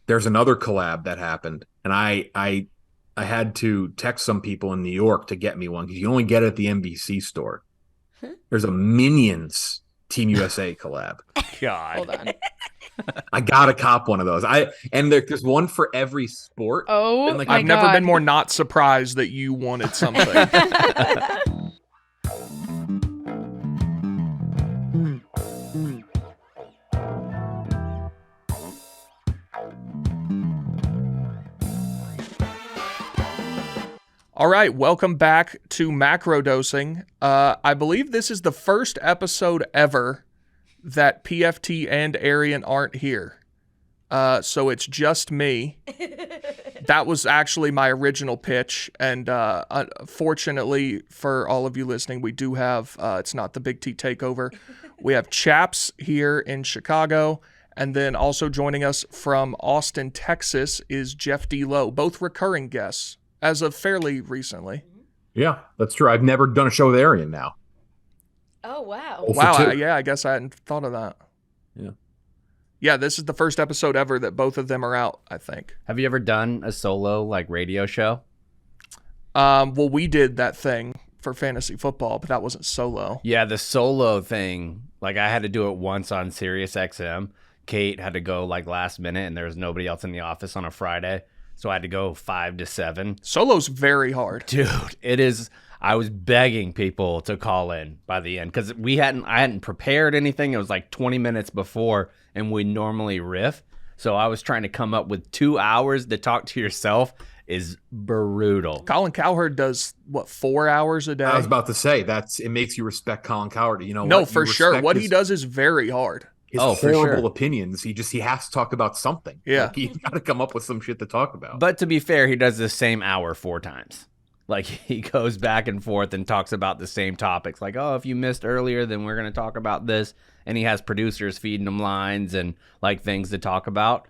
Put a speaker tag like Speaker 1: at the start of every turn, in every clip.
Speaker 1: there's another collab that happened, and I had to text some people in New York to get me one because you only get it at the NBC store. There's a Minions Team USA collab.
Speaker 2: God.
Speaker 3: Hold on.
Speaker 1: I gotta cop one of those. There's one for every sport.
Speaker 3: Oh,
Speaker 1: and like
Speaker 3: my
Speaker 2: I've never
Speaker 3: God.
Speaker 2: been more not surprised that you wanted something. All right, welcome back to Macrodosing. I believe this is the first episode ever that PFT and Arian aren't here. So it's just me. That was actually my original pitch, and fortunately for all of you listening, we do have, it's not the Big T takeover. We have Chaps here in Chicago, and then also joining us from Austin, Texas is Jeff D. Lowe, both recurring guests as of fairly recently.
Speaker 1: Yeah, that's true. I've never done a show with Arian now.
Speaker 3: Oh, wow.
Speaker 1: Oh, for
Speaker 2: Wow,
Speaker 1: two.
Speaker 2: yeah, I guess I hadn't thought of that.
Speaker 1: Yeah.
Speaker 2: Yeah, this is the first episode ever that both of them are out, I think.
Speaker 4: Have you ever done a solo like radio show?
Speaker 2: Well, we did that thing for fantasy football, but that wasn't solo.
Speaker 4: Yeah, the solo thing, like I had to do it once on Sirius XM. Kate had to go like last minute and there was nobody else in the office on a Friday. So I had to go 5 to 7.
Speaker 2: Solo's very hard.
Speaker 4: Dude, it is. I was begging people to call in by the end because I hadn't prepared anything. It was like 20 minutes before, and we normally riff. So I was trying to come up with 2 hours to talk to yourself is brutal.
Speaker 2: Colin Cowherd does, 4 hours a day?
Speaker 1: I was about to say it makes you respect Colin Cowherd. You know,
Speaker 2: No,
Speaker 1: what?
Speaker 2: for
Speaker 1: You
Speaker 2: sure.
Speaker 1: respect
Speaker 2: What
Speaker 1: his,
Speaker 2: he does is very hard.
Speaker 1: his
Speaker 4: for
Speaker 1: horrible
Speaker 4: sure.
Speaker 1: opinions. He has to talk about something.
Speaker 2: Yeah.
Speaker 1: Like, he's got to come up with some shit to talk about.
Speaker 4: But to be fair, he does the same hour 4 times. Like he goes back and forth and talks about the same topics. Like, oh, if you missed earlier, then we're going to talk about this. And he has producers feeding him lines and like things to talk about.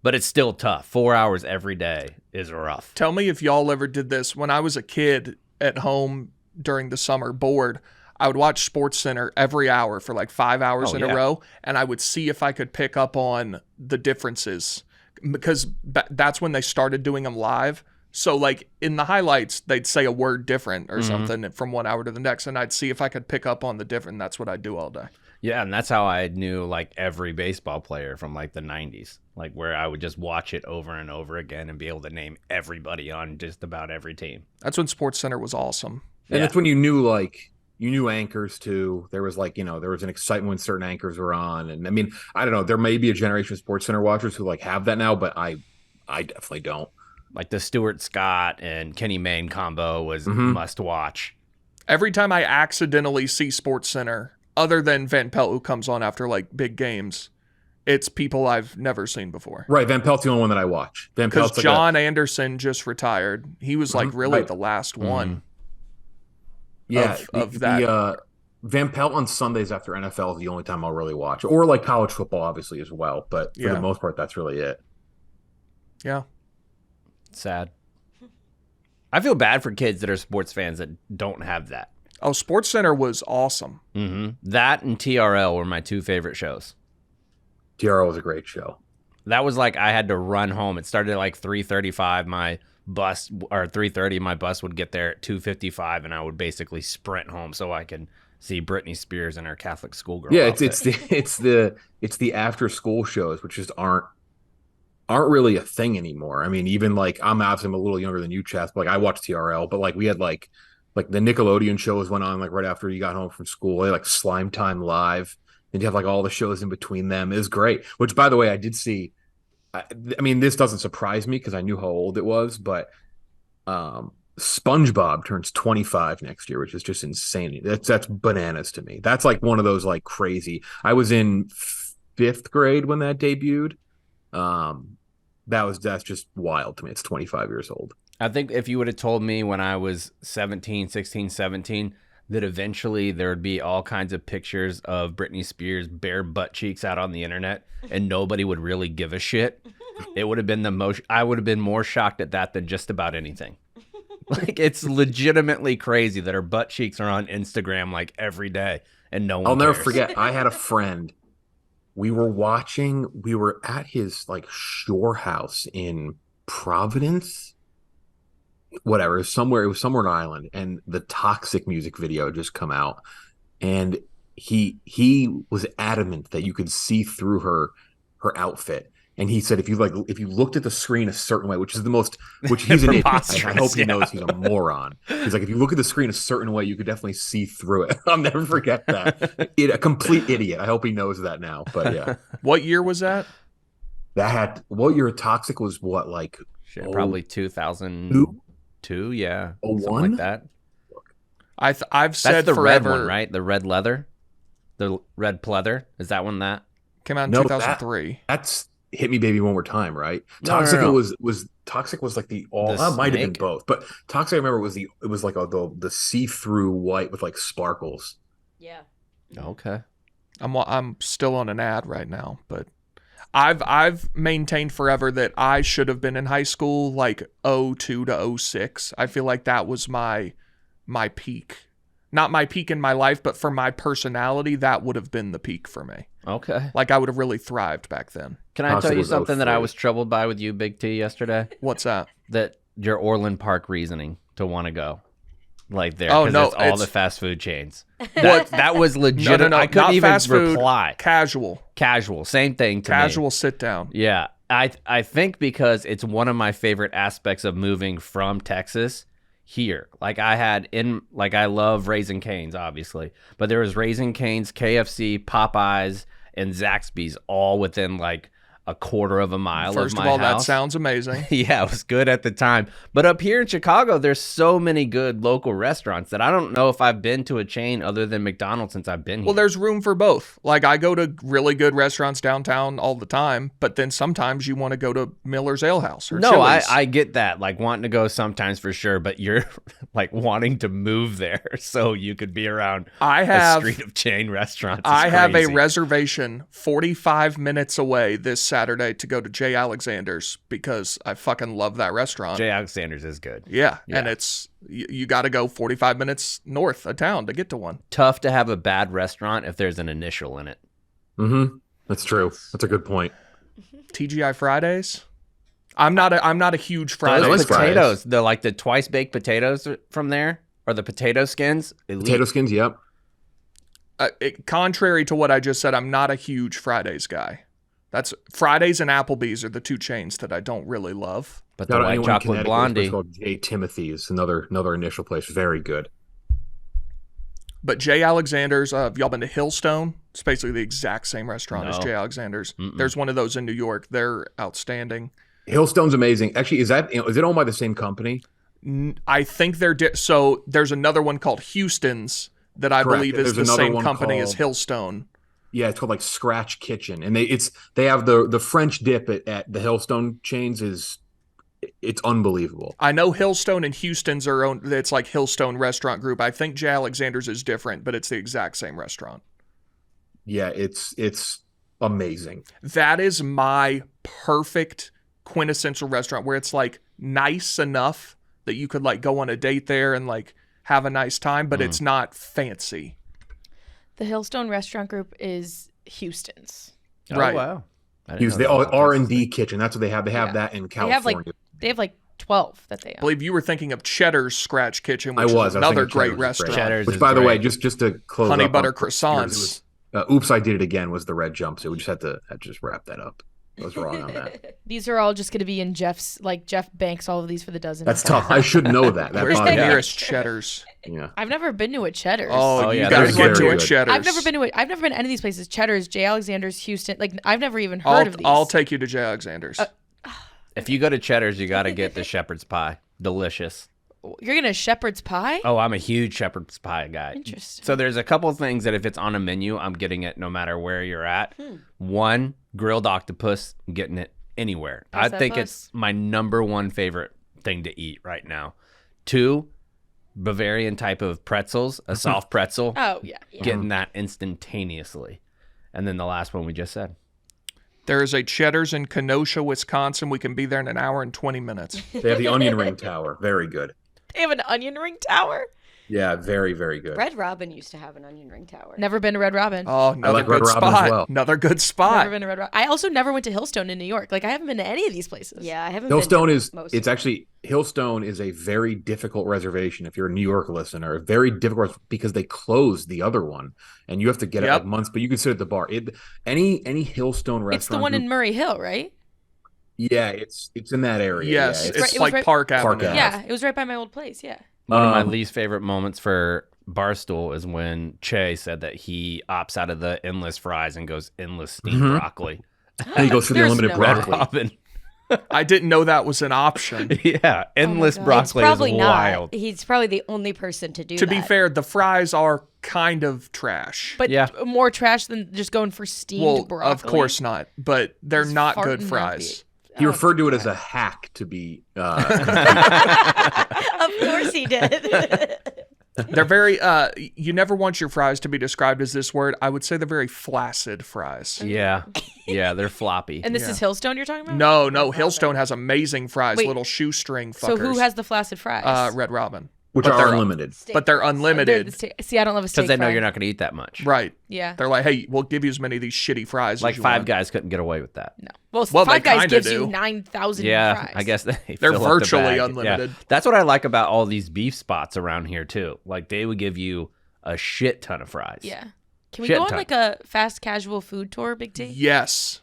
Speaker 4: But it's still tough. 4 hours every day is rough.
Speaker 2: Tell me if y'all ever did this. When I was a kid at home during the summer bored, I would watch SportsCenter every hour for like 5 hours in a row, and I would see if I could pick up on the differences because that's when they started doing them live. So like in the highlights, they'd say a word different or something from 1 hour to the next, and I'd see if I could pick up on the different. That's what I'd do all day.
Speaker 4: Yeah, and that's how I knew like every baseball player from like the 90s, like where I would just watch it over and over again and be able to name everybody on just about every team.
Speaker 2: That's when SportsCenter was awesome.
Speaker 1: And that's when you knew anchors too. There was there was an excitement when certain anchors were on. And I mean, I don't know, there may be a generation of SportsCenter watchers who like have that now, but I definitely don't.
Speaker 4: Like the Stuart Scott and Kenny Mayne combo was must watch.
Speaker 2: Every time I accidentally see SportsCenter, other than Van Pelt, who comes on after like big games, it's people I've never seen before.
Speaker 1: Right, Van Pelt's the only one that I watch. Van
Speaker 2: Because
Speaker 1: Pelt's
Speaker 2: John Anderson just retired. He was like really the last one.
Speaker 1: Yeah,
Speaker 2: of that.
Speaker 1: Van Pelt on Sundays after NFL is the only time I'll really watch, or like college football, obviously as well. But for the most part, that's really it.
Speaker 2: Yeah.
Speaker 4: Sad. I feel bad for kids that are sports fans that don't have that.
Speaker 2: Oh, SportsCenter was awesome.
Speaker 4: That and TRL were my 2 favorite shows.
Speaker 1: TRL was a great show.
Speaker 4: That was like I had to run home. It started at like 3:35. My bus, or 3:30, my bus would get there at 2:55, and I would basically sprint home so I could see Britney Spears in her Catholic schoolgirl.
Speaker 1: Yeah,
Speaker 4: outfit.
Speaker 1: it's the after school shows, which just aren't really a thing anymore. I mean, even like I'm a little younger than you, Chas, but like I watched TRL, but like we had like the Nickelodeon shows went on like right after you got home from school. They had, like Slime Time Live. And you have like all the shows in between them. It was great. Which, by the way, I did see. I mean, this doesn't surprise me because I knew how old it was, but SpongeBob turns 25 next year, which is just insane. That's bananas to me. That's like one of those like crazy. I was in 5th grade when that debuted. That's just wild to me. It's 25 years old.
Speaker 4: I think if you would have told me when I was 16, 17, that eventually there would be all kinds of pictures of Britney Spears' bare butt cheeks out on the internet and nobody would really give a shit, it would have been I would have been more shocked at that than just about anything. Like, it's legitimately crazy that her butt cheeks are on Instagram like every day and no one
Speaker 1: I'll never
Speaker 4: cares.
Speaker 1: forget. I had a friend we were at his like shore house in Providence, whatever, it was somewhere in Ireland, and the Toxic music video had just come out, and he was adamant that you could see through her outfit. And he said if you looked at the screen a certain way, which he's an idiot. I hope he knows he's a moron. He's like, if you look at the screen a certain way, you could definitely see through it. I'll never forget that. A complete idiot. I hope he knows that now. But yeah.
Speaker 2: What year was that?
Speaker 1: What year Toxic was what, like
Speaker 4: probably 2002, yeah.
Speaker 1: 01?
Speaker 4: Something like that.
Speaker 2: I've said
Speaker 4: that's the
Speaker 2: forever,
Speaker 4: red one, right? The red leather? The red pleather? Is that one that?
Speaker 2: Came out in 2003.
Speaker 1: That's Hit Me Baby One More Time, right?
Speaker 4: No,
Speaker 1: Toxic
Speaker 4: no.
Speaker 1: was Toxic was like the all that might have been both, but Toxic I remember it was like the see-through white with like sparkles.
Speaker 3: Yeah.
Speaker 4: Okay.
Speaker 2: I'm still on an ad right now, but I've maintained forever that I should have been in high school like 02 to 06. I feel like that was my peak. Not my peak in my life, but for my personality, that would have been the peak for me.
Speaker 4: Okay.
Speaker 2: Like I would have really thrived back then.
Speaker 4: Can I tell you something that I was troubled by with you, Big T, yesterday?
Speaker 2: What's that?
Speaker 4: That your Orland Park reasoning to want to go. Like there.
Speaker 2: Oh, no.
Speaker 4: It's all the fast food chains. That was legit.
Speaker 2: No.
Speaker 4: I couldn't
Speaker 2: not
Speaker 4: even
Speaker 2: fast food,
Speaker 4: reply.
Speaker 2: Casual.
Speaker 4: Same thing to me.
Speaker 2: Casual sit down.
Speaker 4: Yeah. I think because it's one of my favorite aspects of moving from Texas here. Like I love Raising Cane's, obviously. But there was Raising Cane's, KFC, Popeyes, and Zaxby's all within like a quarter of a mile
Speaker 2: First
Speaker 4: of my
Speaker 2: of all,
Speaker 4: house.
Speaker 2: that sounds amazing.
Speaker 4: Yeah, it was good at the time. But up here in Chicago, there's so many good local restaurants that I don't know if I've been to a chain other than McDonald's since I've been here.
Speaker 2: Well, there's room for both. Like I go to really good restaurants downtown all the time, but then sometimes you want to go to Miller's Ale House or
Speaker 4: No,
Speaker 2: Chili's.
Speaker 4: I get that. Like wanting to go sometimes for sure, but you're like wanting to move there so you could be around a street of chain restaurants.
Speaker 2: I have a reservation 45 minutes away this Saturday to go to Jay Alexander's because I fucking love that restaurant.
Speaker 4: Jay Alexander's is good.
Speaker 2: Yeah. And it's you got to go 45 minutes north of town to get to one.
Speaker 4: Tough to have a bad restaurant if there's an initial in it.
Speaker 1: Mm-hmm. That's true. That's a good point.
Speaker 2: TGI Fridays. I'm not a huge Fridays.
Speaker 4: Those
Speaker 1: like
Speaker 4: potatoes, the twice baked potatoes from there, or the potato skins. Elite.
Speaker 1: Potato skins, yep.
Speaker 2: Contrary to what I just said, I'm not a huge Fridays guy. That's Fridays and Applebee's are the two chains that I don't really love.
Speaker 4: But the white chocolate blondie.
Speaker 1: It's called J. Timothy's, another initial place. Very good.
Speaker 2: But Jay Alexander's, have y'all been to Hillstone? It's basically the exact same restaurant as
Speaker 4: No.
Speaker 2: Jay Alexander's.
Speaker 4: Mm-mm.
Speaker 2: There's one of those in New York. They're outstanding.
Speaker 1: Hillstone's amazing. Actually, is it owned by the same company?
Speaker 2: I think they're so there's another one called Houston's that I
Speaker 1: Correct.
Speaker 2: believe is
Speaker 1: There's
Speaker 2: the
Speaker 1: another
Speaker 2: same
Speaker 1: one
Speaker 2: company as
Speaker 1: called-
Speaker 2: Hillstone.
Speaker 1: Yeah, it's called like Scratch Kitchen, and they have the French dip at the Hillstone chains it's unbelievable.
Speaker 2: I know Hillstone and Houston's are owned. It's like Hillstone Restaurant Group. I think Jay Alexander's is different, but it's the exact same restaurant.
Speaker 1: Yeah, it's amazing.
Speaker 2: That is my perfect quintessential restaurant where it's like nice enough that you could like go on a date there and like have a nice time, but it's not fancy.
Speaker 3: The Hillstone Restaurant Group is Houston's.
Speaker 4: Oh,
Speaker 2: Right.
Speaker 4: wow.
Speaker 1: Use the R&D kitchen. That's what they have. They have that in California.
Speaker 3: They have like 12 that they
Speaker 2: I
Speaker 3: own.
Speaker 2: believe you were thinking of Cheddar's Scratch Kitchen, which
Speaker 1: I was
Speaker 2: is another
Speaker 1: thinking
Speaker 2: great
Speaker 1: Cheddar's
Speaker 2: restaurant.
Speaker 4: Cheddar's
Speaker 1: Which,
Speaker 4: is
Speaker 1: by the way,
Speaker 4: great.
Speaker 1: just to close
Speaker 2: Honey
Speaker 1: up
Speaker 2: butter
Speaker 1: on-
Speaker 2: croissants.
Speaker 1: Oops, I Did It Again was the red jumpsuit. We just had to just wrap that up. I was wrong on that.
Speaker 3: These are all just going to be in Jeff's, like Jeff banks all of these for the dozen.
Speaker 1: That's tough. I should know that.
Speaker 2: Where's the
Speaker 1: bothers me.
Speaker 2: nearest Cheddar's?
Speaker 1: Yeah.
Speaker 3: I've never been to a Cheddar's.
Speaker 2: Oh, you
Speaker 4: yeah,
Speaker 2: gotta
Speaker 4: they're
Speaker 2: get to
Speaker 1: very
Speaker 2: a
Speaker 1: good.
Speaker 2: Cheddar's.
Speaker 3: I've never been to any of these places. Cheddar's, J. Alexander's, Houston. Like I've never even heard of these.
Speaker 2: I'll take you to J. Alexander's.
Speaker 4: If you go to Cheddar's, you got to get the shepherd's pie. Delicious.
Speaker 3: You're gonna shepherd's pie?
Speaker 4: Oh, I'm a huge shepherd's pie guy.
Speaker 3: Interesting.
Speaker 4: So there's a couple of things that if it's on a menu, I'm getting it no matter where you're at. One, grilled octopus, I'm getting it anywhere. I think
Speaker 3: SFOs.
Speaker 4: it's my number one favorite thing to eat right now. Two, Bavarian type of pretzels, a soft pretzel.
Speaker 3: Oh yeah.
Speaker 4: Getting that instantaneously. And then the last one we just said.
Speaker 2: There is a Cheddar's in Kenosha, Wisconsin. We can be there in an hour and 20 minutes.
Speaker 1: They have the onion ring tower. Very good.
Speaker 3: They have an onion ring tower.
Speaker 1: Yeah, very, very good.
Speaker 5: Red Robin used to have an onion ring tower.
Speaker 3: Never been to Red Robin.
Speaker 2: Oh, another
Speaker 1: like Red
Speaker 2: good
Speaker 1: Robin as
Speaker 2: spot.
Speaker 1: well.
Speaker 2: Another good spot.
Speaker 3: Never been to Red Robin. I also never went to Hillstone in New York. Like I haven't been to any of these places.
Speaker 5: Yeah, I haven't.
Speaker 1: Hillstone
Speaker 5: been
Speaker 1: is
Speaker 5: to most
Speaker 1: it's
Speaker 5: of them.
Speaker 1: actually Hillstone is a very difficult reservation if you're a New York listener. Very difficult because they closed the other one and you have to get it
Speaker 2: Yep.
Speaker 1: like months. But you can sit at the bar. Any Hillstone restaurant.
Speaker 3: It's the one in Murray Hill, right?
Speaker 1: Yeah, it's in that area.
Speaker 2: Yes,
Speaker 1: yeah,
Speaker 2: it's
Speaker 3: right- it was
Speaker 2: like
Speaker 3: right-
Speaker 2: Park
Speaker 1: Park
Speaker 2: Avenue.
Speaker 1: Ave.
Speaker 3: Yeah, it was right by my old place. Yeah.
Speaker 4: One of my
Speaker 1: Um,
Speaker 4: least favorite moments for Barstool is when Che said that he opts out of the endless fries and goes endless steamed
Speaker 1: Mhm.
Speaker 4: broccoli.
Speaker 1: And he goes for the
Speaker 3: There's
Speaker 1: unlimited
Speaker 3: no way.
Speaker 4: Red
Speaker 1: broccoli.
Speaker 4: Robin.
Speaker 2: I didn't know that was an option.
Speaker 4: Yeah, endless
Speaker 3: God.
Speaker 5: It's
Speaker 4: broccoli
Speaker 5: probably
Speaker 4: is
Speaker 5: not.
Speaker 4: wild.
Speaker 5: He's probably the only person to do
Speaker 2: To
Speaker 5: that.
Speaker 2: be fair, the fries are kind of trash.
Speaker 3: But
Speaker 4: Yeah.
Speaker 3: more trash than just going for steamed
Speaker 2: well,
Speaker 3: broccoli.
Speaker 2: of course not. But they're
Speaker 3: Just
Speaker 2: not
Speaker 3: farting
Speaker 2: good
Speaker 3: in
Speaker 2: fries.
Speaker 3: the-
Speaker 1: He
Speaker 3: Oh,
Speaker 1: referred to it as
Speaker 3: God.
Speaker 1: a hack to be.
Speaker 5: Of course he did.
Speaker 2: They're very. You never want your fries to be described as this word. I would say they're very flaccid fries.
Speaker 4: Yeah, they're floppy.
Speaker 3: And this is Hillstone you're talking about?
Speaker 2: No, Hillstone has amazing fries,
Speaker 3: Wait.
Speaker 2: little shoestring fuckers.
Speaker 3: So who has the flaccid fries?
Speaker 2: Red Robin?
Speaker 1: which
Speaker 2: But
Speaker 1: are
Speaker 2: they're-
Speaker 1: unlimited.
Speaker 2: But they're
Speaker 3: They're
Speaker 2: unlimited.
Speaker 3: the See, I don't love a steak
Speaker 4: Because they know
Speaker 3: fry.
Speaker 4: you're not going to eat that much.
Speaker 2: Right.
Speaker 3: Yeah.
Speaker 2: They're like, hey, we'll give you as many of these shitty fries
Speaker 4: Like
Speaker 2: as you
Speaker 4: Five
Speaker 2: want.
Speaker 4: Guys couldn't get away with that.
Speaker 3: No. Well,
Speaker 2: Well, they
Speaker 3: Five Guys
Speaker 2: kinda
Speaker 3: gives
Speaker 2: do.
Speaker 3: you 9,000
Speaker 4: Yeah,
Speaker 3: fries.
Speaker 4: I guess they
Speaker 2: They're
Speaker 4: fill up the
Speaker 2: virtually
Speaker 4: bag.
Speaker 2: unlimited.
Speaker 4: Yeah. That's what I like about all these beef spots around here too. Like they would give you a shit ton of fries.
Speaker 3: Yeah. Can we
Speaker 4: Shit
Speaker 3: go on
Speaker 4: ton.
Speaker 3: like a fast casual food tour, Big T?
Speaker 2: Yes.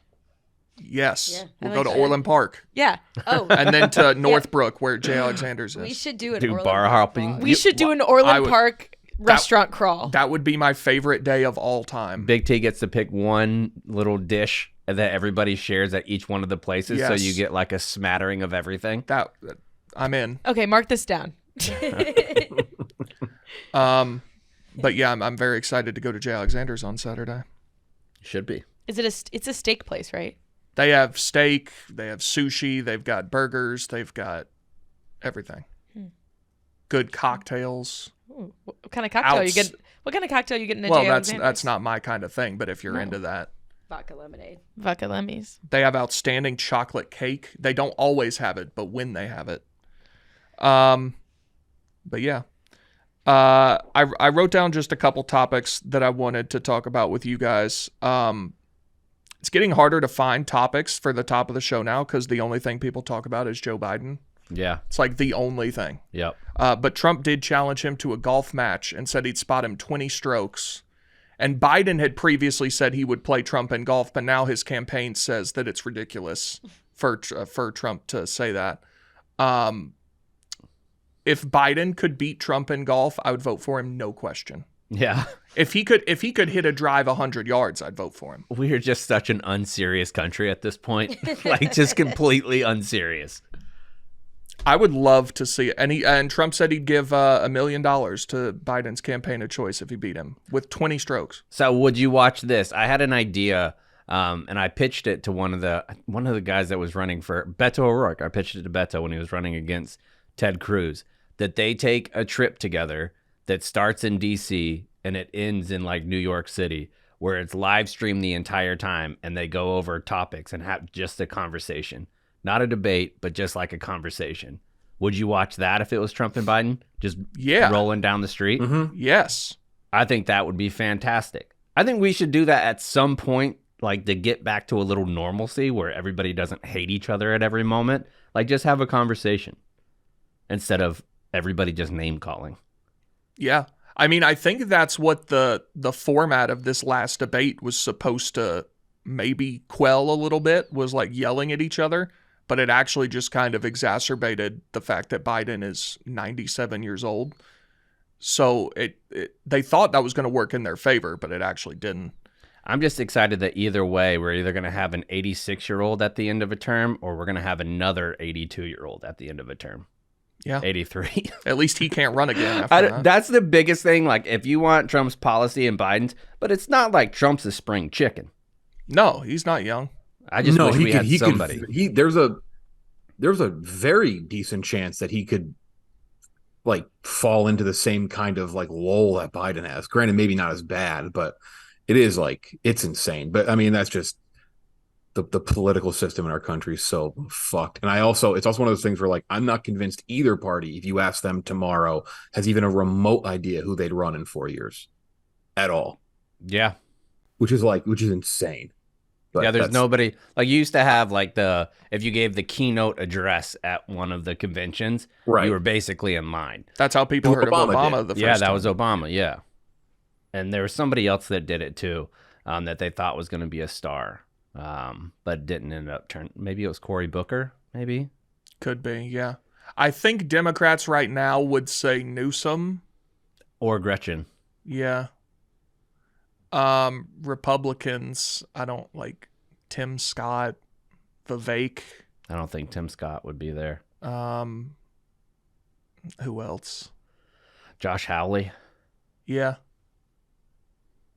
Speaker 5: Yeah,
Speaker 2: We'll
Speaker 3: I
Speaker 2: go
Speaker 3: like
Speaker 2: to
Speaker 3: that.
Speaker 2: Orland Park
Speaker 3: Yeah.
Speaker 5: Oh,
Speaker 2: and then to Northbrook where Jay Alexander's
Speaker 5: we
Speaker 2: is.
Speaker 5: should do an
Speaker 4: Do
Speaker 5: Orland
Speaker 4: bar
Speaker 5: Park
Speaker 4: hopping.
Speaker 5: vlog.
Speaker 3: We should do an
Speaker 2: I
Speaker 3: Orland
Speaker 2: would-
Speaker 3: Park restaurant crawl.
Speaker 2: That would be my favorite day of all time.
Speaker 4: Big T gets to pick one little dish that everybody shares at each one of the places, so
Speaker 2: Yes.
Speaker 4: you get like a smattering of everything.
Speaker 2: That I'm in.
Speaker 3: Okay, mark this down.
Speaker 2: But yeah, I'm very excited to go to Jay Alexander's on Saturday.
Speaker 4: Should be.
Speaker 3: Is it it's a steak place, right?
Speaker 2: They have steak, they have sushi, they've got burgers, they've got everything. Good cocktails.
Speaker 3: Ooh, what kind of cocktail you
Speaker 2: Outs-
Speaker 3: get? What kind of cocktail you getting at
Speaker 2: Well,
Speaker 3: J.
Speaker 2: that's
Speaker 3: Alexander's?
Speaker 2: not my kind of thing, but if you're into that.
Speaker 5: Vodka lemonade.
Speaker 3: Vodka Lemmies.
Speaker 2: They have outstanding chocolate cake. They don't always have it, but when they have it. But yeah. I wrote down just a couple topics that I wanted to talk about with you guys. It's getting harder to find topics for the top of the show now because the only thing people talk about is Joe Biden.
Speaker 4: Yeah.
Speaker 2: It's like the only thing.
Speaker 4: Yep.
Speaker 2: But Trump did challenge him to a golf match and said he'd spot him 20 strokes. And Biden had previously said he would play Trump in golf, but now his campaign says that it's ridiculous for Trump to say that. If Biden could beat Trump in golf, I would vote for him, no question.
Speaker 4: Yeah.
Speaker 2: If he could hit a drive 100 yards, I'd vote for him.
Speaker 4: We are just such an unserious country at this point. Like just completely unserious.
Speaker 2: I would love to see it. And Trump said he'd give $1 million to Biden's campaign of choice if he beat him with 20 strokes.
Speaker 4: So would you watch this? I had an idea, and I pitched it to one of the guys that was running for Beto O'Rourke. I pitched it to Beto when he was running against Ted Cruz, that they take a trip together that starts in DC and it ends in like New York City, where it's live streamed the entire time and they go over topics and have just a conversation. Not a debate, but just like a conversation. Would you watch that if it was Trump and Biden? Just
Speaker 2: Yeah.
Speaker 4: rolling down the street?
Speaker 1: Mm-hmm.
Speaker 2: Yes.
Speaker 4: I think that would be fantastic. I think we should do that at some point, like to get back to a little normalcy where everybody doesn't hate each other at every moment. Like just have a conversation instead of everybody just name calling.
Speaker 2: Yeah. I mean, I think that's what the format of this last debate was supposed to maybe quell a little bit, was like yelling at each other, but it actually just kind of exacerbated the fact that Biden is 97 years old. So they thought that was going to work in their favor, but it actually didn't.
Speaker 4: I'm just excited that either way, we're either going to have an 86-year-old at the end of a term or we're going to have another 82-year-old at the end of a term.
Speaker 2: Yeah.
Speaker 4: 83.
Speaker 2: At least he can't run again after that.
Speaker 4: That's the biggest thing. Like if you want Trump's policy and Biden's, but it's not like Trump's a spring chicken.
Speaker 2: No, he's not young.
Speaker 4: I just wish we had somebody.
Speaker 1: There's a very decent chance that he could like fall into the same kind of like lull that Biden has. Granted, maybe not as bad, but it is like it's insane. But I mean, that's just the political system in our country is so fucked. And it's also one of those things where like I'm not convinced either party, if you ask them tomorrow, has even a remote idea who they'd run in 4 years at all.
Speaker 4: Yeah.
Speaker 1: Which is insane. But
Speaker 4: yeah, there's nobody like you used to have like if you gave the keynote address at one of the conventions,
Speaker 1: right.
Speaker 4: You were basically in line.
Speaker 2: That's how people heard of Obama the first
Speaker 4: Yeah, that
Speaker 2: time.
Speaker 4: was Obama, yeah. And there was somebody else that did it too, that they thought was going to be a star, but didn't end up turning. Maybe it was Cory Booker, maybe?
Speaker 2: Could be, yeah. I think Democrats right now would say Newsom.
Speaker 4: Or Gretchen.
Speaker 2: Yeah. Republicans, I don't like Tim Scott, Vivek.
Speaker 4: I don't think Tim Scott would be there.
Speaker 2: Who else?
Speaker 4: Josh Hawley.
Speaker 2: Yeah.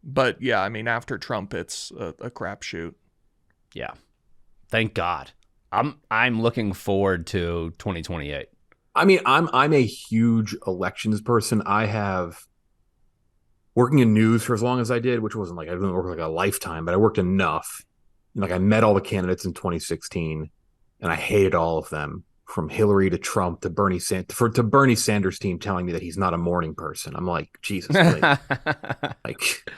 Speaker 2: But yeah, I mean, after Trump, it's a crapshoot.
Speaker 4: Yeah. Thank God. I'm looking forward to 2028.
Speaker 1: I mean, I'm a huge elections person. I have working in news for as long as I did, which wasn't like I didn't work like a lifetime, but I worked enough. And like I met all the candidates in 2016, and I hated all of them, from Hillary to Trump to Bernie Sanders' team telling me that he's not a morning person. I'm like, Jesus, like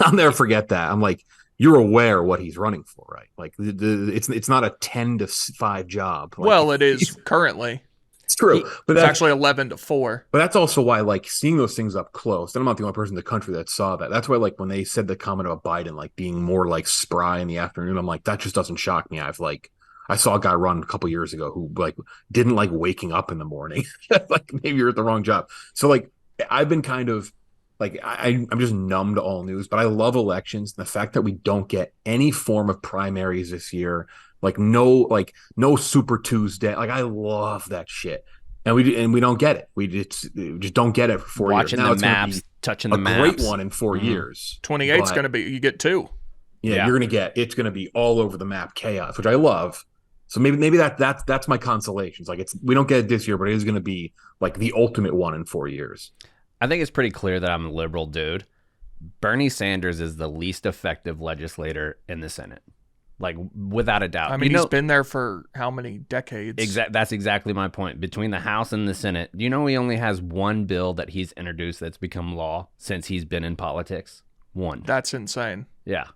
Speaker 1: I'll never forget that. I'm like, you're aware what he's running for, right? Like it's not a 10 to 5 job. Like,
Speaker 2: well, it is currently.
Speaker 1: It's true, but
Speaker 2: it's actually 11-4.
Speaker 1: But that's also why, like, seeing those things up close, and I'm not the only person in the country that saw that. That's why, like, when they said the comment about Biden, like, being more, like, spry in the afternoon, I'm like, that just doesn't shock me. I saw a guy run a couple years ago who, like, didn't like waking up in the morning. Like, maybe you're at the wrong job. So, like, I've been kind of, like, I'm just numb to all news, but I love elections. The fact that we don't get any form of primaries this year, like no Super Tuesday. Like I love that shit, and we don't get it. We just don't get it for 4 years.
Speaker 4: Watching the maps, touching the maps.
Speaker 1: A great one in 4 years.
Speaker 2: 28 is going to be. You get 2.
Speaker 1: Yeah, it's going to be all over the map chaos, which I love. So maybe that's my consolation. It's like we don't get it this year, but it is going to be like the ultimate one in 4 years.
Speaker 4: I think it's pretty clear that I'm a liberal dude. Bernie Sanders is the least effective legislator in the Senate. Like, without a doubt.
Speaker 2: I mean, he's been there for how many decades?
Speaker 4: That's exactly my point. Between the House and the Senate, do you know he only has one bill that he's introduced that's become law since he's been in politics? One.
Speaker 2: That's insane.
Speaker 4: Yeah,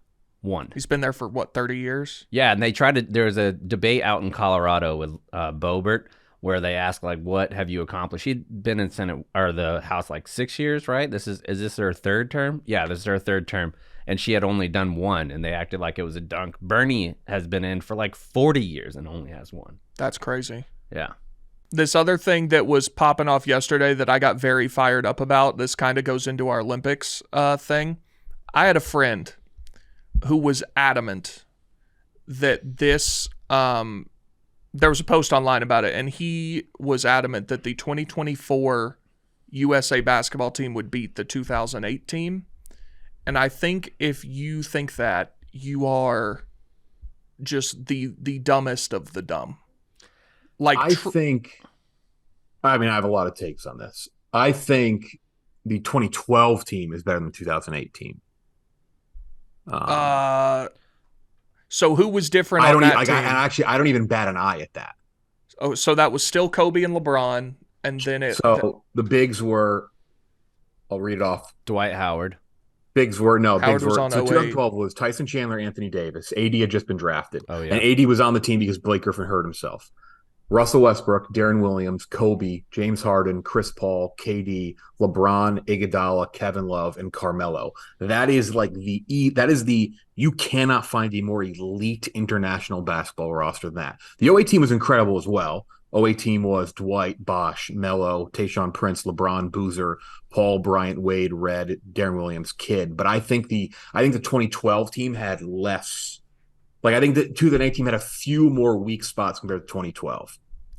Speaker 4: one.
Speaker 2: He's been there for, 30 years?
Speaker 4: Yeah, and there was a debate out in Colorado with Boebert where they asked, like, what have you accomplished? He'd been in Senate or the House like 6 years, right? Is this her third term? Yeah, this is her third term. And she had only done one, and they acted like it was a dunk. Bernie has been in for like 40 years and only has one.
Speaker 2: That's crazy.
Speaker 4: Yeah.
Speaker 2: This other thing that was popping off yesterday that I got very fired up about, this kind of goes into our Olympics thing. I had a friend who was adamant that this, there was a post online about it, and he was adamant that the 2024 USA basketball team would beat the 2008 team. And I think if you think that, you are just the dumbest of the dumb. Like
Speaker 1: I have a lot of takes on this. I think the 2012 team is better than the 2008 team.
Speaker 2: So who was different on that team?
Speaker 1: I don't even bat an eye at that.
Speaker 2: Oh, so that was still Kobe and LeBron, and then
Speaker 1: the bigs were. I'll read it off.
Speaker 4: Dwight Howard.
Speaker 1: Bigs were
Speaker 2: Howard
Speaker 1: bigs
Speaker 2: was
Speaker 1: were.
Speaker 2: on
Speaker 1: So
Speaker 2: 08.
Speaker 1: 2012 was Tyson Chandler, Anthony Davis. AD had just been drafted.
Speaker 4: Oh yeah.
Speaker 1: And AD was on the team because Blake Griffin hurt himself. Russell Westbrook, Darren Williams, Kobe, James Harden, Chris Paul, KD, LeBron, Iguodala, Kevin Love, and Carmelo. That is like you cannot find a more elite international basketball roster than that. The 08 team was incredible as well. 08 team was Dwight, Bosh, Melo, Tayshaun Prince, LeBron, Boozer, Paul, Bryant, Wade, Red, Darren Williams, Kidd. But I think the 2012 team had less. Like, I think the 2008 team had a few more weak spots compared to 2012.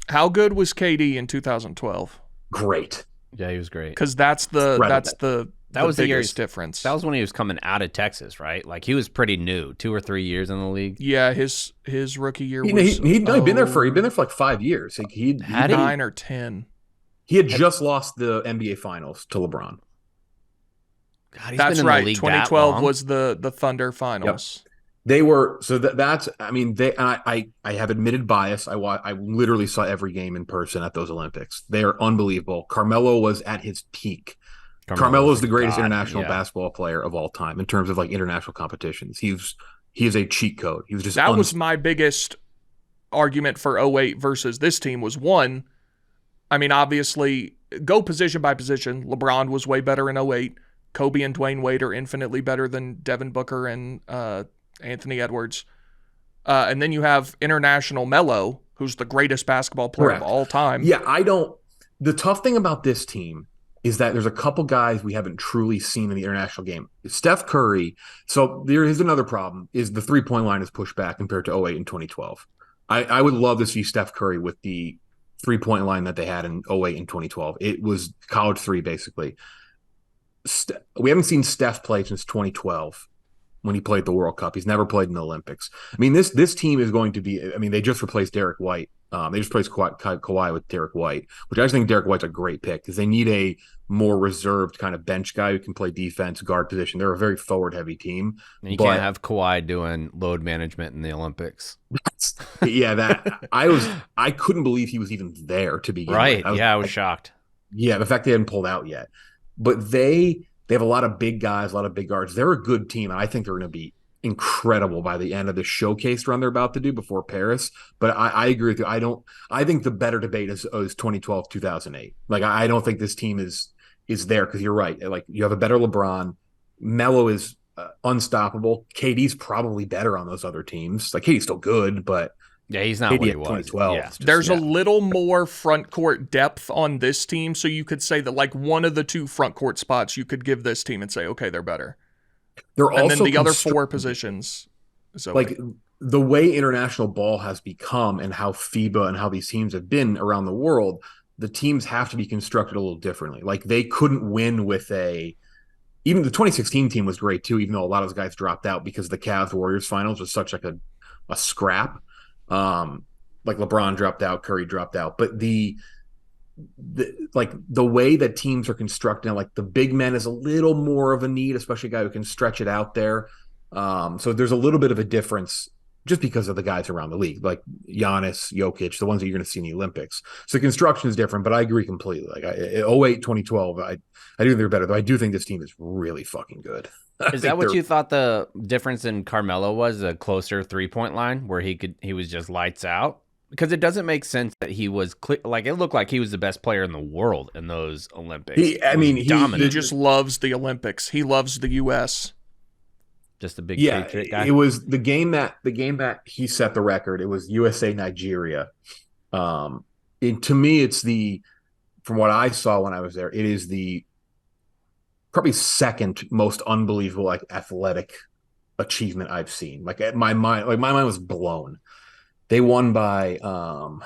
Speaker 2: How good was KD in 2012?
Speaker 1: Great.
Speaker 4: Yeah, he was great.
Speaker 2: Because that was the biggest difference.
Speaker 4: That was when he was coming out of Texas, right? Like, he was pretty new, 2 or 3 years in the league.
Speaker 2: Yeah, his rookie year was.
Speaker 1: He'd been there for like 5 years. Like he'd
Speaker 2: 9 or 10.
Speaker 1: He had just lost the NBA Finals to LeBron.
Speaker 4: God,
Speaker 2: That's right. 2012 was the Thunder Finals.
Speaker 1: Yep. They were so that's I mean they I have admitted bias. I literally saw every game in person at those Olympics. They are unbelievable. Carmelo was at his peak. Carmelo
Speaker 4: Carmelo's
Speaker 1: is
Speaker 4: a
Speaker 1: the greatest
Speaker 4: god.
Speaker 1: international
Speaker 4: Yeah.
Speaker 1: basketball player of all time in terms of like international competitions. He is a cheat code. He was just
Speaker 2: That was my biggest argument for '08 versus this team was one, I mean, obviously, go position by position. LeBron was way better in '08. Kobe and Dwayne Wade are infinitely better than Devin Booker and Anthony Edwards. And then you have international Melo, who's the greatest basketball player of
Speaker 1: correct.
Speaker 2: all time.
Speaker 1: Yeah, the tough thing about this team is that there's a couple guys we haven't truly seen in the international game. Steph Curry. So there is another problem is the 3-point line is pushed back compared to '08 and 2012. I would love to see Steph Curry with the 3-point line that they had in '08 and 2012. It was college three, basically. We haven't seen Steph play since 2012 when he played the World Cup. He's never played in the Olympics. I mean, this team is going to be, I mean, they just replaced Derek White. They just replaced Kawhi with Derek White, which I just think Derek White's a great pick because they need a more reserved kind of bench guy who can play defense, guard position. They're a very forward-heavy team.
Speaker 4: And you can't have Kawhi doing load management in the Olympics.
Speaker 1: Yeah, I couldn't believe he was even there to begin
Speaker 4: Right.
Speaker 1: with.
Speaker 4: I was shocked.
Speaker 1: Yeah, the fact they hadn't pulled out yet. But they have a lot of big guys, a lot of big guards. They're a good team, and I think they're going to be incredible by the end of the showcase run they're about to do before Paris. But I agree with you. I think the better debate is 2012, 2008. Like I don't think this team is there because you're right. Like you have a better LeBron. Melo is unstoppable. KD's probably better on those other teams. Like KD's still good, but
Speaker 4: Yeah, he's not
Speaker 1: KD
Speaker 4: what he
Speaker 1: at
Speaker 4: was.
Speaker 1: 2012.
Speaker 4: Yeah.
Speaker 2: There's a little more front court depth on this team, so you could say that like one of the two front court spots you could give this team and say, okay, they're better.
Speaker 1: They're
Speaker 2: And then
Speaker 1: also
Speaker 2: the other four positions. So
Speaker 1: like the way international ball has become and how FIBA and how these teams have been around the world, the teams have to be constructed a little differently. Like they couldn't win with even the 2016 team was great too, even though a lot of those guys dropped out because the Cavs Warriors finals was such like a scrap. Like LeBron dropped out, Curry dropped out, but the way that teams are constructed, like the big man is a little more of a need, especially a guy who can stretch it out there. So there's a little bit of a difference just because of the guys around the league, like Giannis, Jokic, the ones that you're going to see in the Olympics. So construction is different, but I agree completely. Like 08, 2012, I do think they're better, though I do think this team is really fucking good.
Speaker 4: Is that what you thought the difference in Carmelo was? A closer 3-point line where he was just lights out? Because it doesn't make sense that he was like it looked like he was the best player in the world in those Olympics.
Speaker 1: He
Speaker 2: He just loves the Olympics. He loves the U.S.
Speaker 4: Just a big Patriot guy.
Speaker 1: It was the game that he set the record. It was USA Nigeria. To me, it's from what I saw when I was there, it is the probably second most unbelievable like athletic achievement I've seen. My mind was blown. They won by how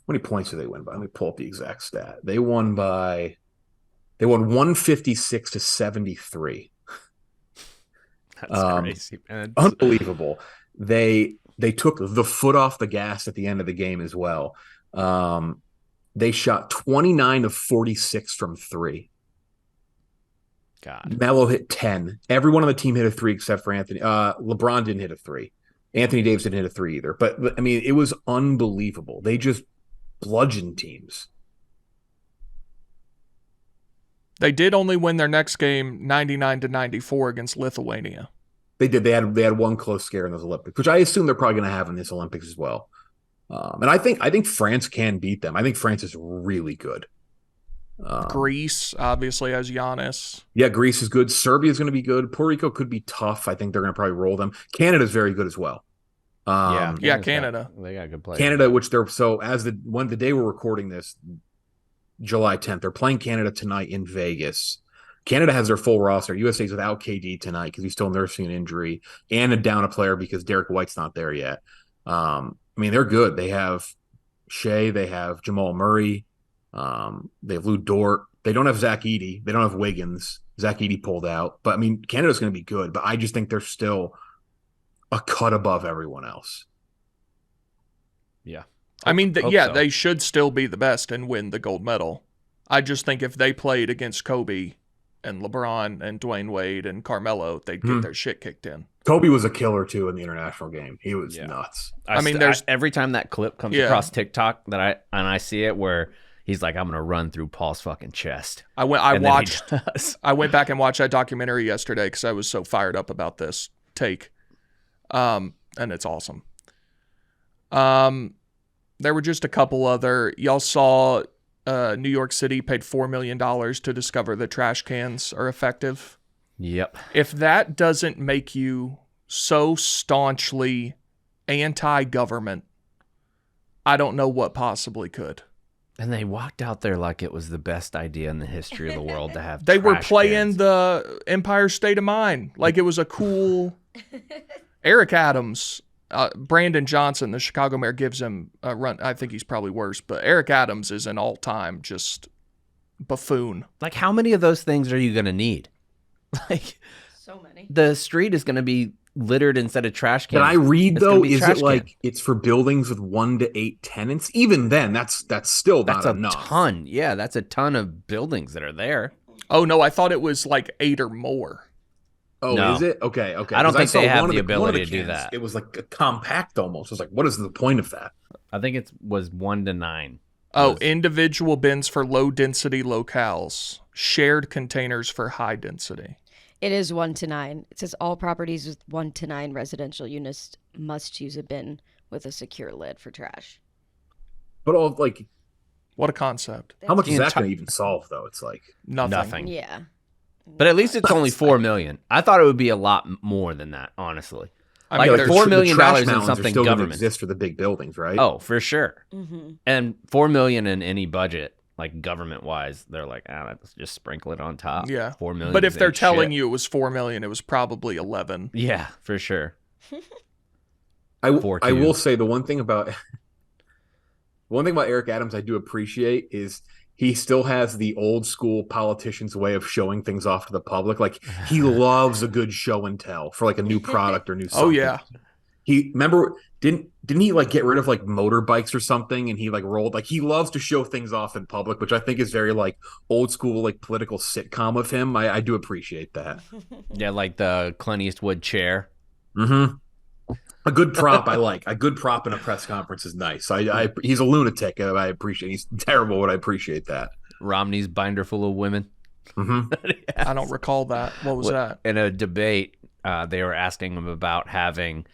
Speaker 1: many points did they win by? Let me pull up the exact stat. They won 156 to 73.
Speaker 4: That's crazy, man.
Speaker 1: Unbelievable. They took the foot off the gas at the end of the game as well. They shot 29 of 46 from three.
Speaker 4: God.
Speaker 1: Melo hit 10. Everyone on the team hit a three except for Anthony. LeBron didn't hit a three. Anthony Davis didn't hit a three either. But I mean, it was unbelievable. They just bludgeoned teams.
Speaker 2: They did only win their next game 99-94 against Lithuania.
Speaker 1: They did. They had one close scare in those Olympics, which I assume they're probably going to have in this Olympics as well. And I think France can beat them. I think France is really good.
Speaker 2: Greece obviously has Giannis.
Speaker 1: Yeah, Greece is good. Serbia is going to be good. Puerto Rico could be tough. I think they're going to probably roll them. Canada's very good as well.
Speaker 2: Canada.
Speaker 4: They got good players.
Speaker 1: Canada, which they're the day we're recording this, July 10th, they're playing Canada tonight in Vegas. Canada has their full roster. USA's without KD tonight because he's still nursing an injury and down a player because Derek White's not there yet. I mean, they're good. They have Shea. They have Jamal Murray. They have Lou Dort. They don't have Zach Edey. They don't have Wiggins. Zach Edey pulled out. But, I mean, Canada's going to be good. But I just think they're still a cut above everyone else.
Speaker 4: Yeah.
Speaker 2: I mean,
Speaker 4: so.
Speaker 2: they should still be the best and win the gold medal. I just think if they played against Kobe and LeBron and Dwayne Wade and Carmelo, they'd get their shit kicked in.
Speaker 1: Kobe was a killer too in the international game. He was nuts.
Speaker 2: I mean, there's
Speaker 4: every time that clip comes across TikTok that I see it where he's like, I'm gonna run through Paul's fucking chest.
Speaker 2: I went back and watched that documentary yesterday because I was so fired up about this take. And it's awesome. There were just a couple other. Y'all saw New York City paid $4 million to discover that trash cans are effective.
Speaker 4: Yep.
Speaker 2: If that doesn't make you so staunchly anti-government, I don't know what possibly could.
Speaker 4: And they walked out there like it was the best idea in the history of the world to have.
Speaker 2: They were
Speaker 4: trash
Speaker 2: playing
Speaker 4: cans.
Speaker 2: the Empire State of Mind like it was a cool. Eric Adams, Brandon Johnson, the Chicago mayor, gives him a run. I think he's probably worse, but Eric Adams is an all-time just buffoon.
Speaker 4: Like, how many of those things are you going to need? Like,
Speaker 5: So many.
Speaker 4: the street is going to be littered instead of trash cans.
Speaker 1: Can I read
Speaker 4: It's gonna
Speaker 1: though?
Speaker 4: be
Speaker 1: Is
Speaker 4: trash
Speaker 1: it like
Speaker 4: can.
Speaker 1: it's for buildings with 1 to 8 tenants? Even then, that's still
Speaker 4: That's
Speaker 1: not
Speaker 4: a
Speaker 1: enough.
Speaker 4: ton. Yeah, that's a ton of buildings that are there.
Speaker 2: Oh, no, I thought it was like 8 or more.
Speaker 1: Oh,
Speaker 4: No.
Speaker 1: is it? Okay.
Speaker 4: I don't
Speaker 1: 'Cause
Speaker 4: think
Speaker 1: saw
Speaker 4: they have
Speaker 1: one of
Speaker 4: the
Speaker 1: one of
Speaker 4: ability
Speaker 1: the
Speaker 4: to do
Speaker 1: cans,
Speaker 4: that.
Speaker 1: It was like a compact almost. I was like, what is the point of that?
Speaker 4: I think it was 1 to 9.
Speaker 2: Oh, individual bins for low-density locales. Shared containers for high density.
Speaker 5: It is 1 to 9. It says all properties with 1 to 9 residential units must use a bin with a secure lid for trash.
Speaker 1: But all like,
Speaker 2: What a concept.
Speaker 1: how much
Speaker 4: the
Speaker 1: is that
Speaker 4: entire-
Speaker 1: going to even solve though? It's like,
Speaker 4: Nothing.
Speaker 5: Yeah.
Speaker 4: But at least it's only 4 million. I thought it would be a lot more than that, honestly.
Speaker 2: I
Speaker 4: Like,
Speaker 2: mean,
Speaker 4: the
Speaker 2: there's-
Speaker 4: $4
Speaker 1: the
Speaker 4: million
Speaker 1: trash
Speaker 4: in
Speaker 1: mounds are
Speaker 4: something
Speaker 1: still gonna
Speaker 4: government.
Speaker 1: exist for the big buildings, right?
Speaker 4: Oh, for sure.
Speaker 5: Mm-hmm.
Speaker 4: And 4 million in any budget, like government wise, they're like, let's just sprinkle it on top.
Speaker 2: Yeah.
Speaker 4: 4 million.
Speaker 2: But if they're telling
Speaker 4: shit.
Speaker 2: you it was 4 million, it was probably 11.
Speaker 4: Yeah, for sure.
Speaker 1: I
Speaker 4: 4-2.
Speaker 1: will say the one thing about Eric Adams I do appreciate is he still has the old school politician's way of showing things off to the public. Like he loves a good show and tell for like a new product or new something.
Speaker 2: Oh, yeah.
Speaker 1: He remember didn't he like get rid of like motorbikes or something and he like rolled like he loves to show things off in public, which I think is very like old school like political sitcom of him. I do appreciate that.
Speaker 4: Yeah, like the Clint Eastwood chair.
Speaker 1: Mm-hmm. A good prop I like. A good prop in a press conference is nice. He's a lunatic. I appreciate. He's terrible, but I appreciate that.
Speaker 4: Romney's binder full of women.
Speaker 1: Mm-hmm.
Speaker 2: I don't recall that. What was that?
Speaker 4: In a debate, they were asking him about having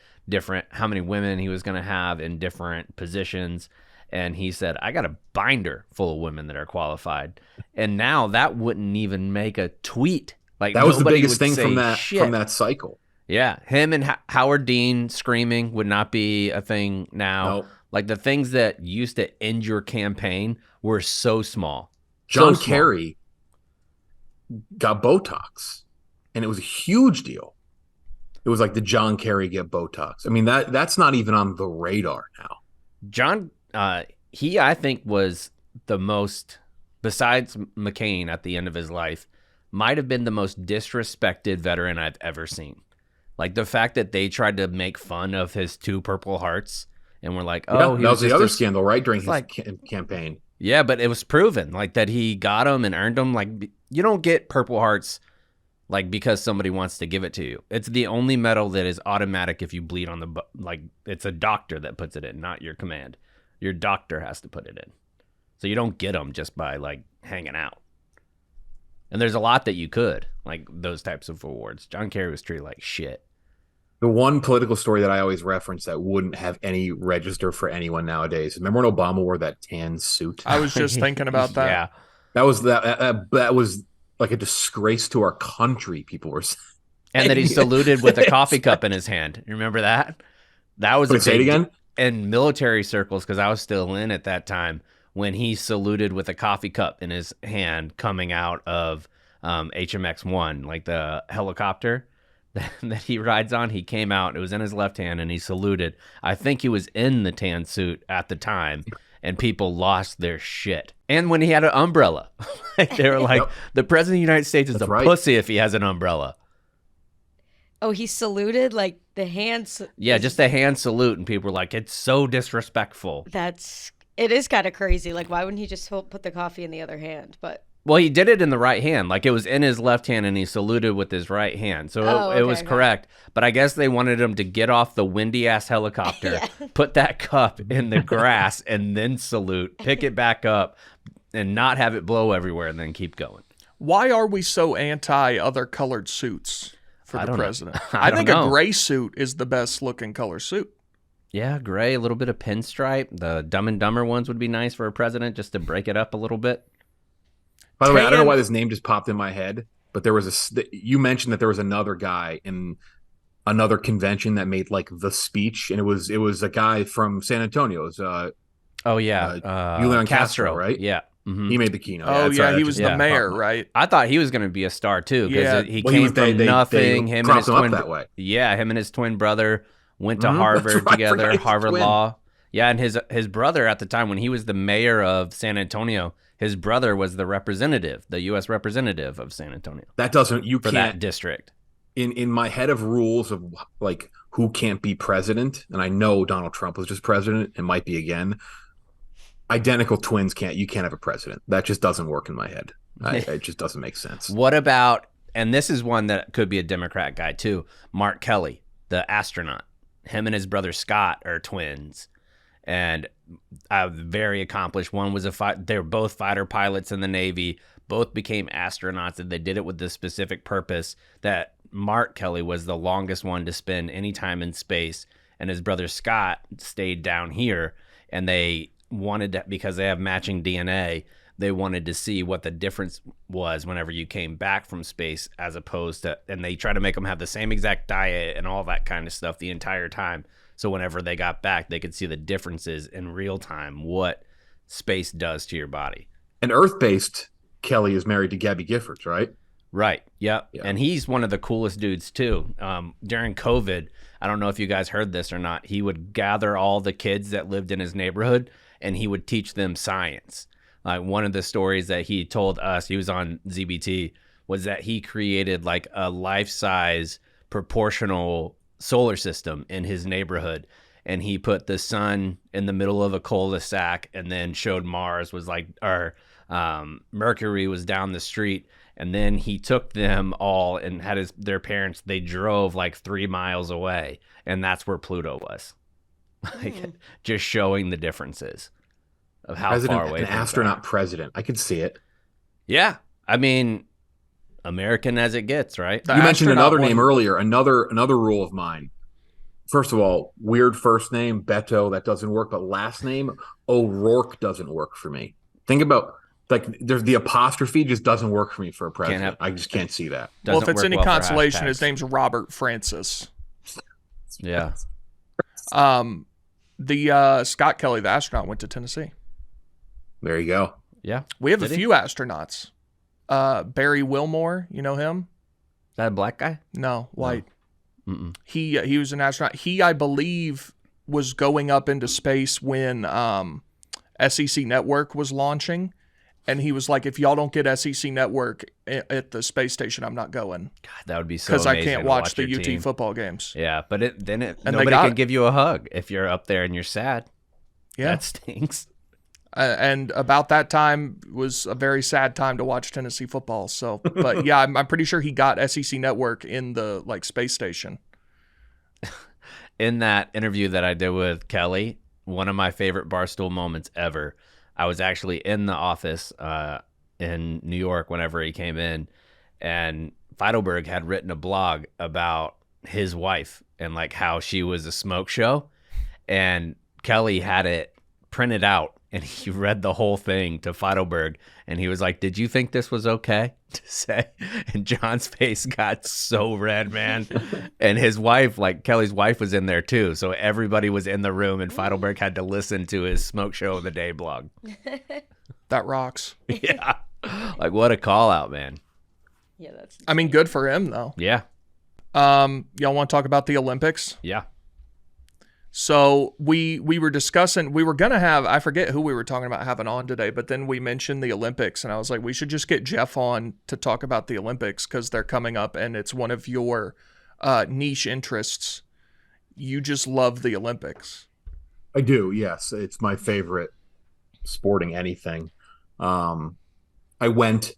Speaker 4: how many women he was going to have in different positions. And he said, I got a binder full of women that are qualified. And now that wouldn't even make a tweet. Like
Speaker 1: That was the
Speaker 4: nobody
Speaker 1: biggest
Speaker 4: would
Speaker 1: thing
Speaker 4: say shit.
Speaker 1: from that cycle.
Speaker 4: Yeah, him and Howard Dean screaming would not be a thing now.
Speaker 1: Nope.
Speaker 4: Like the things that used to end your campaign were so small.
Speaker 1: John
Speaker 4: So small.
Speaker 1: Kerry got Botox, and it was a huge deal. It was like, did John Kerry get Botox? I mean, that's not even on the radar now.
Speaker 4: John, he I think was the most, besides McCain at the end of his life, might have been the most disrespected veteran I've ever seen. Like the fact that they tried to make fun of his 2 Purple Hearts and were like, oh,
Speaker 1: Yeah,
Speaker 4: he
Speaker 1: that was the
Speaker 4: just
Speaker 1: other
Speaker 4: this-
Speaker 1: scandal, right? During his
Speaker 4: like-
Speaker 1: campaign.
Speaker 4: Yeah, but it was proven like that he got them and earned them. Like you don't get Purple Hearts like because somebody wants to give it to you. It's the only medal that is automatic if you bleed on the like it's a doctor that puts it in, not your command. Your doctor has to put it in. So you don't get them just by like hanging out. And there's a lot that you could, like those types of awards. John Kerry was treated like shit.
Speaker 1: The one political story that I always reference that wouldn't have any register for anyone nowadays. Remember when Obama wore that tan suit?
Speaker 2: I was just thinking about that.
Speaker 4: Yeah.
Speaker 1: That was like a disgrace to our country. People were saying.
Speaker 4: And that he saluted with a coffee cup in his hand. You remember that? That was
Speaker 1: Wait, say it again?
Speaker 4: In military circles, because I was still in at that time, when he saluted with a coffee cup in his hand coming out of HMX-1, like the helicopter that he rides on. He came out, it was in his left hand, and he saluted. I think he was in the tan suit at the time, and people lost their shit. And when he had an umbrella, like they were like,
Speaker 1: Yep.
Speaker 4: the president of the United States is
Speaker 1: That's
Speaker 4: a
Speaker 1: right.
Speaker 4: pussy if he has an umbrella.
Speaker 5: Oh, he saluted like the hands.
Speaker 4: Yeah, just a hand salute, and people were like, it's so disrespectful.
Speaker 5: It is kind of crazy. Like, why wouldn't he just put the coffee in the other hand? But
Speaker 4: Well, he did it in the right hand. Like, it was in his left hand, and he saluted with his right hand. So it was correct. But I guess they wanted him to get off the windy-ass helicopter, put that cup in the grass, and then salute, pick it back up, and not have it blow everywhere, and then keep going.
Speaker 2: Why are we so anti other colored suits for the president? I think
Speaker 4: a
Speaker 2: gray suit is the best looking color suit.
Speaker 4: Yeah, gray, a little bit of pinstripe. The Dumb and Dumber ones would be nice for a president, just to break it up a little bit.
Speaker 1: By the way, I don't know why this name just popped in my head, but you mentioned that there was another guy in another convention that made like the speech, and it was a guy from San Antonio. It was Julian Castro, right?
Speaker 4: Yeah. Mm-hmm.
Speaker 1: He made the keynote.
Speaker 2: Oh, he was the mayor, right?
Speaker 4: I thought he was going to be a star too, because he came from nothing. Him and his twin brother went to Harvard together, Harvard Law. Yeah, and his brother at the time, when he was the mayor of San Antonio, his brother was the representative, the U.S. representative of San Antonio.
Speaker 1: That doesn't for
Speaker 4: that district.
Speaker 1: In my head of rules of like who can't be president, and I know Donald Trump was just president and might be again. Identical twins you can't have a president. That just doesn't work in my head. It just doesn't make sense.
Speaker 4: What about, and this is one that could be a Democrat guy too, Mark Kelly, the astronaut. Him and his brother Scott are twins, and very accomplished. One was they were both fighter pilots in the Navy, both became astronauts, and they did it with the specific purpose that Mark Kelly was the longest one to spend any time in space, and his brother Scott stayed down here, and they wanted to, because they have matching DNA, they wanted to see what the difference was whenever you came back from space, as opposed to, and they try to make them have the same exact diet and all that kind of stuff the entire time. So whenever they got back, they could see the differences in real time, what space does to your body.
Speaker 1: And Earth-based Kelly is married to Gabby Giffords, right?
Speaker 4: Right. Yep. Yeah. And he's one of the coolest dudes too. During COVID, I don't know if you guys heard this or not, he would gather all the kids that lived in his neighborhood and he would teach them science. Like, one of the stories that he told us, he was on ZBT, was that he created like a life-size proportional solar system in his neighborhood. And he put the sun in the middle of a cul-de-sac, and then showed Mars was like, or Mercury was down the street. And then he took them all and had their parents, they drove like 3 miles away, and that's where Pluto was. Like, just showing the differences of how far away.
Speaker 1: An astronaut president. I could see it.
Speaker 4: Yeah. I mean, American as it gets, right?
Speaker 1: You mentioned another name earlier, another rule of mine. First of all, weird first name, Beto, that doesn't work, but last name, O'Rourke, doesn't work for me. Think about, like, there's the apostrophe just doesn't work for me for a president. I just can't see that.
Speaker 2: Well, if it's any consolation, his name's Robert Francis.
Speaker 4: Yeah.
Speaker 2: The Scott Kelly, the astronaut, went to Tennessee.
Speaker 1: There you go.
Speaker 4: Yeah.
Speaker 2: We have a few astronauts. Barry Wilmore, you know him?
Speaker 4: Is that a black guy?
Speaker 2: No, white. No. He was an astronaut. He, I believe, was going up into space when SEC Network was launching. And he was like, if y'all don't get SEC Network at the space station, I'm not going.
Speaker 4: God, that would be so amazing.
Speaker 2: Because I can't watch the UT
Speaker 4: team.
Speaker 2: Football games.
Speaker 4: Yeah, but nobody can give you a hug if you're up there and you're sad.
Speaker 2: Yeah.
Speaker 4: That stinks.
Speaker 2: And about that time was a very sad time to watch Tennessee football. So, but yeah, I'm pretty sure he got SEC Network in the like space station.
Speaker 4: In that interview that I did with Kelly, one of my favorite Barstool moments ever, I was actually in the office in New York whenever he came in, and Feidelberg had written a blog about his wife and like how she was a smoke show, and Kelly had it printed out, and he read the whole thing to Feidelberg, and he was like, "Did you think this was okay to say?" And John's face got so red, man. And his wife, like Kelly's wife, was in there too, so everybody was in the room, and Feidelberg had to listen to his Smoke Show of the Day blog.
Speaker 2: That rocks.
Speaker 4: Yeah, like what a call out, man.
Speaker 5: Yeah, that's.
Speaker 2: I mean, good for him though.
Speaker 4: Yeah.
Speaker 2: Y'all want to talk about the Olympics?
Speaker 4: Yeah.
Speaker 2: So we were discussing, we were going to have, I forget who we were talking about having on today, but then we mentioned the Olympics, and I was like, we should just get Jeff on to talk about the Olympics because they're coming up and it's one of your niche interests. You just love the Olympics.
Speaker 1: I do, yes. It's my favorite sporting anything. I went.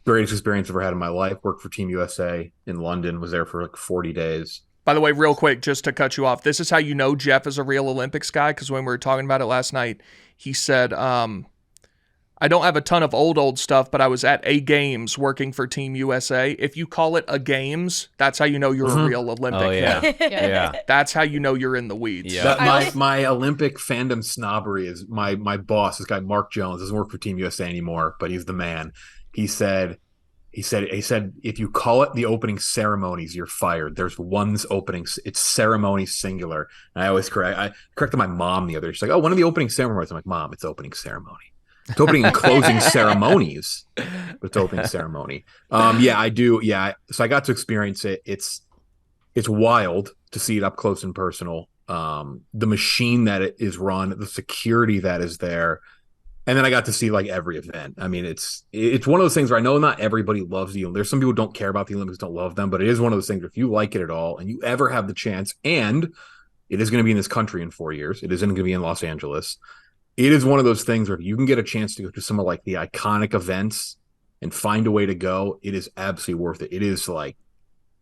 Speaker 1: Greatest experience I've ever had in my life. Worked for Team USA in London. Was there for like 40 days.
Speaker 2: By the way, real quick, just to cut you off, this is how you know Jeff is a real Olympics guy, because when we were talking about it last night, he said, I don't have a ton of old stuff, but I was at a games working for Team USA. If you call it a games, that's how you know you're a real Olympic
Speaker 4: Oh, yeah.
Speaker 2: fan.
Speaker 4: Yeah.
Speaker 2: That's how you know you're in the weeds.
Speaker 4: Yeah.
Speaker 1: My Olympic fandom snobbery is my boss, this guy Mark Jones, doesn't work for Team USA anymore, but he's the man. He said if you call it the opening ceremonies, you're fired. There's one's opening, it's ceremony singular. And I always I corrected my mom the other day. She's like, "Oh, one of the opening ceremonies." I'm like, "Mom, it's opening ceremony. It's opening and closing ceremonies, but it's opening ceremony." Yeah, I do. Yeah, so I got to experience it. It's wild to see it up close and personal. The machine that it is run, the security that is there. And then I got to see like every event. I mean, it's one of those things where I know not everybody loves the Olympics. There's some people who don't care about the Olympics, don't love them, but it is one of those things where if you like it at all and you ever have the chance, and it is going to be in this country in 4 years, it isn't going to be in Los Angeles. It is one of those things where if you can get a chance to go to some of like the iconic events and find a way to go, it is absolutely worth it. It is like,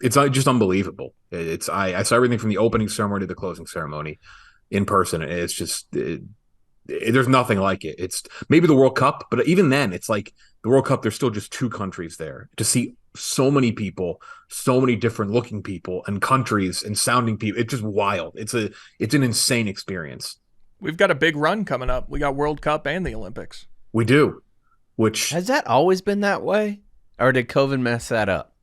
Speaker 1: it's just unbelievable. I saw everything from the opening ceremony to the closing ceremony in person. And it's just, there's nothing like it. It's maybe the World Cup, but even then, it's like the World Cup, there's still just 2 countries there. To see so many people, so many different looking people and countries and sounding people, it's just wild. It's an insane experience.
Speaker 2: We've got a big run coming up. We got World Cup and the Olympics.
Speaker 1: We do. Which
Speaker 4: has that always been that way, or did COVID mess that up?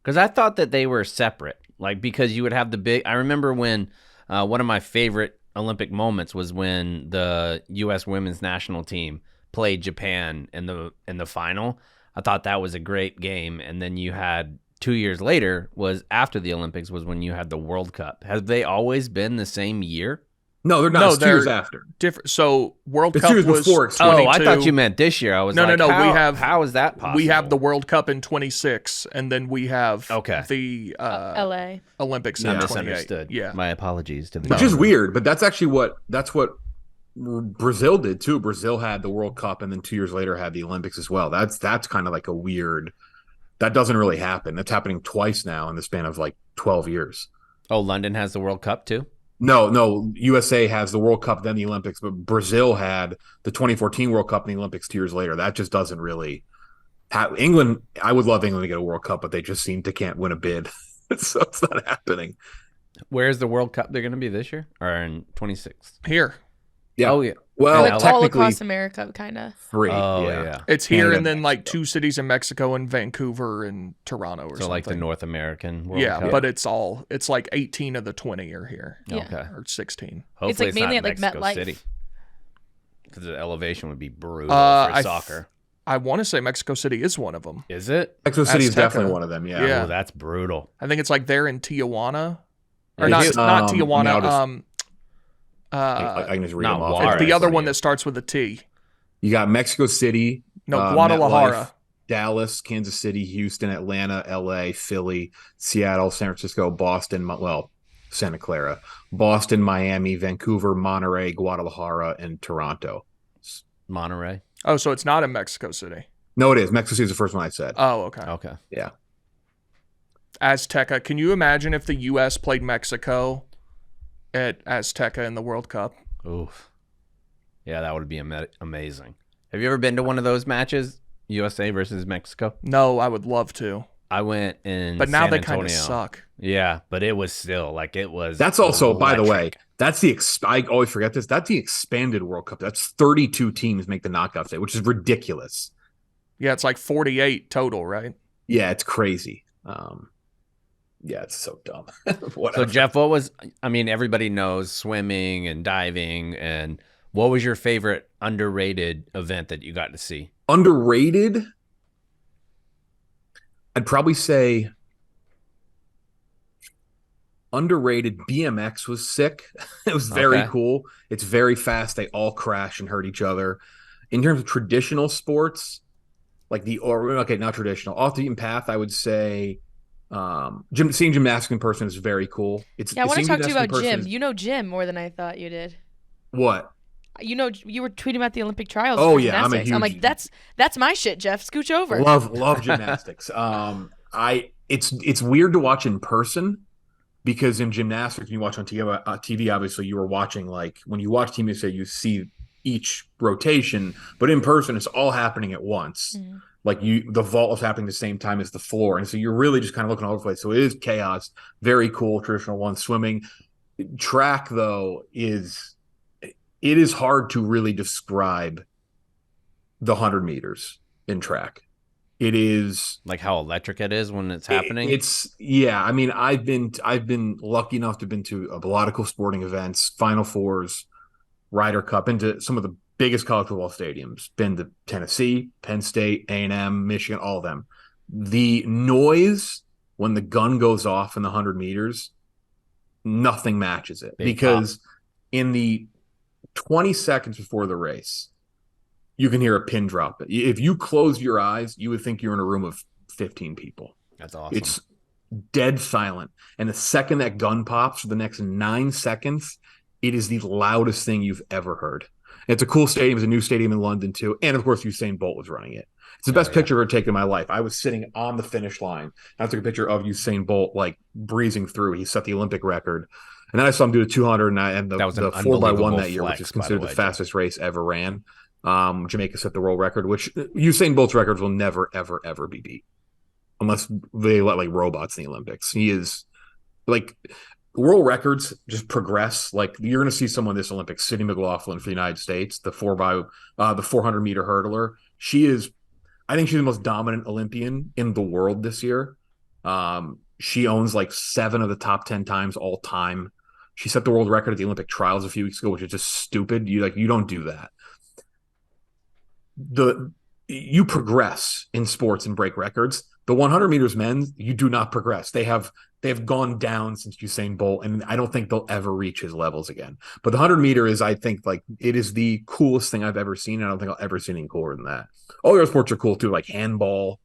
Speaker 4: Because I thought that they were separate. Like, because you would have the big. I remember when one of my favorite Olympic moments was when the U.S. women's national team played Japan in the final. I thought that was a great game. And then you had 2 years later, was after the Olympics, was when you had the World Cup. Have they always been the same year?
Speaker 1: No, they're not. No, it's 2 years after.
Speaker 2: Different. So World
Speaker 1: it's
Speaker 2: Cup
Speaker 1: 2 years
Speaker 2: was
Speaker 1: before.
Speaker 4: Oh, I thought you meant this year. I was
Speaker 2: no.
Speaker 4: How is that possible?
Speaker 2: We have the World Cup in 26, and then we have the
Speaker 3: LA
Speaker 2: Olympics
Speaker 4: in
Speaker 2: in 28.
Speaker 4: Misunderstood.
Speaker 2: Yeah,
Speaker 4: my apologies to the
Speaker 1: which is weird, but that's actually that's what Brazil did too. Brazil had the World Cup, and then 2 years later had the Olympics as well. That's kind of like a weird. That doesn't really happen. That's happening twice now in the span of like 12 years.
Speaker 4: Oh, London has the World Cup too?
Speaker 1: No. USA has the World Cup, then the Olympics, but Brazil had the 2014 World Cup and the Olympics 2 years later. That just doesn't really have England. I would love England to get a World Cup, but they just can't win a bid. So it's not happening.
Speaker 4: Where's the World Cup they're going to be this year, or in 26?
Speaker 2: Here.
Speaker 1: Yeah.
Speaker 4: Oh, yeah.
Speaker 1: Well,
Speaker 3: like all across America, kind of.
Speaker 1: 3.
Speaker 4: Oh, yeah.
Speaker 2: It's here, Canada, and then like 2 cities in Mexico and Vancouver and Toronto or something.
Speaker 4: So like the North American World Cup?
Speaker 2: But it's like 18 of the 20 are here.
Speaker 3: Yeah.
Speaker 4: Okay.
Speaker 2: Or 16.
Speaker 4: Hopefully
Speaker 3: it's like mainly at like MetLife.
Speaker 4: City. Because the elevation would be brutal for soccer.
Speaker 2: I want to say Mexico City is one of them.
Speaker 4: Is it?
Speaker 1: Mexico City is definitely one of them, yeah.
Speaker 2: Yeah.
Speaker 4: Oh, that's brutal.
Speaker 2: I think it's like there in Tijuana. Or not Tijuana.
Speaker 1: I can just read them off.
Speaker 2: It's the other one that starts with a T.
Speaker 1: You got Mexico City.
Speaker 2: No, Guadalajara.
Speaker 1: MetLife, Dallas, Kansas City, Houston, Atlanta, LA, Philly, Seattle, San Francisco, Boston, Santa Clara, Boston, Miami, Vancouver, Monterey, Guadalajara, and Toronto.
Speaker 4: Monterey?
Speaker 2: Oh, so it's not in Mexico City.
Speaker 1: No, it is. Mexico City is the first one I said.
Speaker 2: Oh, okay.
Speaker 4: Okay.
Speaker 1: Yeah.
Speaker 2: Azteca. Can you imagine if the U.S. played Mexico at Azteca in the World Cup?
Speaker 4: Oof. Yeah, that would be amazing. Have you ever been to one of those matches, USA versus Mexico?
Speaker 2: No, I would love to.
Speaker 4: I went in
Speaker 2: But now
Speaker 4: San
Speaker 2: they
Speaker 4: Antonio.
Speaker 2: kind of suck.
Speaker 4: Yeah, but it was still, like, it was
Speaker 1: That's also,
Speaker 4: electric.
Speaker 1: by the way, that's I always forget this, that's the expanded World Cup. That's 32 teams make the knockout stage, which is ridiculous.
Speaker 2: Yeah, it's like 48 total, right?
Speaker 1: Yeah, it's crazy. Yeah, it's so dumb.
Speaker 4: So, Jeff, everybody knows swimming and diving, and what was your favorite underrated event that you got to see?
Speaker 1: Underrated? I'd probably say underrated. BMX was sick. It was very cool. It's very fast. They all crash and hurt each other. In terms of traditional sports, like not traditional, off the beaten path, I would say seeing gymnastics in person is very cool.
Speaker 3: I want to talk to you about gym. You know gym more than I thought you did.
Speaker 1: What?
Speaker 3: You know, you were tweeting about the Olympic trials.
Speaker 1: Oh,
Speaker 3: for
Speaker 1: yeah, I'm a
Speaker 3: gymnastics. I'm
Speaker 1: huge-
Speaker 3: like, that's my shit, Jeff. Scooch over.
Speaker 1: Love gymnastics. It's weird to watch in person because in gymnastics, you watch on TV, obviously you were watching, like when you watch Team USA, you see each rotation, but in person, it's all happening at once. Like the vault is happening at the same time as the floor, and so you're really just kind of looking all over the place. So it is chaos. Very cool, traditional one. Swimming, track though it is hard to really describe the 100 meters in track. It is
Speaker 4: Like how electric it is when it's happening.
Speaker 1: yeah. I mean, I've been lucky enough to have been to a lot of cool sporting events, Final Fours, Ryder Cup, into some of the biggest college football stadiums. Been to Tennessee, Penn State, A&M, Michigan, all of them. The noise when the gun goes off in the 100 meters, nothing matches it.
Speaker 4: Big
Speaker 1: Because in the 20 seconds before the race, you can hear a pin drop. If you close your eyes, you would think you're in a room of 15 people.
Speaker 4: That's awesome.
Speaker 1: It's dead silent. And the second that gun pops for the next 9 seconds, it is the loudest thing you've ever heard. It's a cool stadium. It's a new stadium in London, too. And, of course, Usain Bolt was running it. It's the best picture I've ever taken in my life. I was sitting on the finish line. I took a picture of Usain Bolt, like, breezing through. He set the Olympic record. And then I saw him do the 200 and the 4x1 that year, which is considered the fastest race ever ran. Jamaica set the world record, which Usain Bolt's records will never, ever, ever be beat unless they let like robots in the Olympics. He is like world records just progress. Like you're going to see someone this Olympics, Sydney McLaughlin for the United States, the 400 meter hurdler. I think she's the most dominant Olympian in the world this year. She owns like 7 of the top 10 times all time. She set the world record at the Olympic trials a few weeks ago, which is just stupid. You don't do that. You progress in sports and break records. The 100 meters men, you do not progress. They have gone down since Usain Bolt, and I don't think they'll ever reach his levels again. But the 100 meter is, I think, like it is the coolest thing I've ever seen. I don't think I'll ever see anything cooler than that. All the other sports are cool too, like handball.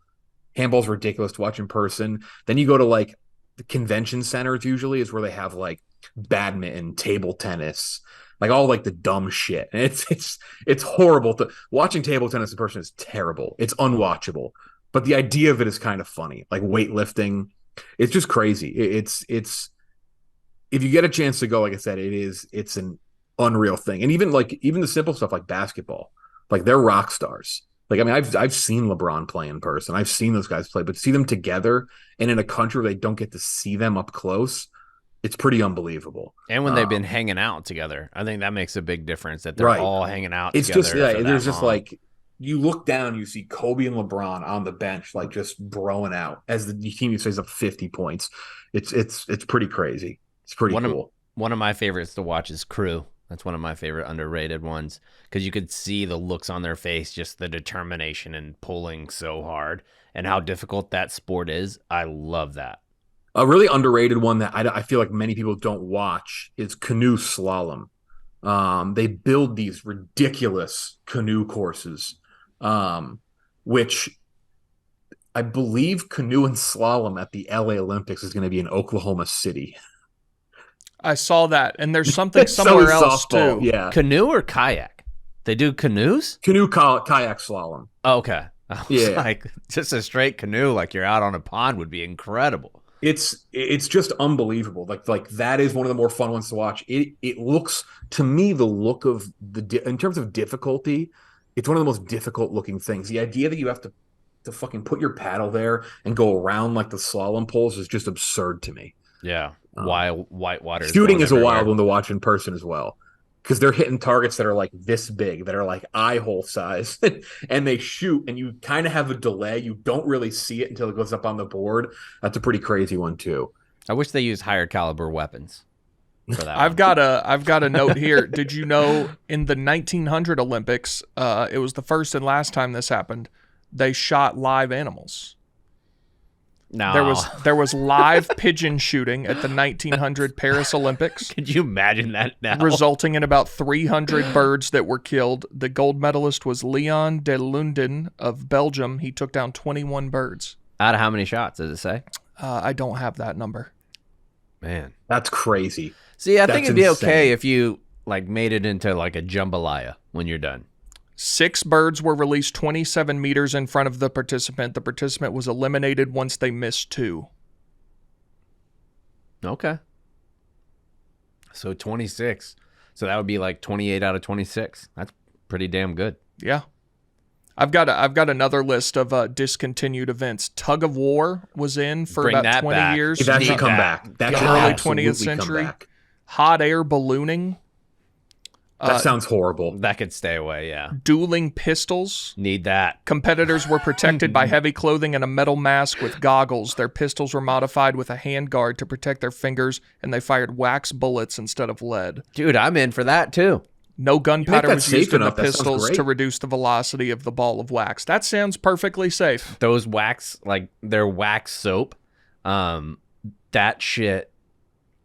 Speaker 1: Handball's ridiculous to watch in person. Then you go to like the convention centers. Usually is where they have like badminton, table tennis, like all like the dumb shit. And it's horrible. Watching table tennis in person is terrible. It's unwatchable. But the idea of it is kind of funny. Like weightlifting, it's just crazy. It's if you get a chance to go, like I said, it's an unreal thing. And even the simple stuff like basketball, like they're rock stars. Like I mean, I've seen LeBron play in person. I've seen those guys play, but to see them together and in a country where they don't get to see them up close, it's pretty unbelievable.
Speaker 4: And when they've been hanging out together, I think that makes a big difference that they're all hanging out
Speaker 1: it's
Speaker 4: together.
Speaker 1: Just there's just like you look down, you see Kobe and LeBron on the bench, like just broing out as the team says up 50 points. It's pretty crazy. It's pretty cool.
Speaker 4: One of my favorites to watch is Crew. That's one of my favorite underrated ones because you could see the looks on their face, just the determination and pulling so hard and how difficult that sport is. I love that.
Speaker 1: A really underrated one that I feel like many people don't watch is canoe slalom. They build these ridiculous canoe courses, which I believe canoe and slalom at the LA Olympics is going to be in Oklahoma City.
Speaker 2: I saw that, and there's something somewhere else
Speaker 1: softball,
Speaker 2: too.
Speaker 1: Yeah,
Speaker 4: canoe or kayak? They do canoes?
Speaker 1: Canoe, kayak, slalom.
Speaker 4: Oh, okay. I was like, just a straight canoe, like you're out on a pond, would be incredible.
Speaker 1: It's just unbelievable. Like that is one of the more fun ones to watch. It looks to me the look of in terms of difficulty, it's one of the most difficult looking things. The idea that you have to fucking put your paddle there and go around like the slalom poles is just absurd to me.
Speaker 4: Yeah, wild whitewater.
Speaker 1: Shooting is a wild one to watch in person as well, because they're hitting targets that are like this big, that are like eye hole size, and they shoot, and you kind of have a delay. You don't really see it until it goes up on the board. That's a pretty crazy one too.
Speaker 4: I wish they used higher caliber weapons for that.
Speaker 2: I've got a note here. Did you know in the 1900 Olympics, it was the first and last time this happened, they shot live animals.
Speaker 4: No.
Speaker 2: There was live pigeon shooting at the 1900 Paris Olympics.
Speaker 4: Could you imagine that now?
Speaker 2: Resulting in about 300 birds that were killed. The gold medalist was Leon de Lunden of Belgium. He took down 21 birds.
Speaker 4: Out of how many shots, does it say?
Speaker 2: I don't have that number.
Speaker 4: Man.
Speaker 1: That's crazy.
Speaker 4: See, I think it'd be okay if you like made it into like a jambalaya when you're done.
Speaker 2: 6 birds were released 27 meters in front of the participant. The participant was eliminated once they missed 2.
Speaker 4: Okay. So 26. So that would be like 28 out of 26. That's pretty damn good.
Speaker 2: Yeah. I've got another list of discontinued events. Tug of war was in for
Speaker 4: Bring
Speaker 2: about
Speaker 4: that
Speaker 2: 20
Speaker 4: back.
Speaker 2: years.
Speaker 1: That should
Speaker 4: Need
Speaker 1: come
Speaker 4: that.
Speaker 1: back. That should
Speaker 2: Early
Speaker 1: absolutely
Speaker 2: 20th century.
Speaker 1: come back.
Speaker 2: Hot air ballooning.
Speaker 1: That sounds horrible.
Speaker 4: That could stay away, yeah.
Speaker 2: Dueling pistols.
Speaker 4: Need that.
Speaker 2: Competitors were protected by heavy clothing and a metal mask with goggles. Their pistols were modified with a handguard to protect their fingers, and they fired wax bullets instead of lead.
Speaker 4: Dude, I'm in for that too.
Speaker 2: No gunpowder
Speaker 1: that
Speaker 2: was
Speaker 1: safe
Speaker 2: used in the
Speaker 1: enough, that sounds
Speaker 2: pistols
Speaker 1: great.
Speaker 2: to reduce the velocity of the ball of wax. That sounds perfectly safe.
Speaker 4: Those wax, like their wax soap, that shit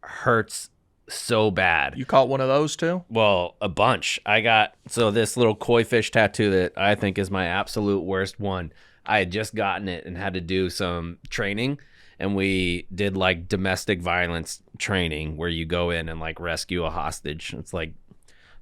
Speaker 4: hurts so bad.
Speaker 2: You caught one of those too?
Speaker 4: Well, a bunch. I got, so this little koi fish tattoo that I think is my absolute worst one. I had just gotten it and had to do some training, and we did like domestic violence training where you go in and like rescue a hostage. It's like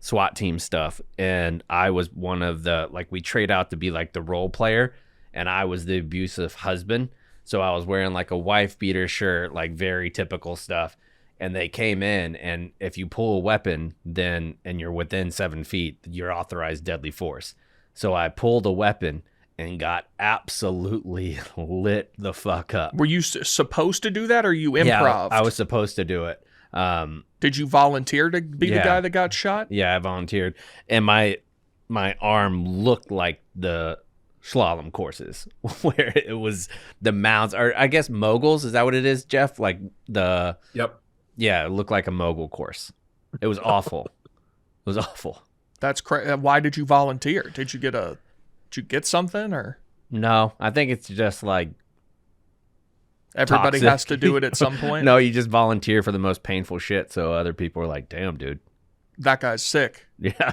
Speaker 4: SWAT team stuff. And I was one of the, like, we trade out to be like the role player, and I was the abusive husband. So I was wearing like a wife beater shirt, like very typical stuff. And they came in, and if you pull a weapon, then, and you're within 7 feet, you're authorized deadly force. So I pulled a weapon and got absolutely lit the fuck up.
Speaker 2: Were you supposed to do that, or you improv?
Speaker 4: Yeah, I was supposed to do it.
Speaker 2: Did you volunteer to be the
Speaker 4: Yeah.
Speaker 2: guy that got shot?
Speaker 4: Yeah, I volunteered, and my arm looked like the slalom courses where it was the mounts, or I guess moguls. Is that what it is, Jeff? Like the
Speaker 1: Yep.
Speaker 4: yeah, it looked like a mogul course. It was awful. It was awful.
Speaker 2: That's crazy. Why did you volunteer? Did you get something, or
Speaker 4: No, I think it's just like
Speaker 2: everybody
Speaker 4: toxic.
Speaker 2: has to do it at some point?
Speaker 4: No, you just volunteer for the most painful shit, so other people are like, "Damn, dude."
Speaker 2: That guy's sick.
Speaker 4: Yeah.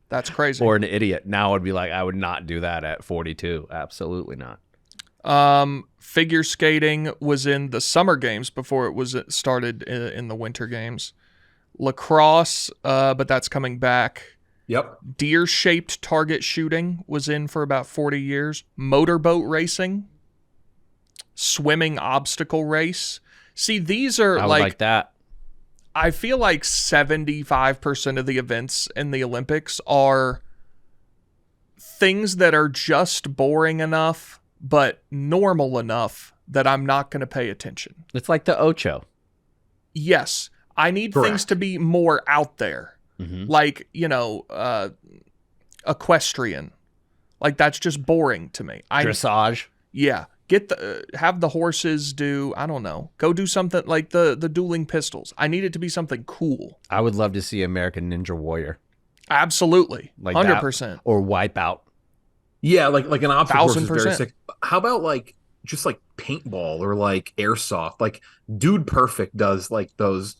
Speaker 2: That's crazy.
Speaker 4: Or an idiot. Now I would be like, I would not do that at 42. Absolutely not.
Speaker 2: Figure skating was in the summer games before it was started in the winter games. Lacrosse, but that's coming back.
Speaker 1: Yep.
Speaker 2: Deer-shaped target shooting was in for about 40 years. Motorboat racing. Swimming obstacle race. See, these are
Speaker 4: I would like that.
Speaker 2: I feel like 75% of the events in the Olympics are things that are just boring enough, but normal enough that I'm not going to pay attention.
Speaker 4: It's like the Ocho.
Speaker 2: Yes, I need things
Speaker 1: Correct.
Speaker 2: to be more out there.
Speaker 4: Mhm.
Speaker 2: Like, equestrian. Like, that's just boring to me.
Speaker 4: Dressage.
Speaker 2: Yeah. Have the horses do, I don't know, go do something like the dueling pistols. I need it to be something cool.
Speaker 4: I would love to see American Ninja Warrior.
Speaker 2: Absolutely.
Speaker 4: Like
Speaker 2: 100%.
Speaker 4: Or Wipeout.
Speaker 1: Yeah, like an obstacle course is very
Speaker 2: 1000%.
Speaker 1: sick. How about like just like paintball or like airsoft? Like Dude Perfect does like those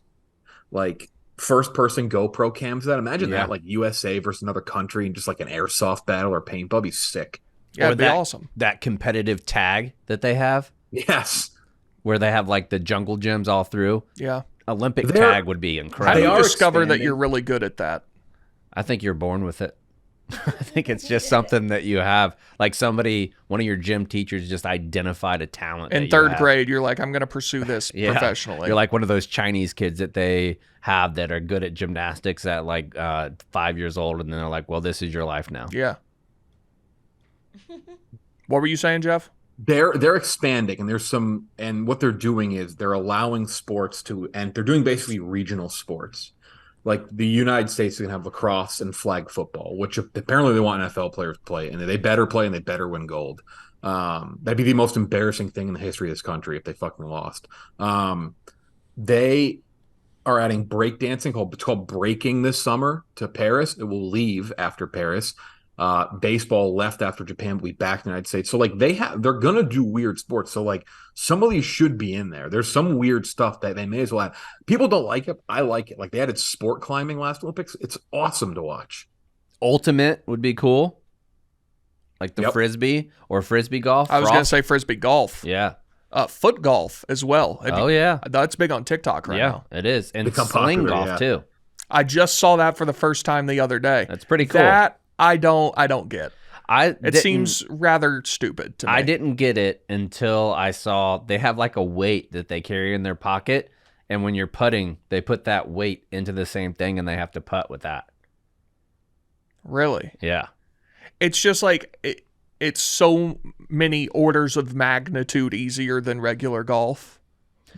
Speaker 1: like first person GoPro cams. That imagine
Speaker 4: Yeah.
Speaker 1: that like USA versus another country and just like an airsoft battle or paintball. That'd be sick.
Speaker 2: Yeah,
Speaker 4: Or
Speaker 2: it'd be
Speaker 4: that-
Speaker 2: awesome.
Speaker 4: That competitive tag that they have,
Speaker 1: Yes.
Speaker 4: where they have like the jungle gyms all through.
Speaker 2: Yeah.
Speaker 4: Olympic
Speaker 1: They're-
Speaker 4: tag would be
Speaker 2: How do
Speaker 4: incredible.
Speaker 1: They
Speaker 2: you
Speaker 1: are
Speaker 2: discover that
Speaker 1: expanding.
Speaker 2: you're really good at that?
Speaker 4: I think you're born with it. I think it's just something that you have. Like one of your gym teachers just identified a talent. that
Speaker 2: In
Speaker 4: you
Speaker 2: third
Speaker 4: have.
Speaker 2: grade, you're like, I'm going to pursue this
Speaker 4: Yeah.
Speaker 2: professionally.
Speaker 4: You're like one of those Chinese kids that they have that are good at gymnastics at like 5 years old, and then they're like, well, this is your life now.
Speaker 2: yeah. What were you saying, Jeff?
Speaker 1: They're expanding and what they're doing is they're allowing sports to, and they're doing basically regional sports. Like the United States is gonna have lacrosse and flag football, which apparently they want NFL players to play, and they better play and they better win gold. That'd be the most embarrassing thing in the history of this country if they fucking lost. They are adding breakdancing it's called breaking this summer to Paris. It will leave after Paris. Baseball left after Japan, but we back in the United States. So like they're gonna do weird sports. So like some of these should be in there. There's some weird stuff that they may as well have. People don't like it. I like it. Like they added sport climbing last Olympics. It's awesome to watch.
Speaker 4: Ultimate would be cool. Like the
Speaker 1: Yep.
Speaker 4: frisbee or frisbee golf.
Speaker 2: I was going to
Speaker 4: Frost-
Speaker 2: say frisbee golf.
Speaker 4: Yeah.
Speaker 2: Foot golf as well.
Speaker 4: Oh, yeah.
Speaker 2: That's big on TikTok right
Speaker 4: Yeah,
Speaker 2: now.
Speaker 4: it is. And
Speaker 1: Become
Speaker 4: sling
Speaker 1: popular,
Speaker 4: golf,
Speaker 1: yeah.
Speaker 4: too.
Speaker 2: I just saw that for the first time the other day.
Speaker 4: That's pretty cool.
Speaker 2: That I don't get. It
Speaker 4: didn't-
Speaker 2: seems rather stupid to me.
Speaker 4: I didn't get it until I saw they have like a weight that they carry in their pocket, and when you're putting, they put that weight into the same thing, and they have to putt with that.
Speaker 2: Really?
Speaker 4: Yeah.
Speaker 2: It's just like it's so many orders of magnitude easier than regular golf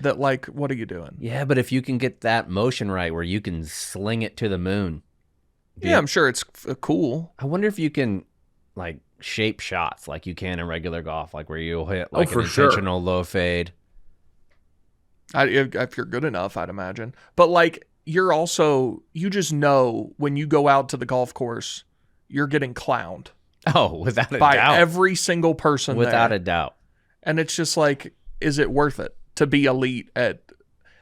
Speaker 2: that, like, what are you doing?
Speaker 4: Yeah, but if you can get that motion right where you can sling it to the moon.
Speaker 2: Yeah, I'm sure it's cool.
Speaker 4: I wonder if you can like shape shots like you can in regular golf, like where you'll hit like an
Speaker 1: for sure.
Speaker 4: intentional low fade.
Speaker 2: If you're good enough, I'd imagine. But like, you just know when you go out to the golf course, you're getting clowned
Speaker 4: Oh, without a
Speaker 2: by
Speaker 4: doubt.
Speaker 2: every single person
Speaker 4: Without
Speaker 2: there.
Speaker 4: a doubt.
Speaker 2: And it's just like, is it worth it to be elite at,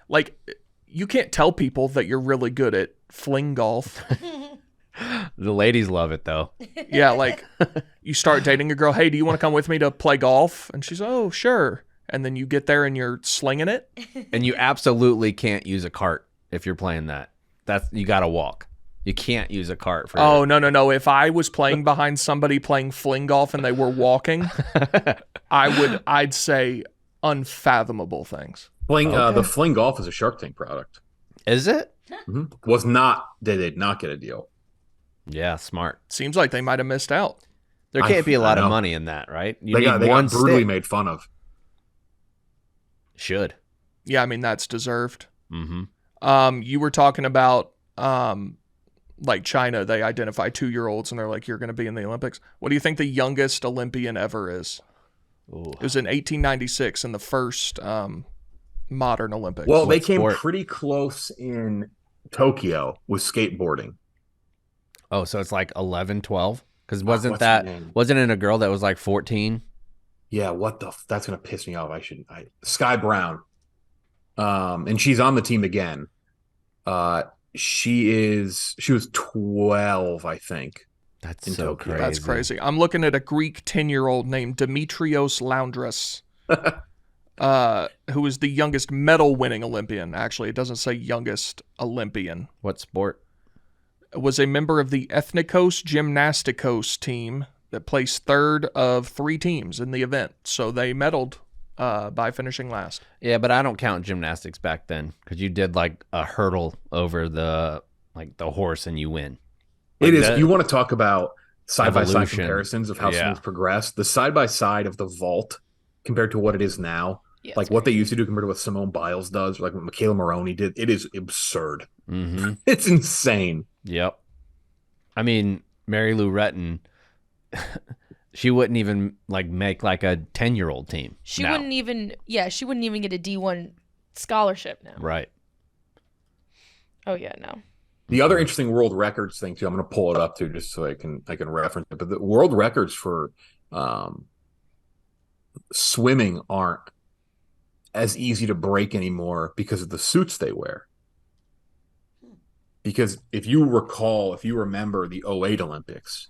Speaker 2: like, you can't tell people that you're really good at fling golf.
Speaker 4: The ladies love it though.
Speaker 2: Yeah, like, you start dating a girl, hey, do you want to come with me to play golf? And she's, oh, sure. And then you get there and you're slinging it.
Speaker 4: And you absolutely can't use a cart if you're playing that. You got to walk. You can't use a cart for
Speaker 2: Oh, no. If I was playing behind somebody playing fling golf and they were walking, I'd say unfathomable things.
Speaker 1: The Fling Golf is a Shark Tank product.
Speaker 4: Is it?
Speaker 1: They did not get a deal.
Speaker 4: Yeah, smart.
Speaker 2: Seems like they might have missed out.
Speaker 4: There can't be a lot
Speaker 1: I
Speaker 4: of
Speaker 1: know.
Speaker 4: money in that, right? You
Speaker 1: They got
Speaker 4: one
Speaker 1: brutally
Speaker 4: stick.
Speaker 1: made fun of.
Speaker 4: Should.
Speaker 2: Yeah, I mean, that's deserved.
Speaker 4: Mm-hmm.
Speaker 2: You were talking about like China, they identify 2-year-olds and they're like, you're going to be in the Olympics. What do you think the youngest Olympian ever is?
Speaker 4: Ooh.
Speaker 2: It was in 1896 in the first modern Olympics.
Speaker 1: Well, they
Speaker 4: What
Speaker 1: came
Speaker 4: sport?
Speaker 1: pretty close in Tokyo with skateboarding.
Speaker 4: Oh, so it's like 11, 12? Because
Speaker 1: what's
Speaker 4: wasn't
Speaker 1: her name?
Speaker 4: it a girl that was like 14?
Speaker 1: Yeah, that's gonna piss me off. Sky Brown. And she's on the team again. She was 12, I think.
Speaker 4: That's
Speaker 1: In
Speaker 4: so
Speaker 1: Tokyo.
Speaker 4: crazy.
Speaker 2: That's crazy. I'm looking at a Greek 10-year-old named Demetrios Laundras, who is the youngest medal-winning Olympian. Actually, it doesn't say youngest Olympian.
Speaker 4: What sport?
Speaker 2: Was a member of the Ethnikos Gymnastikos team that placed third of 3 teams in the event. So they medaled by finishing last.
Speaker 4: Yeah, but I don't count gymnastics back then because you did like a hurdle over the horse and you win.
Speaker 1: It is.
Speaker 4: that-
Speaker 1: You want to talk about side-by-side
Speaker 4: Evolution.
Speaker 1: comparisons of how
Speaker 4: Yeah.
Speaker 1: something's progressed. The side-by-side of the vault compared to what it is now,
Speaker 3: Yeah,
Speaker 1: like
Speaker 3: it's
Speaker 1: what they
Speaker 3: crazy.
Speaker 1: used to do compared to what Simone Biles does, or like what Michaela Maroney did, it is absurd.
Speaker 4: Mm-hmm.
Speaker 1: It's insane.
Speaker 4: Yep. I mean, Mary Lou Retton, she wouldn't even like make like a 10-year-old team.
Speaker 3: She
Speaker 4: now.
Speaker 3: wouldn't even get a D1 scholarship now.
Speaker 4: Right.
Speaker 3: Oh yeah, no.
Speaker 1: The other interesting world records thing too, I'm going to pull it up too, just so I can reference it. But the world records for swimming aren't as easy to break anymore because of the suits they wear. Because if you remember the '08 Olympics,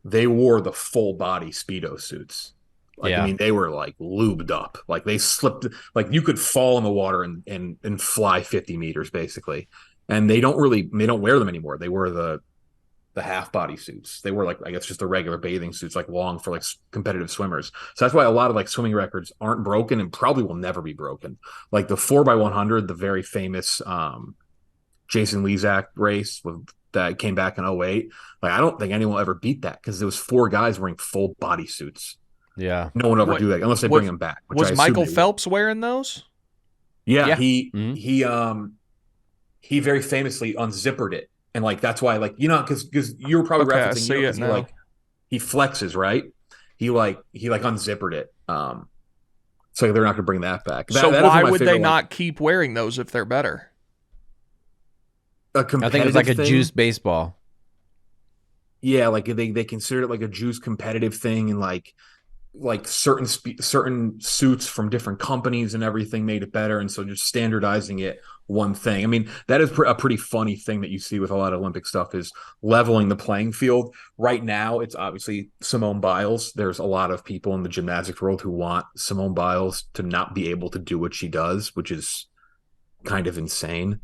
Speaker 1: they wore the full body Speedo suits. Like,
Speaker 4: Yeah.
Speaker 1: I mean, they were like lubed up. Like they slipped, like you could fall in the water and fly 50 meters basically. And they don't wear them anymore. They wear the half body suits. They wear like, I guess, just the regular bathing suits, like long for like competitive swimmers. So that's why a lot of like swimming records aren't broken and probably will never be broken. Like the 4x100, the very famous Jason Lezak race that came back in '08. Like I don't think anyone will ever beat that because there was 4 guys wearing full body suits.
Speaker 4: Yeah.
Speaker 1: No one will ever
Speaker 2: What-
Speaker 1: do that unless they
Speaker 2: was-
Speaker 1: bring him back. which I
Speaker 2: Was
Speaker 1: assume
Speaker 2: Michael
Speaker 1: they will.
Speaker 2: Phelps wearing those?
Speaker 1: Yeah,
Speaker 4: Yeah.
Speaker 1: he he very famously unzippered it, and like that's why, like, you know, because you were probably
Speaker 2: Okay, I
Speaker 1: referencing,
Speaker 2: see
Speaker 1: you know,
Speaker 2: it
Speaker 1: 'cause
Speaker 2: now.
Speaker 1: he flexes, right? He unzippered it. So they're not going to bring that back.
Speaker 2: So
Speaker 1: that is
Speaker 2: why
Speaker 1: my
Speaker 2: would
Speaker 1: favorite,
Speaker 2: they
Speaker 1: like,
Speaker 2: not keep wearing those if they're better?
Speaker 1: a
Speaker 4: I think it was like a
Speaker 1: competitive thing?
Speaker 4: juice baseball.
Speaker 1: Yeah, like they consider it like a juice competitive thing, and like certain suits from different companies and everything made it better, and so just standardizing it one thing. I mean, that is a pretty funny thing that you see with a lot of Olympic stuff, is leveling the playing field. Right now, it's obviously Simone Biles. There's a lot of people in the gymnastics world who want Simone Biles to not be able to do what she does, which is kind of insane.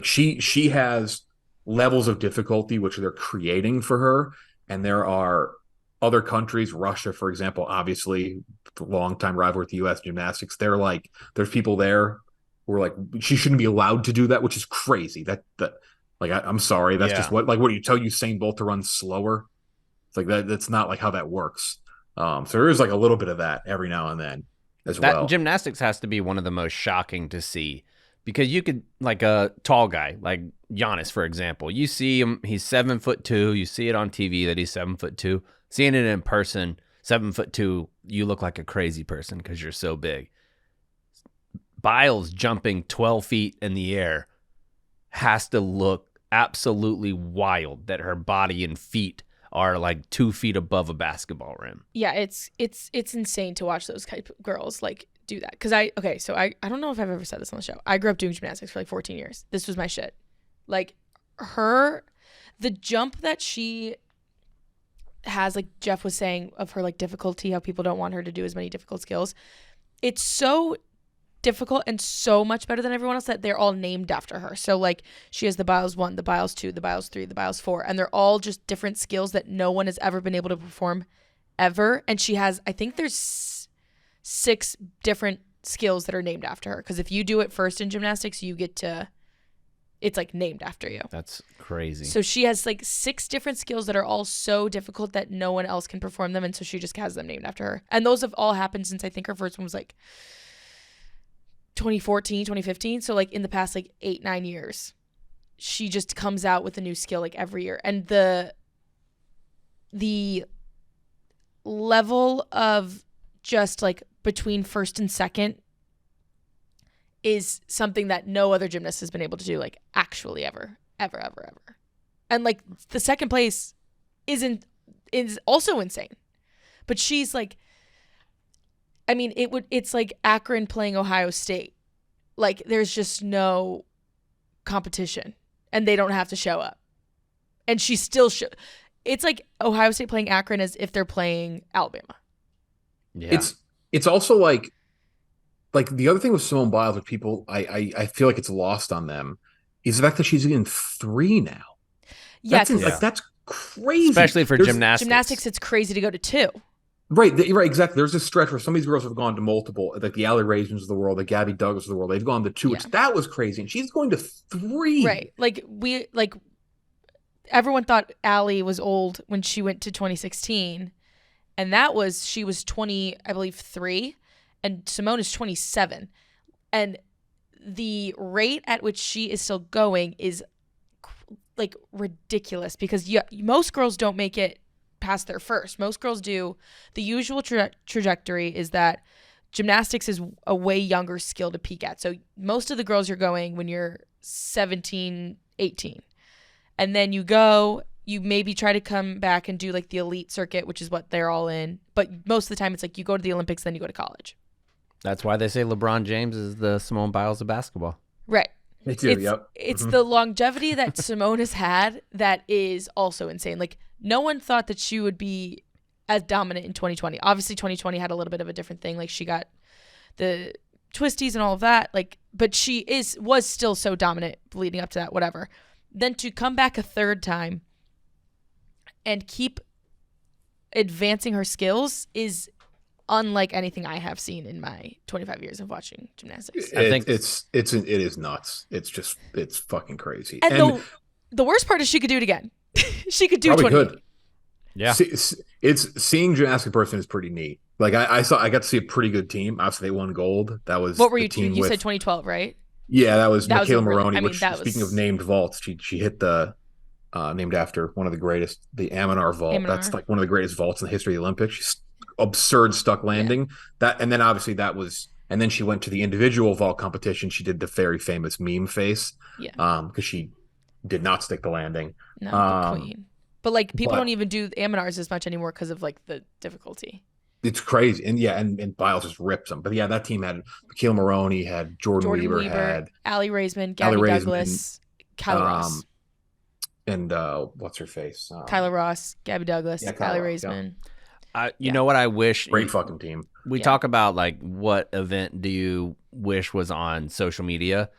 Speaker 1: She has levels of difficulty which they're creating for her, and there are other countries, Russia, for example, obviously, longtime rival with the U.S. gymnastics. They're like, there's people there who are like, she shouldn't be allowed to do that, which is crazy. I'm sorry, that's just what do you tell Usain Bolt to run slower? It's like that. That's not like how that works. So there is like a little bit of that every now and then as well.
Speaker 4: Gymnastics has to be one of the most shocking to see, because you could, like a tall guy like Giannis, for example, you see him, he's 7'2". You see it on TV that he's 7'2". Seeing it in person, 7'2", you look like a crazy person because you're so big. Biles jumping 12 feet in the air has to look absolutely wild that her body and feet are like 2 feet above a basketball rim.
Speaker 3: Yeah, it's insane to watch those type of girls like do that. Because I don't know if I've ever said this on the show. I grew up doing gymnastics for like 14 years. This was my shit. Like the jump that she has, like Jeff was saying, of her like difficulty, how people don't want her to do as many difficult skills. It's so difficult and so much better than everyone else that they're all named after her. So like she has the Biles 1, the Biles 2, the Biles 3, the Biles 4, and they're all just different skills that no one has ever been able to perform ever. And she has, I think there's 6 different skills that are named after her, because if you do it first in gymnastics, you get to, it's like named after you.
Speaker 4: That's crazy.
Speaker 3: So she has like 6 different skills that are all so difficult that no one else can perform them, and so she just has them named after her. And those have all happened since I think her first one was like 2014, 2015. So like in the past like 8-9 years, she just comes out with a new skill like every year. And the level of just like between first and second is something that no other gymnast has been able to do, like actually ever. And like the second place is also insane. But she's like, I mean, it's like Akron playing Ohio State. Like there's just no competition, and they don't have to show up. And she still it's like Ohio State playing Akron as if they're playing Alabama.
Speaker 4: Yeah.
Speaker 1: It's also like the other thing with Simone Biles, which people I feel like it's lost on them, is the fact that she's in 3 now.
Speaker 3: Yeah,
Speaker 1: that's crazy,
Speaker 4: especially for gymnastics.
Speaker 3: Gymnastics, it's crazy to go to 2.
Speaker 1: Right, exactly. There's a stretch where some of these girls have gone to multiple, like the Allie Raisins of the world, the Gabby Douglas of the world. They've gone to 2, which that was crazy, and she's going to 3.
Speaker 3: Right, everyone thought Allie was old when she went to 2016, and she was 20, I believe 3, and Simone is 27, and the rate at which she is still going is like ridiculous, because most girls don't make it past their first. Most girls do. The usual trajectory is that gymnastics is a way younger skill to peak at. So most of the girls you're going when you're 17, 18. And then you maybe try to come back and do like the elite circuit, which is what they're all in. But most of the time it's like you go to the Olympics, then you go to college.
Speaker 4: That's why they say LeBron James is the Simone Biles of basketball.
Speaker 3: Right.
Speaker 1: Me too,
Speaker 3: It's the longevity that Simone has had that is also insane. Like no one thought that she would be as dominant in 2020. Obviously 2020 had a little bit of a different thing. Like she got the twisties and all of that. Like, but she was still so dominant leading up to that, whatever. Then to come back a third time and keep advancing her skills is unlike anything I have seen in my 25 years of watching gymnastics.
Speaker 1: I think it is nuts. It's fucking crazy.
Speaker 3: And the worst part is she could do it again. She could do 20.
Speaker 1: Could.
Speaker 4: Yeah.
Speaker 1: It's seeing gymnastic person is pretty neat. Like I got to see a pretty good team. Obviously they won gold. That was
Speaker 3: what were you team? You said 2012, right?
Speaker 1: Yeah, that was Michaela Maroney.
Speaker 3: Speaking
Speaker 1: of named vaults, she hit the named after one of the greatest, the Aminar vault. That's like one of the greatest vaults in the history of the Olympics. She's absurd stuck landing. That, and then obviously and then she went to the individual vault competition. She did the very famous meme face. Yeah. Because she did not stick the landing.
Speaker 3: No, the queen. But like people don't even do Aminars as much anymore because of like the difficulty.
Speaker 1: It's crazy. And Biles just rips them. But yeah, that team had Michaela Maroney, had Jordan Weaver, had
Speaker 3: Allie Raisman, Gabby Douglas, Kyla Ross.
Speaker 1: And what's her face?
Speaker 3: Kyla Ross, Gabby Douglas, Allie Raisman.
Speaker 1: Yeah.
Speaker 4: You know what I wish?
Speaker 1: Great fucking team.
Speaker 4: We talk about like what event do you wish was on social media?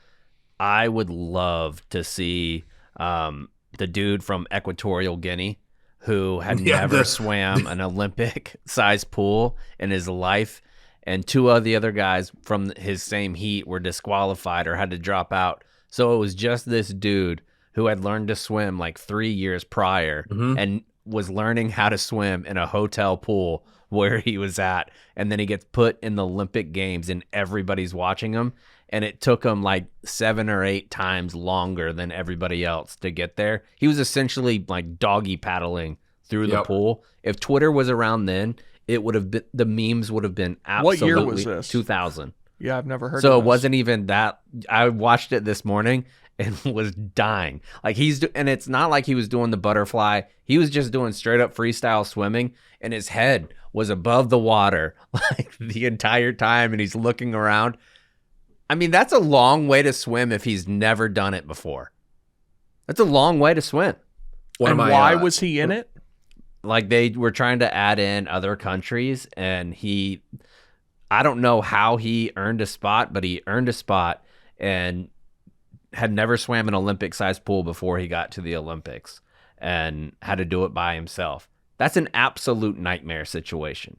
Speaker 4: I would love to see the dude from Equatorial Guinea who had
Speaker 1: Yeah,
Speaker 4: never swam an Olympic-sized pool in his life, and two of the other guys from his same heat were disqualified or had to drop out. So it was just this dude who had learned to swim like 3 years prior
Speaker 1: Mhm.
Speaker 4: and was learning how to swim in a hotel pool where he was at. And then he gets put in the Olympic Games and everybody's watching him. And it took him like 7 or 8 times longer than everybody else to get there. He was essentially like doggy paddling through the
Speaker 1: Yep.
Speaker 4: pool. If Twitter was around then, it would have been, the memes would have been
Speaker 2: What
Speaker 4: absolutely
Speaker 2: year was this?
Speaker 4: 2000.
Speaker 2: Yeah, I've never heard
Speaker 4: So
Speaker 2: of
Speaker 4: it
Speaker 2: this.
Speaker 4: wasn't even that. I watched it this morning and was dying. Like and it's not like he was doing the butterfly. He was just doing straight up freestyle swimming, and his head was above the water like the entire time, and he's looking around. I mean, that's a long way to swim if he's never done it before. That's a long way to swim.
Speaker 2: And why was he in it?
Speaker 4: Like, they were trying to add in other countries, and I don't know how he earned a spot, but he earned a spot and had never swam an Olympic-sized pool before he got to the Olympics and had to do it by himself. That's an absolute nightmare situation.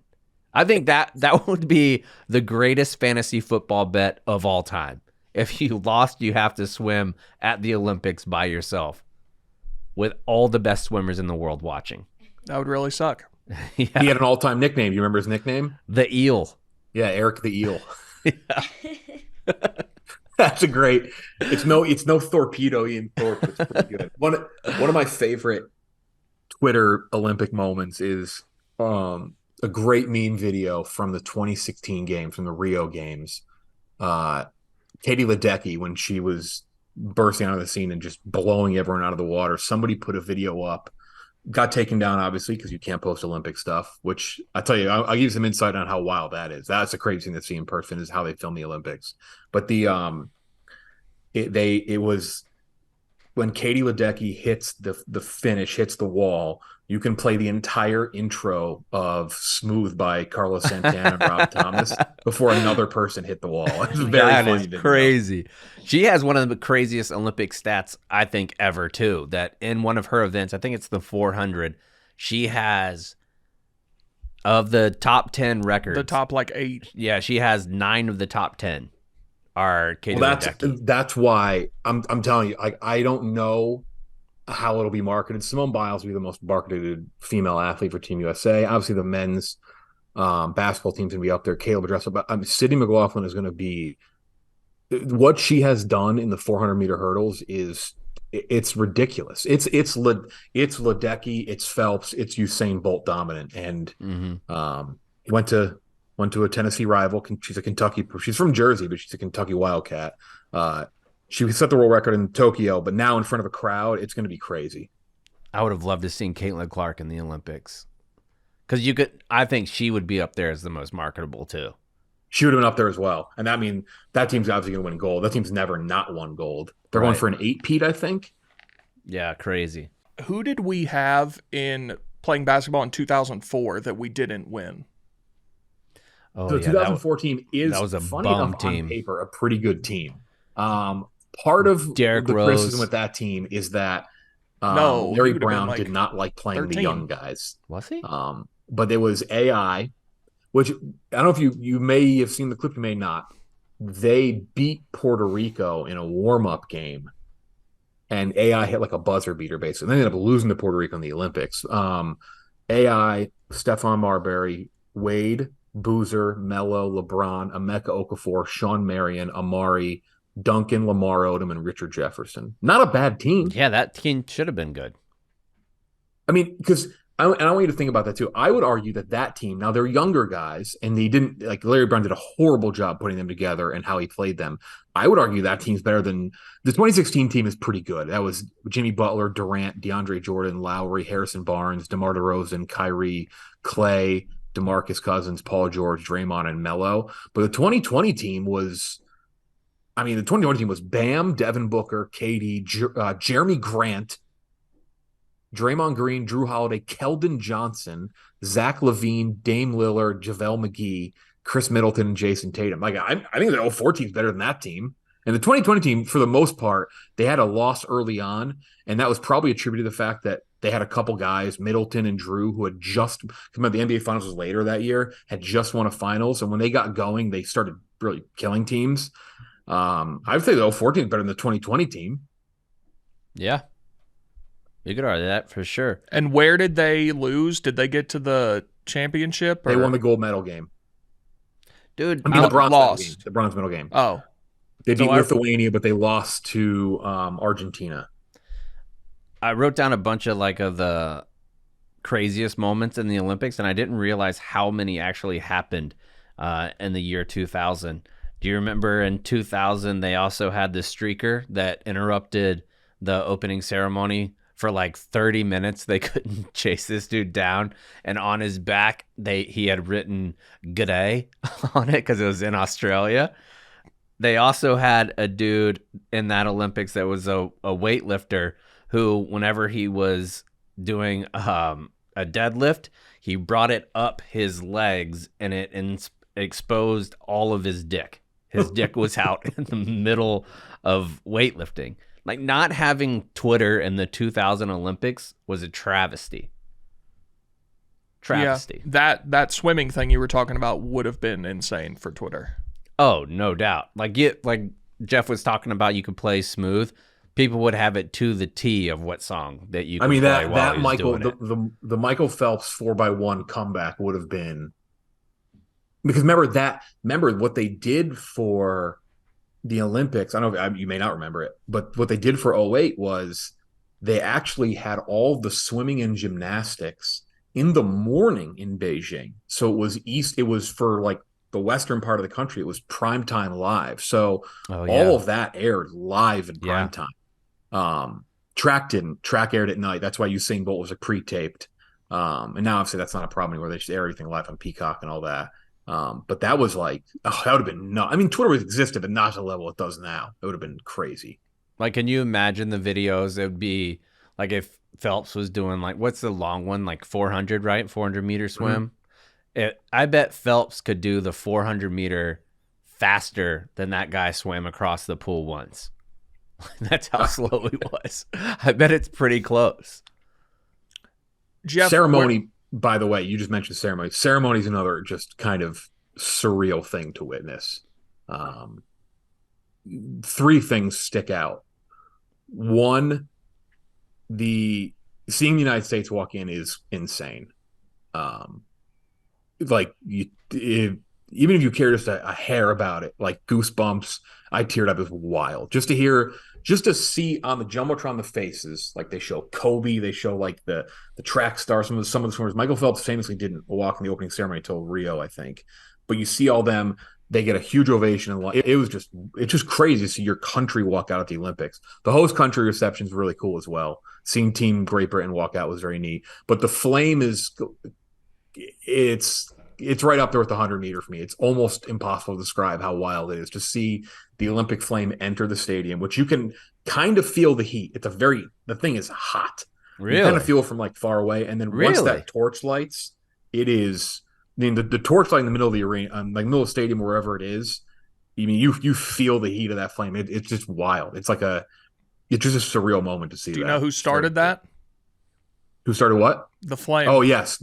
Speaker 4: I think that would be the greatest fantasy football bet of all time. If you lost, you have to swim at the Olympics by yourself with all the best swimmers in the world watching.
Speaker 2: That would really suck.
Speaker 4: Yeah.
Speaker 1: He had an all-time nickname. You remember his nickname?
Speaker 4: The eel.
Speaker 1: Yeah, Eric the Eel. That's a great. It's no torpedo Ian Thorpe. It's pretty good. One of my favorite Twitter Olympic moments is a great meme video from the 2016 games, from the Rio games. Katie Ledecky, when she was bursting out of the scene and just blowing everyone out of the water, somebody put a video up. Got taken down, obviously, because you can't post Olympic stuff, which I tell you, I'll give you some insight on how wild that is. That's a crazy thing to see in person, is how they film the Olympics. But it was when Katie Ledecky hits the finish, hits the wall, you can play the entire intro of Smooth by Carlos Santana and Rob Thomas before another person hit the wall. It's very
Speaker 4: That
Speaker 1: funny
Speaker 4: is
Speaker 1: video.
Speaker 4: crazy. She has one of the craziest Olympic stats, I think, ever, too. That in one of her events, I think it's the 400, she has, of the top 10 records.
Speaker 2: The top like 8.
Speaker 4: Yeah, she has 9 of the top 10 are Katie
Speaker 1: Well,
Speaker 4: Ledecky.
Speaker 1: that's why I'm telling you, I don't know how it'll be marketed. Simone Biles will be the most marketed female athlete for Team USA. Obviously, the men's basketball team's going to be up there. Caleb Dressel, but Sydney McLaughlin is going to be, what she has done in the 400-meter hurdles it's ridiculous. It's Ledecky, it's Phelps, it's Usain Bolt dominant, and he went to a Tennessee rival. She's from Jersey, but she's a Kentucky Wildcat. She set the world record in Tokyo, but now in front of a crowd, it's going to be crazy.
Speaker 4: I would have loved to seen Caitlin Clark in the Olympics. Because I think she would be up there as the most marketable, too.
Speaker 1: She would have been up there as well. And that team's obviously going to win gold. That team's never not won gold. They're going for an 8-peat, I think.
Speaker 4: Yeah, crazy.
Speaker 2: Who did we have in playing basketball in 2004 that we didn't win?
Speaker 4: Oh,
Speaker 1: So the
Speaker 4: yeah,
Speaker 1: 2004 team is,
Speaker 4: that was a
Speaker 1: funny
Speaker 4: bum
Speaker 1: enough,
Speaker 4: team.
Speaker 1: on paper, a pretty good team. Part of
Speaker 4: Derrick
Speaker 1: the
Speaker 4: Rose.
Speaker 1: criticism with that team is that
Speaker 2: No, he
Speaker 1: Larry
Speaker 2: would have been,
Speaker 1: Brown
Speaker 2: like,
Speaker 1: did not like playing
Speaker 2: 13.
Speaker 1: the young guys.
Speaker 4: Was he?
Speaker 1: But there was AI, which I don't know if you may have seen the clip, you may not. They beat Puerto Rico in a warm-up game, and AI hit like a buzzer beater, basically. They ended up losing to Puerto Rico in the Olympics. AI, Stephon Marbury, Wade, Boozer, Melo, LeBron, Emeka Okafor, Sean Marion, Amari, Duncan, Lamar Odom, and Richard Jefferson. Not a bad team.
Speaker 4: Yeah, that team should have been good.
Speaker 1: I mean, because I want you to think about that too. I would argue that team, now they're younger guys, and they didn't, like, Larry Brown did a horrible job putting them together and how he played them. I would argue that team's better than the 2016 team is pretty good. That was Jimmy Butler, Durant, DeAndre Jordan, Lowry, Harrison Barnes, DeMar DeRozan, Kyrie, Clay, DeMarcus Cousins, Paul George, Draymond, and Melo. But the 2020 team was, the 2020 team was Bam, Devin Booker, KD, Jeremy Grant, Draymond Green, Drew Holiday, Keldon Johnson, Zach LaVine, Dame Lillard, JaVale McGee, Chris Middleton, and Jason Tatum. Like, I think the 04 team's better than that team. And the 2020 team, for the most part, they had a loss early on, and that was probably attributed to the fact that they had a couple guys, Middleton and Drew, who had just come out. The NBA Finals was later that year, had just won a finals, and when they got going, they started really killing teams. I would say the 04 team is better than the 2020 team.
Speaker 4: Yeah. You could argue that for sure.
Speaker 2: And where did they lose? Did they get to the championship? Or?
Speaker 1: They won the gold medal game.
Speaker 4: Dude,
Speaker 1: I mean, the bronze medal
Speaker 2: lost.
Speaker 1: game. The bronze medal game.
Speaker 2: Oh.
Speaker 1: They beat
Speaker 2: So
Speaker 1: Lithuania, but they lost to Argentina.
Speaker 4: I wrote down a bunch of the craziest moments in the Olympics, and I didn't realize how many actually happened in the year 2000. Do you remember in 2000 they also had the streaker that interrupted the opening ceremony for like 30 minutes? They couldn't chase this dude down, and on his back he had written "G'day" on it because it was in Australia. They also had a dude in that Olympics that was a weightlifter who, whenever he was doing a deadlift, he brought it up his legs and it exposed all of his dick. His dick was out in the middle of weightlifting. Like, not having Twitter in the 2000 Olympics was a travesty. Travesty.
Speaker 2: Yeah, that swimming thing you were talking about would have been insane for Twitter.
Speaker 4: Oh, no doubt. Like Jeff was talking about, you could play smooth. People would have it to the T of what song that you could play
Speaker 1: that
Speaker 4: while he was
Speaker 1: Michael
Speaker 4: doing it.
Speaker 1: the Michael Phelps 4x1 comeback would have been, because remember what they did for the Olympics. I don't know, you may not remember it, but what they did for 08 was they actually had all the swimming and gymnastics in the morning in Beijing. So it was for like the western part of the country, it was primetime live. So all of that aired live in primetime. Track aired at night. That's why Usain Bolt was pre-taped. And now obviously that's not a problem anymore. They just air everything live on Peacock and all that. But that was like, that would have been nuts. I mean, Twitter existed, but not to the level it does now. It would have been crazy.
Speaker 4: Like, can you imagine the videos? It would be like if Phelps was doing what's the long one? Like 400, right? 400 meter swim. Mm-hmm. I bet Phelps could do the 400 meter faster than that guy swam across the pool once. That's how slow he was. I bet it's pretty close.
Speaker 2: Jeff,
Speaker 1: ceremony, by the way, you just mentioned ceremony. Ceremony is another just kind of surreal thing to witness. Three things stick out. One, seeing the United States walk in is insane. Even if you care just a hair about it, like goosebumps, I teared up. It was wild just to see on the jumbotron the faces. Like, they show Kobe, they show like the track stars, some of the swimmers. Michael Phelps famously didn't walk in the opening ceremony until Rio, I think. But you see all them, they get a huge ovation, and it's just crazy to see your country walk out at the Olympics. The host country reception is really cool as well. Seeing Team Great Britain walk out was very neat. But the flame it's right up there with the 100 meter for me. It's almost impossible to describe how wild it is to see the Olympic flame enter the stadium, which you can kind of feel the heat. The thing is hot.
Speaker 4: Really?
Speaker 1: You kind of feel it from like far away. And then once that torch lights, it is, I mean, the torch light in the middle of the arena, like middle of the stadium, wherever it is, I mean, you feel the heat of that flame. It's just wild. It's just a surreal moment to see.
Speaker 2: Do you know who started that?
Speaker 1: Who started what?
Speaker 2: The flame.
Speaker 1: Oh, yes.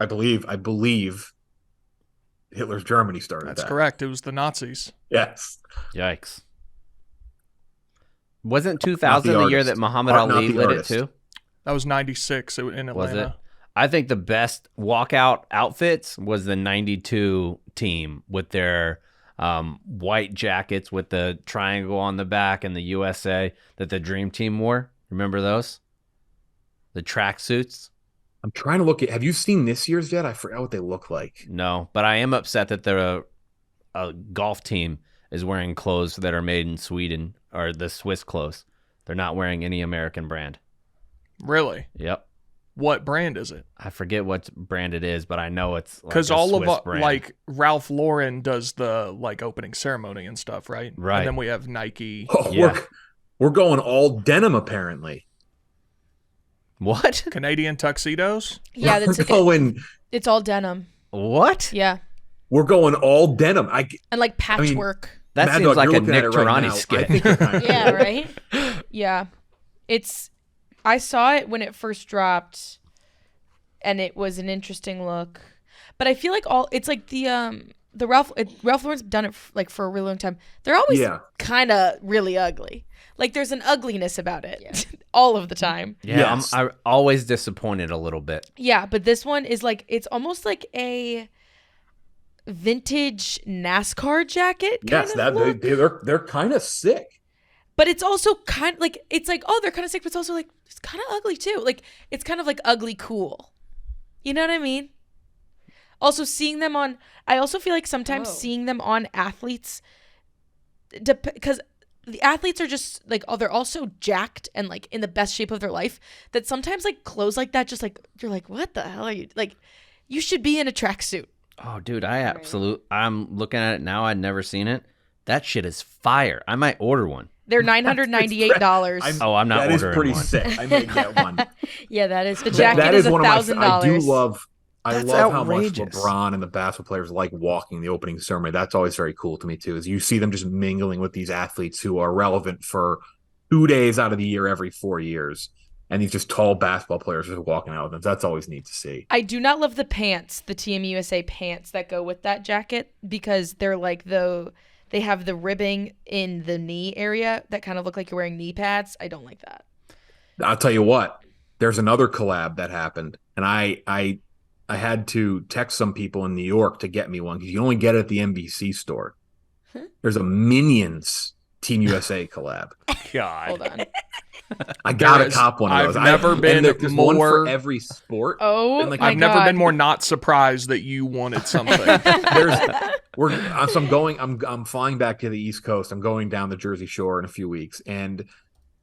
Speaker 1: I believe Hitler's Germany started that.
Speaker 2: That's correct. It was the Nazis.
Speaker 1: Yes.
Speaker 4: Yikes. Wasn't 2000 the year that Muhammad Ali lit it too?
Speaker 2: That was 96 in Atlanta.
Speaker 4: Was it? I think the best walkout outfits was the 92 team with their white jackets with the triangle on the back and the USA that the Dream Team wore. Remember those? The track suits.
Speaker 1: I'm trying to look at. Have you seen this year's yet? I forgot what they look like.
Speaker 4: No, but I am upset that a golf team is wearing clothes that are made in Sweden, or the Swiss clothes. They're not wearing any American brand.
Speaker 2: Really?
Speaker 4: Yep.
Speaker 2: What brand is it?
Speaker 4: I forget what brand it is, but I know it's
Speaker 2: because all of like Ralph Lauren does the opening ceremony and stuff, right?
Speaker 4: Right.
Speaker 2: And then we have Nike.
Speaker 1: Oh, yeah. We're going all denim apparently.
Speaker 4: What?
Speaker 2: Canadian tuxedos?
Speaker 3: Yeah, that's
Speaker 1: going.
Speaker 3: It's all denim.
Speaker 4: What?
Speaker 3: Yeah.
Speaker 1: We're going all denim.
Speaker 3: And like patchwork.
Speaker 4: That
Speaker 1: Mad
Speaker 4: seems
Speaker 1: Dog,
Speaker 4: like
Speaker 1: you're
Speaker 4: a
Speaker 1: looking at
Speaker 4: Nick
Speaker 1: it right
Speaker 4: Tarani
Speaker 1: now. I
Speaker 4: skit.
Speaker 1: think you're kind of
Speaker 3: Yeah, right? Yeah. I saw it when it first dropped, and it was an interesting look. But I feel like it's like the Ralph Lauren's done it for a really long time. They're always kind of really ugly. Like there's an ugliness about it all of the time.
Speaker 4: Yeah,
Speaker 1: Yes.
Speaker 4: I'm always disappointed a little bit.
Speaker 3: Yeah, but this one is like it's almost like a vintage NASCAR jacket kind
Speaker 1: Yes,
Speaker 3: of look.
Speaker 1: they're kind of sick.
Speaker 3: But it's also kind of like it's like, oh, they're kind of sick, but it's also like it's kind of ugly too. Like it's kind of like ugly cool. You know what I mean? Also I also feel like sometimes seeing them on athletes, because the athletes are just like, they're all so jacked and like in the best shape of their life that sometimes like clothes like that, just like, you're like, what the hell are you, like, you should be in a tracksuit.
Speaker 4: Oh, dude, I'm looking at it now. I'd never seen it. That shit is fire. I might order one.
Speaker 3: They're $998.
Speaker 4: I'm not
Speaker 1: That is
Speaker 4: ordering
Speaker 1: pretty
Speaker 4: one.
Speaker 1: sick. I made that one.
Speaker 5: Yeah, that is
Speaker 3: The
Speaker 5: cool.
Speaker 3: jacket
Speaker 1: That
Speaker 3: is
Speaker 1: is one of my.
Speaker 3: $1,000.
Speaker 1: I do love. I
Speaker 4: That's
Speaker 1: love how much
Speaker 4: outrageous.
Speaker 1: LeBron and the basketball players like walking the opening ceremony. That's always very cool to me too. Is you see them just mingling with these athletes who are relevant for 2 days out of the year every 4 years, and these just tall basketball players just walking out with them. That's always neat to see.
Speaker 3: I do not love the pants, the Team USA pants that go with that jacket, because they're like they have the ribbing in the knee area that kind of look like you're wearing knee pads. I don't like that.
Speaker 1: I'll tell you what. There's another collab that happened, and I had to text some people in New York to get me one because you only get it at the NBC store. There's a Minions Team USA collab.
Speaker 2: God.
Speaker 3: Hold on.
Speaker 1: I gotta
Speaker 2: There is-
Speaker 1: cop one of those.
Speaker 2: I've never been
Speaker 1: there's one
Speaker 2: more-
Speaker 1: for every sport.
Speaker 3: Oh,
Speaker 1: And, like,
Speaker 3: my
Speaker 2: I've never
Speaker 3: God.
Speaker 2: been more not surprised that you wanted something.
Speaker 1: I'm flying back to the East Coast. I'm going down the Jersey Shore in a few weeks, and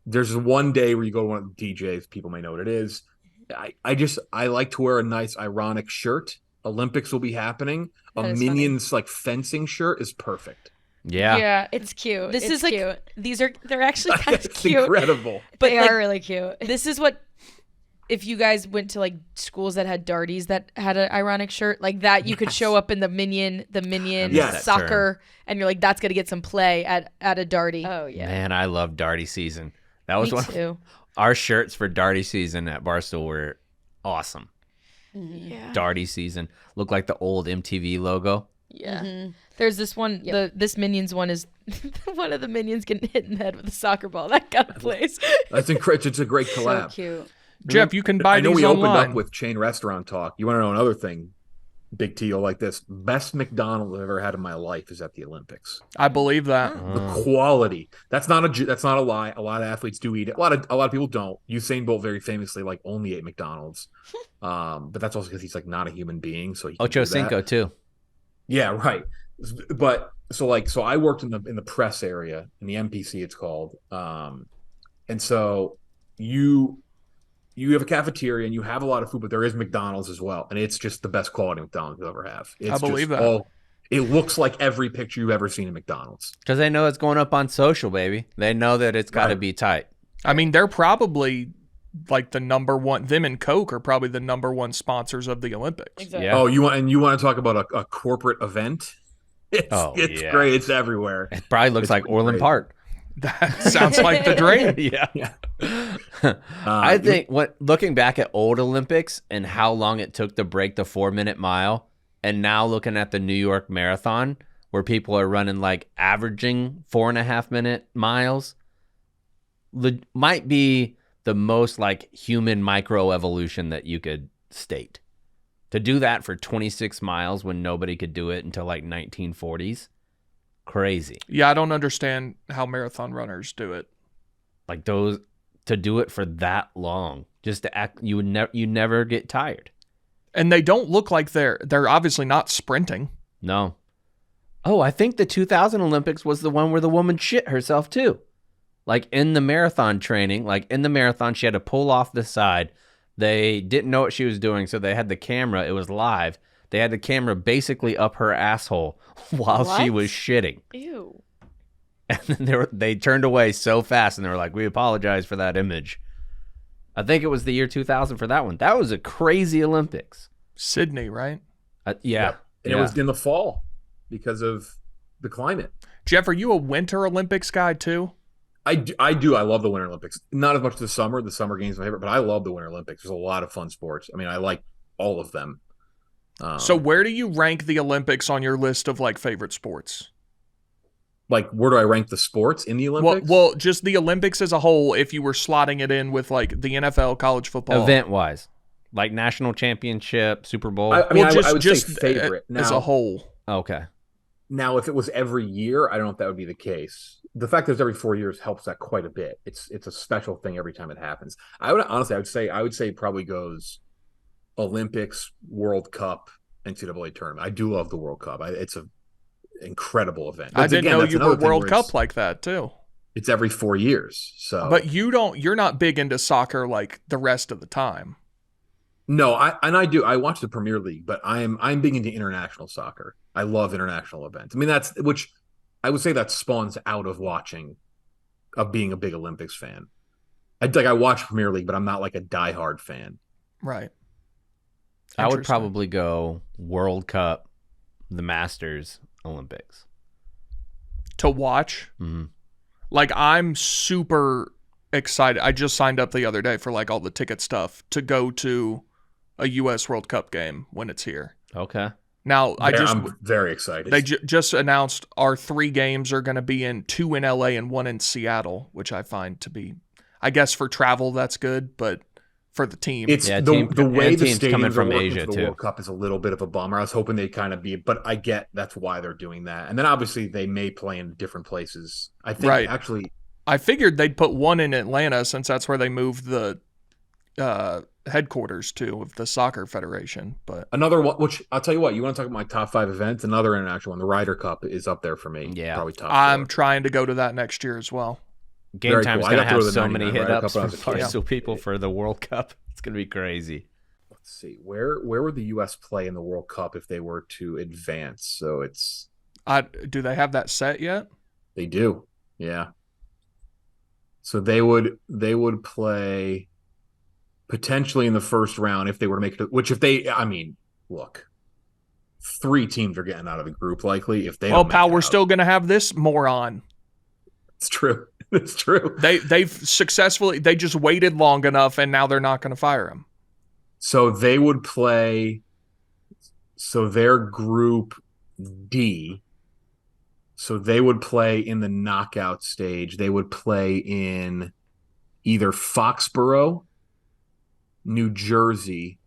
Speaker 1: there's one day where you go to one of the DJs. People may know what it is. I like to wear a nice ironic shirt. Olympics will be happening. A
Speaker 3: That is
Speaker 1: Minions like fencing shirt is perfect.
Speaker 4: Yeah.
Speaker 3: Yeah.
Speaker 5: It's cute.
Speaker 3: This
Speaker 5: It's
Speaker 3: is like
Speaker 5: cute.
Speaker 3: they're actually kind of
Speaker 1: It's
Speaker 3: cute.
Speaker 1: incredible.
Speaker 3: But
Speaker 5: They
Speaker 3: like,
Speaker 5: are really cute.
Speaker 3: this is what, if you guys went to like schools that had darties that had an ironic shirt like that, you could show up in the minion
Speaker 1: Yes.
Speaker 3: soccer, and you're like, that's gonna get some play at a darty.
Speaker 5: Oh yeah.
Speaker 4: Man, I love Darty season. That was
Speaker 3: Me
Speaker 4: one.
Speaker 3: too.
Speaker 4: Our shirts for Darty season at Barstool were awesome.
Speaker 3: Yeah.
Speaker 4: Darty season looked like the old MTV logo.
Speaker 3: Yeah. There's this one. This Minions one is one of the Minions getting hit in the head with a soccer ball. That kind of place.
Speaker 1: That's incredible. It's a great
Speaker 5: So
Speaker 1: collab.
Speaker 5: cute.
Speaker 2: Jeff, you can buy
Speaker 1: I know
Speaker 2: these
Speaker 1: we opened
Speaker 2: online.
Speaker 1: up with chain restaurant talk. You want to know another thing? Big T, you'll like this. Best McDonald's I've ever had in my life is at the Olympics.
Speaker 2: I believe that.
Speaker 1: The quality. That's not a lie. A lot of athletes do eat it. A lot of people don't. Usain Bolt very famously like only ate McDonald's. But that's also because he's like not a human being. So he can
Speaker 4: Ocho
Speaker 1: do that.
Speaker 4: Cinco too.
Speaker 1: Yeah, right. But so I worked in the press area in the MPC it's called. And so you have a cafeteria and you have a lot of food, but there is McDonald's as well, and it's just the best quality McDonald's you'll ever have. It's
Speaker 2: I believe
Speaker 1: just
Speaker 2: that.
Speaker 1: It looks like every picture you've ever seen at McDonald's.
Speaker 4: Because they know it's going up on social, baby. They know that it's got to
Speaker 1: Right.
Speaker 4: be tight.
Speaker 2: I mean, they're probably like the number one. Them and Coke are probably the number one sponsors of the Olympics.
Speaker 3: Exactly.
Speaker 4: Yeah.
Speaker 1: Oh, you want to talk about a corporate event? It's
Speaker 4: yeah.
Speaker 1: great. It's everywhere.
Speaker 4: It probably looks
Speaker 1: It's
Speaker 4: like Orland
Speaker 1: great.
Speaker 4: Park.
Speaker 2: That sounds like the dream.
Speaker 4: Yeah.
Speaker 1: Yeah.
Speaker 4: I think looking back at old Olympics and how long it took to break the 4-minute mile, and now looking at the New York Marathon where people are running like averaging 4.5-minute miles, might be the most like human microevolution that you could state. To do that for 26 miles when nobody could do it until like 1940s, crazy.
Speaker 2: Yeah, I don't understand how marathon runners do it.
Speaker 4: Like those, to do it for that long, just to act, you never get tired.
Speaker 2: And they don't look like they're obviously not sprinting.
Speaker 4: No. Oh, I think the 2000 Olympics was the one where the woman shit herself too. Like in the marathon training, like in the marathon, she had to pull off the side. They didn't know what she was doing, so they had the camera. It was live. They had the camera basically up her asshole while she
Speaker 3: What?
Speaker 4: was shitting.
Speaker 3: Ew.
Speaker 4: And then they turned away so fast, and they were like, "We apologize for that image." I think it was the year 2000 for that one. That was a crazy Olympics.
Speaker 2: Sydney, right?
Speaker 4: Yeah.
Speaker 1: And it was in the fall because of the climate.
Speaker 2: Jeff, are you a Winter Olympics guy too?
Speaker 1: I do. I love the Winter Olympics. Not as much the summer. The summer games are my favorite, but I love the Winter Olympics. There's a lot of fun sports. I mean, I like all of them.
Speaker 2: So where do you rank the Olympics on your list of like favorite sports?
Speaker 1: Like, where do I rank the sports in the Olympics?
Speaker 2: Well, just the Olympics as a whole, if you were slotting it in with like the NFL, college football.
Speaker 4: Event-wise. Like national championship, Super Bowl.
Speaker 1: I mean, I would say favorite.
Speaker 2: As a whole.
Speaker 4: Okay.
Speaker 1: Now, if it was every year, I don't know if that would be the case. The fact that it's every 4 years helps that quite a bit. It's a special thing every time it happens. I would say it probably goes Olympics, World Cup, NCAA tournament. I do love the World Cup. It's an incredible event.
Speaker 2: I didn't know you were World Cup like that too.
Speaker 1: It's every 4 years. So,
Speaker 2: but you're not big into soccer like the rest of the time.
Speaker 1: No, I do. I watch the Premier League, but I'm big into international soccer. I love international events. I mean, that's which I would say that spawns out of being a big Olympics fan. I watch Premier League, but I'm not like a diehard fan.
Speaker 2: Right.
Speaker 4: I would probably go World Cup, the Masters, Olympics.
Speaker 2: To watch?
Speaker 4: Mm-hmm.
Speaker 2: Like, I'm super excited. I just signed up the other day for like all the ticket stuff to go to a U.S. World Cup game when it's here.
Speaker 4: Okay.
Speaker 2: Now,
Speaker 1: I'm very excited.
Speaker 2: They just announced our 3 games are going to be 2 in L.A. and 1 in Seattle, which I find to be, I guess for travel, that's good, but for the team.
Speaker 1: It's the way the stadiums coming from Asia for the World Cup is a little bit of a bummer. I was hoping they'd kind of be, but I get that's why they're doing that. And then obviously they may play in different places. I think actually,
Speaker 2: I figured they'd put 1 in Atlanta since that's where they moved the headquarters of the soccer federation. But
Speaker 1: another one, which I'll tell you what, you want to talk about my top 5 events? Another international one, the Ryder Cup is up there for me.
Speaker 4: Yeah,
Speaker 1: probably top 4.
Speaker 2: I'm trying to go to that next year as well.
Speaker 4: Game Time's going to have so many hit-ups from
Speaker 1: Barstool
Speaker 4: people for the World Cup. It's going to be crazy.
Speaker 1: Let's see. Where would the U.S. play in the World Cup if they were to advance? So it's...
Speaker 2: do they have that set yet?
Speaker 1: They do, yeah. So they would play potentially in the first round if they were to make it... Which if they... I mean, look. 3 teams are getting out of the group likely. If they
Speaker 2: well, pal, we're still going to have this moron.
Speaker 1: It's true. It's true.
Speaker 2: They've successfully, they just waited long enough and now they're not going to fire him.
Speaker 1: So they would play, so their group D, so they would play in the knockout stage. They would play in either Foxborough, New Jersey,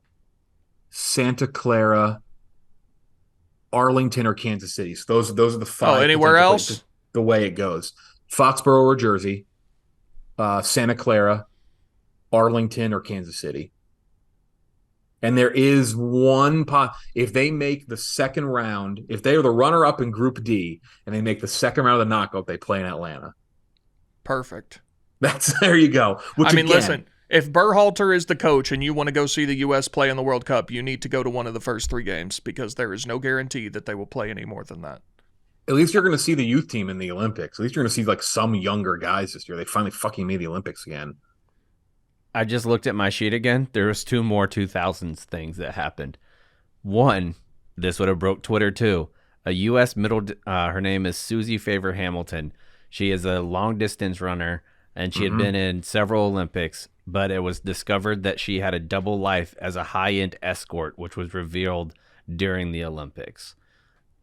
Speaker 1: Santa Clara, Arlington, or Kansas City. So those are the 5.
Speaker 2: Oh, anywhere else?
Speaker 1: Places, the way it goes. Foxborough or Jersey, Santa Clara, Arlington, or Kansas City. And there is one if they make the second round, if they are the runner-up in Group D and they make the second round of the knockout, they play in Atlanta.
Speaker 2: Perfect.
Speaker 1: There you go.
Speaker 2: Listen, if Berhalter is the coach and you want to go see the U.S. play in the World Cup, you need to go to one of the first 3 games because there is no guarantee that they will play any more than that.
Speaker 1: At least you're going to see the youth team in the Olympics. At least you're going to see like some younger guys this year. They finally fucking made the Olympics again.
Speaker 4: I just looked at my sheet again. There was 2 more 2000s things that happened. One, this would have broke Twitter too. A U.S. her name is Susie Favor Hamilton. She is a long distance runner, and she had been in several Olympics, but it was discovered that she had a double life as a high-end escort, which was revealed during the Olympics.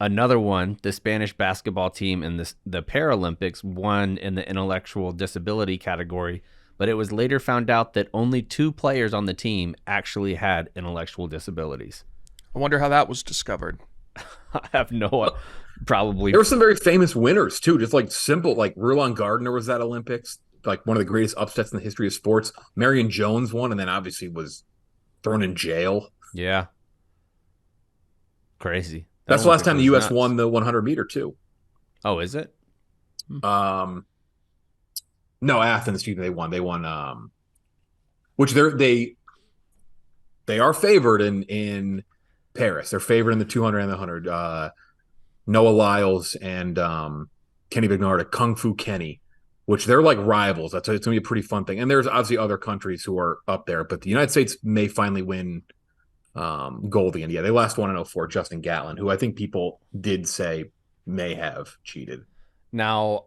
Speaker 4: Another one, the Spanish basketball team in the Paralympics won in the intellectual disability category, but it was later found out that only 2 players on the team actually had intellectual disabilities.
Speaker 2: I wonder how that was discovered.
Speaker 4: I have no probably.
Speaker 1: There were some very famous winners too, just like simple, like Rulon Gardner was at Olympics, like one of the greatest upsets in the history of sports. Marion Jones won, and then obviously was thrown in jail.
Speaker 4: Yeah. Crazy.
Speaker 1: That's the last time the U.S. won the 100 meter too.
Speaker 4: Oh, is it?
Speaker 1: No, Athens. They won. Which they are favored in Paris. They're favored in the 200 and the 100. Noah Lyles and Kenny Bernard at Kung Fu Kenny, which they're like rivals. It's gonna be a pretty fun thing. And there's obviously other countries who are up there, but the United States may finally win gold again. Yeah, they last won in 2004, Justin Gatlin, who I think people did say may have cheated.
Speaker 4: Now,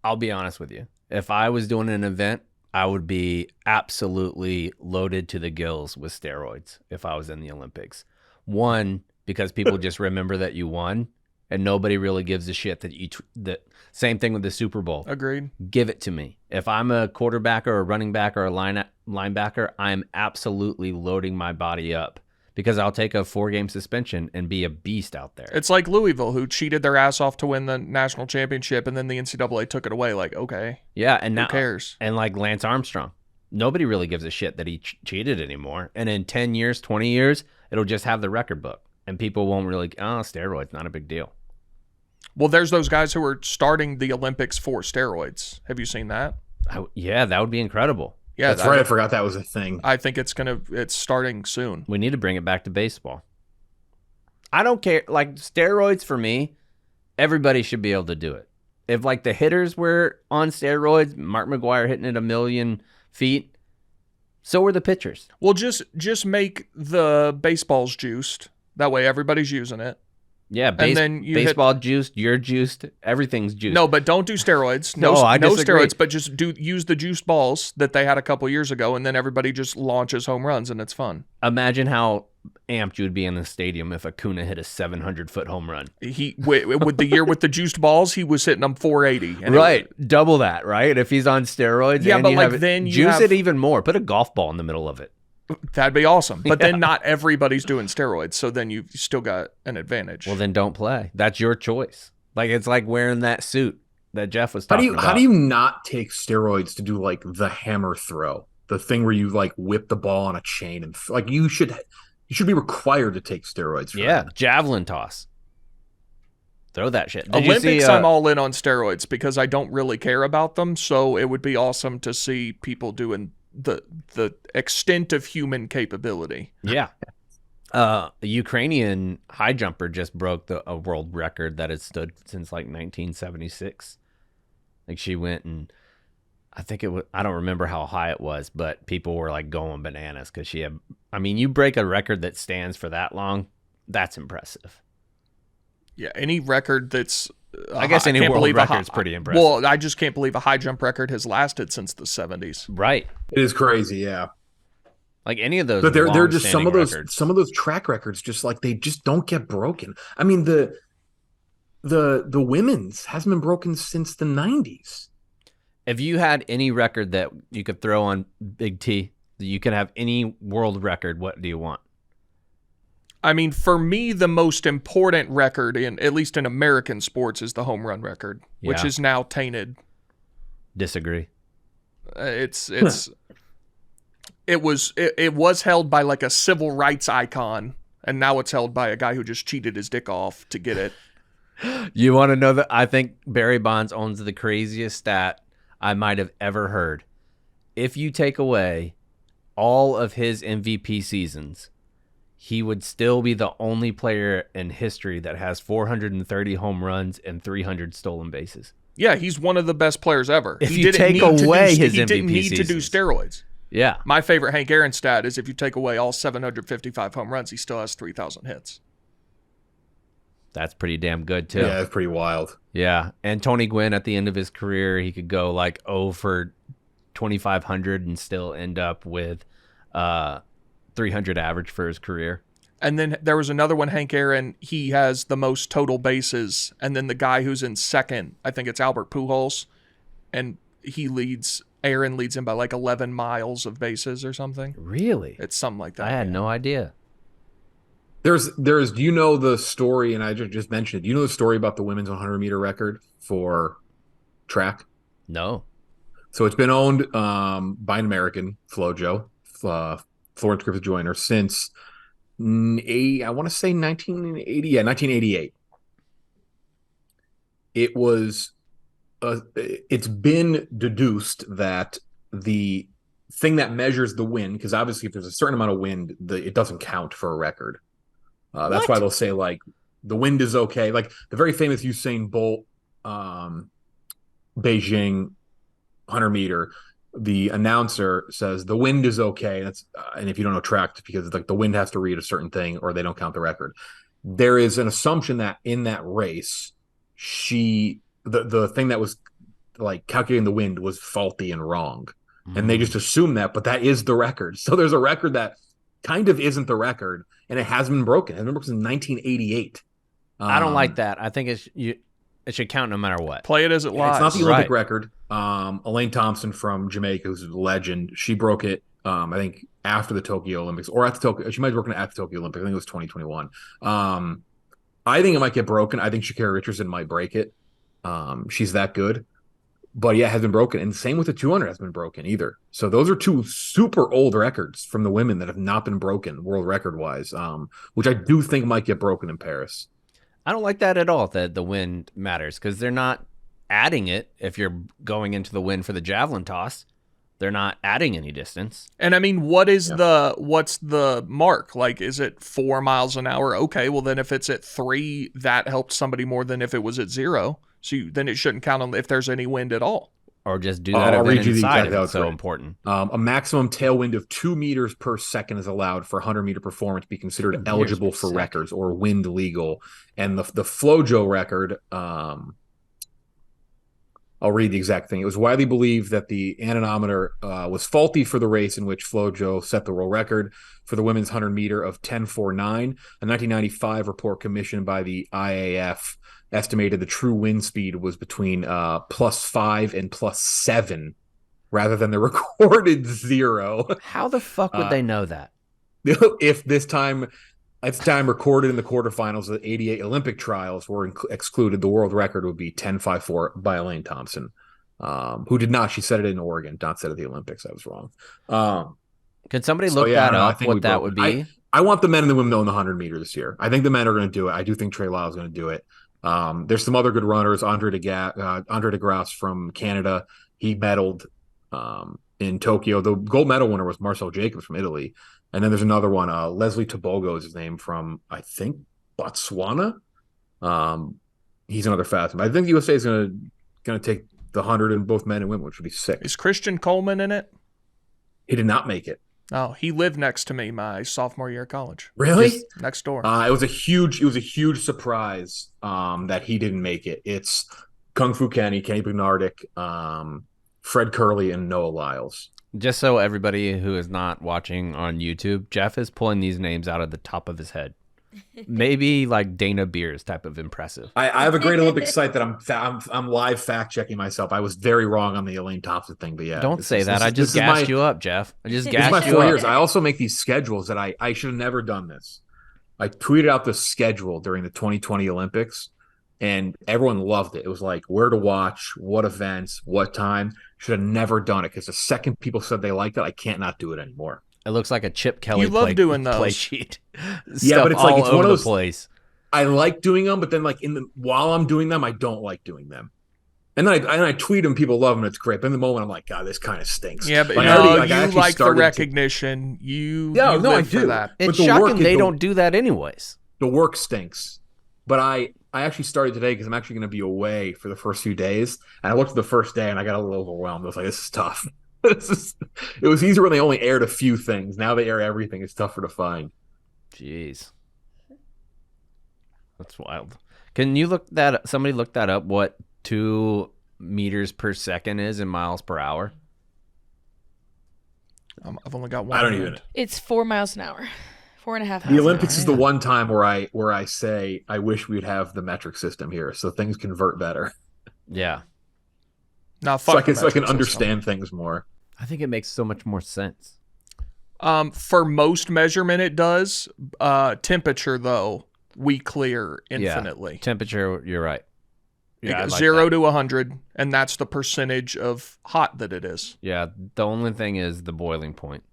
Speaker 4: I'll be honest with you. If I was doing an event, I would be absolutely loaded to the gills with steroids if I was in the Olympics. One, because people just remember that you won, and nobody really gives a shit that that. Same thing with the Super Bowl.
Speaker 2: Agreed.
Speaker 4: Give it to me. If I'm a quarterback or a running back or a linebacker, I'm absolutely loading my body up because I'll take a 4-game suspension and be a beast out there.
Speaker 2: It's like Louisville, who cheated their ass off to win the national championship, and then the NCAA took it away. Like, okay,
Speaker 4: yeah, and now
Speaker 2: who cares?
Speaker 4: And like Lance Armstrong, nobody really gives a shit that he cheated anymore. And in 10 years, 20 years, it'll just have the record book, and people won't really. Oh, steroids, not a big deal.
Speaker 2: Well, there's those guys who are starting the Olympics for steroids. Have you seen that?
Speaker 4: Yeah, that would be incredible.
Speaker 2: Yeah,
Speaker 1: that's right. I forgot that was a thing.
Speaker 2: I think it's starting soon.
Speaker 4: We need to bring it back to baseball. I don't care. Like, steroids for me, everybody should be able to do it. If like the hitters were on steroids, Mark McGwire hitting it 1,000,000 feet, so were the pitchers.
Speaker 2: Well, just make the baseballs juiced. That way everybody's using it.
Speaker 4: Yeah,
Speaker 2: and then
Speaker 4: baseball juiced, you're juiced, everything's juiced.
Speaker 2: No, but don't do steroids.
Speaker 4: No, I disagree.
Speaker 2: Steroids, but just use the juiced balls that they had a couple years ago, and then everybody just launches home runs, and it's fun.
Speaker 4: Imagine how amped you would be in the stadium if Acuna hit a 700-foot home run.
Speaker 2: With the year with the juiced balls, he was hitting them 480. And
Speaker 4: right, double that, right? If he's on steroids,
Speaker 2: yeah,
Speaker 4: and
Speaker 2: but
Speaker 4: you
Speaker 2: like
Speaker 4: have
Speaker 2: then
Speaker 4: juice it even more. Put a golf ball in the middle of it.
Speaker 2: That'd be awesome. But then not everybody's doing steroids, so then you've still got an advantage.
Speaker 4: Well, then don't play. That's your choice. Like, it's like wearing that suit that Jeff was talking about.
Speaker 1: How do you not take steroids to do like the hammer throw, the thing where you like whip the ball on a chain, and like you should be required to take steroids for that.
Speaker 4: Javelin toss. Throw that shit.
Speaker 2: Olympics, I'm all in on steroids because I don't really care about them, so it would be awesome to see people doing the extent of human capability.
Speaker 4: Yeah. A Ukrainian high jumper just broke a world record that has stood since like 1976. Like, she went and I don't remember how high it was, but people were like going bananas because you break a record that stands for that long, that's impressive.
Speaker 2: Yeah, any record that's
Speaker 4: I guess any world record is pretty impressive.
Speaker 2: Well, I just can't believe a high jump record has lasted since the 70s.
Speaker 4: Right.
Speaker 1: It is crazy, yeah.
Speaker 4: Like any of those,
Speaker 1: but they're just some of those
Speaker 4: records.
Speaker 1: Some of those track records just like they just don't get broken. I mean, the women's hasn't been broken since the 90s.
Speaker 4: If you had any record that you could throw on Big T, you could have any world record, what do you want?
Speaker 2: I mean, for me, the most important record, at least in American sports, is the home run record, which is now tainted.
Speaker 4: Disagree.
Speaker 2: It was held by like a civil rights icon, and now it's held by a guy who just cheated his dick off to get it.
Speaker 4: You want to know that I think Barry Bonds owns the craziest stat I might have ever heard. If you take away all of his MVP seasons, he would still be the only player in history that has 430 home runs and 300 stolen bases.
Speaker 2: Yeah, he's one of the best players ever.
Speaker 4: If you take away his MVP
Speaker 2: he didn't need
Speaker 4: seasons.
Speaker 2: to do steroids.
Speaker 4: Yeah.
Speaker 2: My favorite Hank Aaron stat is if you take away all 755 home runs, he still has 3,000 hits.
Speaker 4: That's pretty damn good, too.
Speaker 1: Yeah, that's pretty wild.
Speaker 4: Yeah. And Tony Gwynn, at the end of his career, he could go like 0 for 2,500 and still end up with 300 average for his career.
Speaker 2: And then there was another one, Hank Aaron. He has the most total bases. And then the guy who's in second, I think it's Albert Pujols. And Aaron leads him by like 11 miles of bases or something.
Speaker 4: Really?
Speaker 2: It's something like that.
Speaker 4: I had no idea.
Speaker 1: Do you know the story, and I just mentioned it, do you know the story about the women's 100-meter record for track?
Speaker 4: No.
Speaker 1: So it's been owned by an American, FloJo, Florence Griffith Joyner, since I want to say 1988. It's been deduced that the thing that measures the wind, because obviously if there's a certain amount of wind, it doesn't count for a record. That's why they'll say like the wind is okay. Like the very famous Usain Bolt Beijing 100-meter, the announcer says the wind is okay. And if you don't know track, it's because it's like the wind has to read a certain thing or they don't count the record. There is an assumption that in that race, she the thing that was like calculating the wind was faulty and wrong. And they just assumed that, but that is the record. So there's a record that kind of isn't the record, and it has been broken. It has been broken since 1988.
Speaker 4: I don't like that. I think it should count no matter what.
Speaker 2: Play it as it lies.
Speaker 1: It's not the Olympic record. Elaine Thompson from Jamaica, who's a legend, she broke it, I think, after the Tokyo Olympics, or at the Tokyo. She might have broken it at the Tokyo Olympics. I think it was 2021. I think it might get broken. I think Sha'Carri Richardson might break it. She's that good. But yeah, it has been broken. And same with the 200 has been broken either. So those are two super old records from the women that have not been broken world record wise, which I do think might get broken in Paris.
Speaker 4: I don't like that at all, that the wind matters, because they're not adding it if you're going into the wind for the javelin toss. They're not adding any distance.
Speaker 2: And I mean, what's the mark? Like, is it 4 miles an hour? Okay, well then if it's at 3, that helped somebody more than if it was at 0. So then it shouldn't count on if there's any wind at all.
Speaker 4: Or just do that event inside if it's so important.
Speaker 1: A maximum tailwind of 2 meters per second is allowed for 100-meter performance to be considered eligible for records or wind legal. And the FloJo record, I'll read the exact thing. It was widely believed that the anemometer was faulty for the race in which FloJo set the world record for the women's 100-meter of 10.49. A 1995 report commissioned by the IAF estimated the true wind speed was between +5 and +7 rather than the recorded 0.
Speaker 4: How the fuck would they know that?
Speaker 1: If this time recorded in the quarterfinals of the 88 Olympic trials were excluded, the world record would be 10.54 by Elaine Thompson, who did not. She said it in Oregon, not said at the Olympics. I was wrong.
Speaker 4: Could somebody look that up, what that would be?
Speaker 1: I want the men and the women to own the 100-meter this year. I think the men are going to do it. I do think Trey Lyle's going to do it. There's some other good runners. Andre DeGrasse from Canada, he medaled in Tokyo. The gold medal winner was Marcel Jacobs from Italy. And then there's another one, Leslie Tobogo is his name, from, I think, Botswana. He's another fast one. I think the USA is going to take the 100 in both men and women, which would be sick.
Speaker 2: Is Christian Coleman in it?
Speaker 1: He did not make it.
Speaker 2: Oh, he lived next to me my sophomore year of college.
Speaker 1: Really?
Speaker 2: Just next door.
Speaker 1: It was a huge surprise that he didn't make it. It's Kung Fu Kenny Bernardic, Fred Curley, and Noah Lyles.
Speaker 4: Just so everybody who is not watching on YouTube, Jeff is pulling these names out of the top of his head. Maybe like Dana Beers type of impressive.
Speaker 1: I have a great Olympic site that I'm live fact checking myself. I was very wrong on the Elaine Thompson thing, but yeah.
Speaker 4: Don't say that. I just gassed you up, Jeff. I just gassed
Speaker 1: my
Speaker 4: you
Speaker 1: 4
Speaker 4: up.
Speaker 1: years. I also make these schedules that I should have never done this. I tweeted out the schedule during the 2020 Olympics, and everyone loved it. It was like where to watch, what events, what time. Should have never done it because the second people said they liked it, I can't not do it anymore.
Speaker 4: It looks like a Chip Kelly
Speaker 2: You love doing those.
Speaker 4: play sheet.
Speaker 1: Yeah, but it's like it's one of those
Speaker 4: place.
Speaker 1: I like doing them, but then like while I'm doing them, I don't like doing them. And then I tweet them, people love them, it's great. But in the moment, I'm like, God, this kind of stinks.
Speaker 2: Yeah, but
Speaker 1: like,
Speaker 2: you like the recognition. You live
Speaker 1: I
Speaker 2: for
Speaker 1: do.
Speaker 2: that.
Speaker 4: It's shocking they don't do that anyways.
Speaker 1: The work stinks. But I actually started today because I'm actually going to be away for the first few days. And I looked at the first day and I got a little overwhelmed. I was like, this is tough. It was easier when they only aired a few things. Now they air everything. It's tougher to find.
Speaker 4: Jeez. That's wild. Can you somebody look that up, what 2 meters per second is in miles per hour?
Speaker 2: I've only got one.
Speaker 1: I don't even.
Speaker 3: It's 4 miles an hour. 4.5 miles.
Speaker 1: The Olympics
Speaker 3: an
Speaker 1: is
Speaker 3: hour.
Speaker 1: the one time where I say I wish we'd have the metric system here so things convert better.
Speaker 4: Yeah.
Speaker 2: No,
Speaker 1: So I
Speaker 2: fuck
Speaker 1: can understand things more.
Speaker 4: I think it makes so much more sense.
Speaker 2: For most measurement, it does. Temperature, though, we clear infinitely.
Speaker 4: Yeah. Temperature, you're right. Yeah, I like
Speaker 2: 0
Speaker 4: that.
Speaker 2: to 100, and that's the percentage of hot that it is.
Speaker 4: Yeah, the only thing is the boiling point.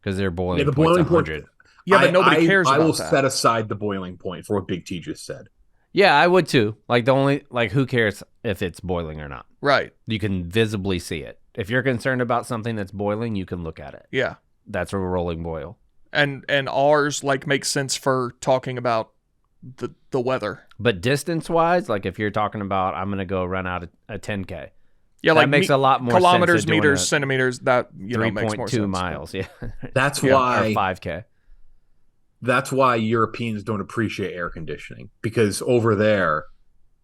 Speaker 4: Because their boiling
Speaker 1: the
Speaker 4: point's
Speaker 1: boiling point-
Speaker 4: 100.
Speaker 2: Yeah, but nobody cares
Speaker 1: I
Speaker 2: about
Speaker 1: will
Speaker 2: that.
Speaker 1: set aside the boiling point for what Big T just said.
Speaker 4: Yeah, I would too. Who cares if it's boiling or not?
Speaker 2: Right.
Speaker 4: You can visibly see it. If you're concerned about something that's boiling, you can look at it.
Speaker 2: Yeah.
Speaker 4: That's a rolling boil.
Speaker 2: And ours makes sense for talking about the weather.
Speaker 4: But distance-wise, like if you're talking about I'm going to go run out a 10K.
Speaker 2: Yeah,
Speaker 4: that makes a lot more sense.
Speaker 2: Kilometers, meters, centimeters, that makes more
Speaker 4: 3.2
Speaker 2: sense.
Speaker 4: miles, yeah.
Speaker 1: That's
Speaker 4: Or
Speaker 1: why
Speaker 4: 5K.
Speaker 1: that's why Europeans don't appreciate air conditioning, because over there,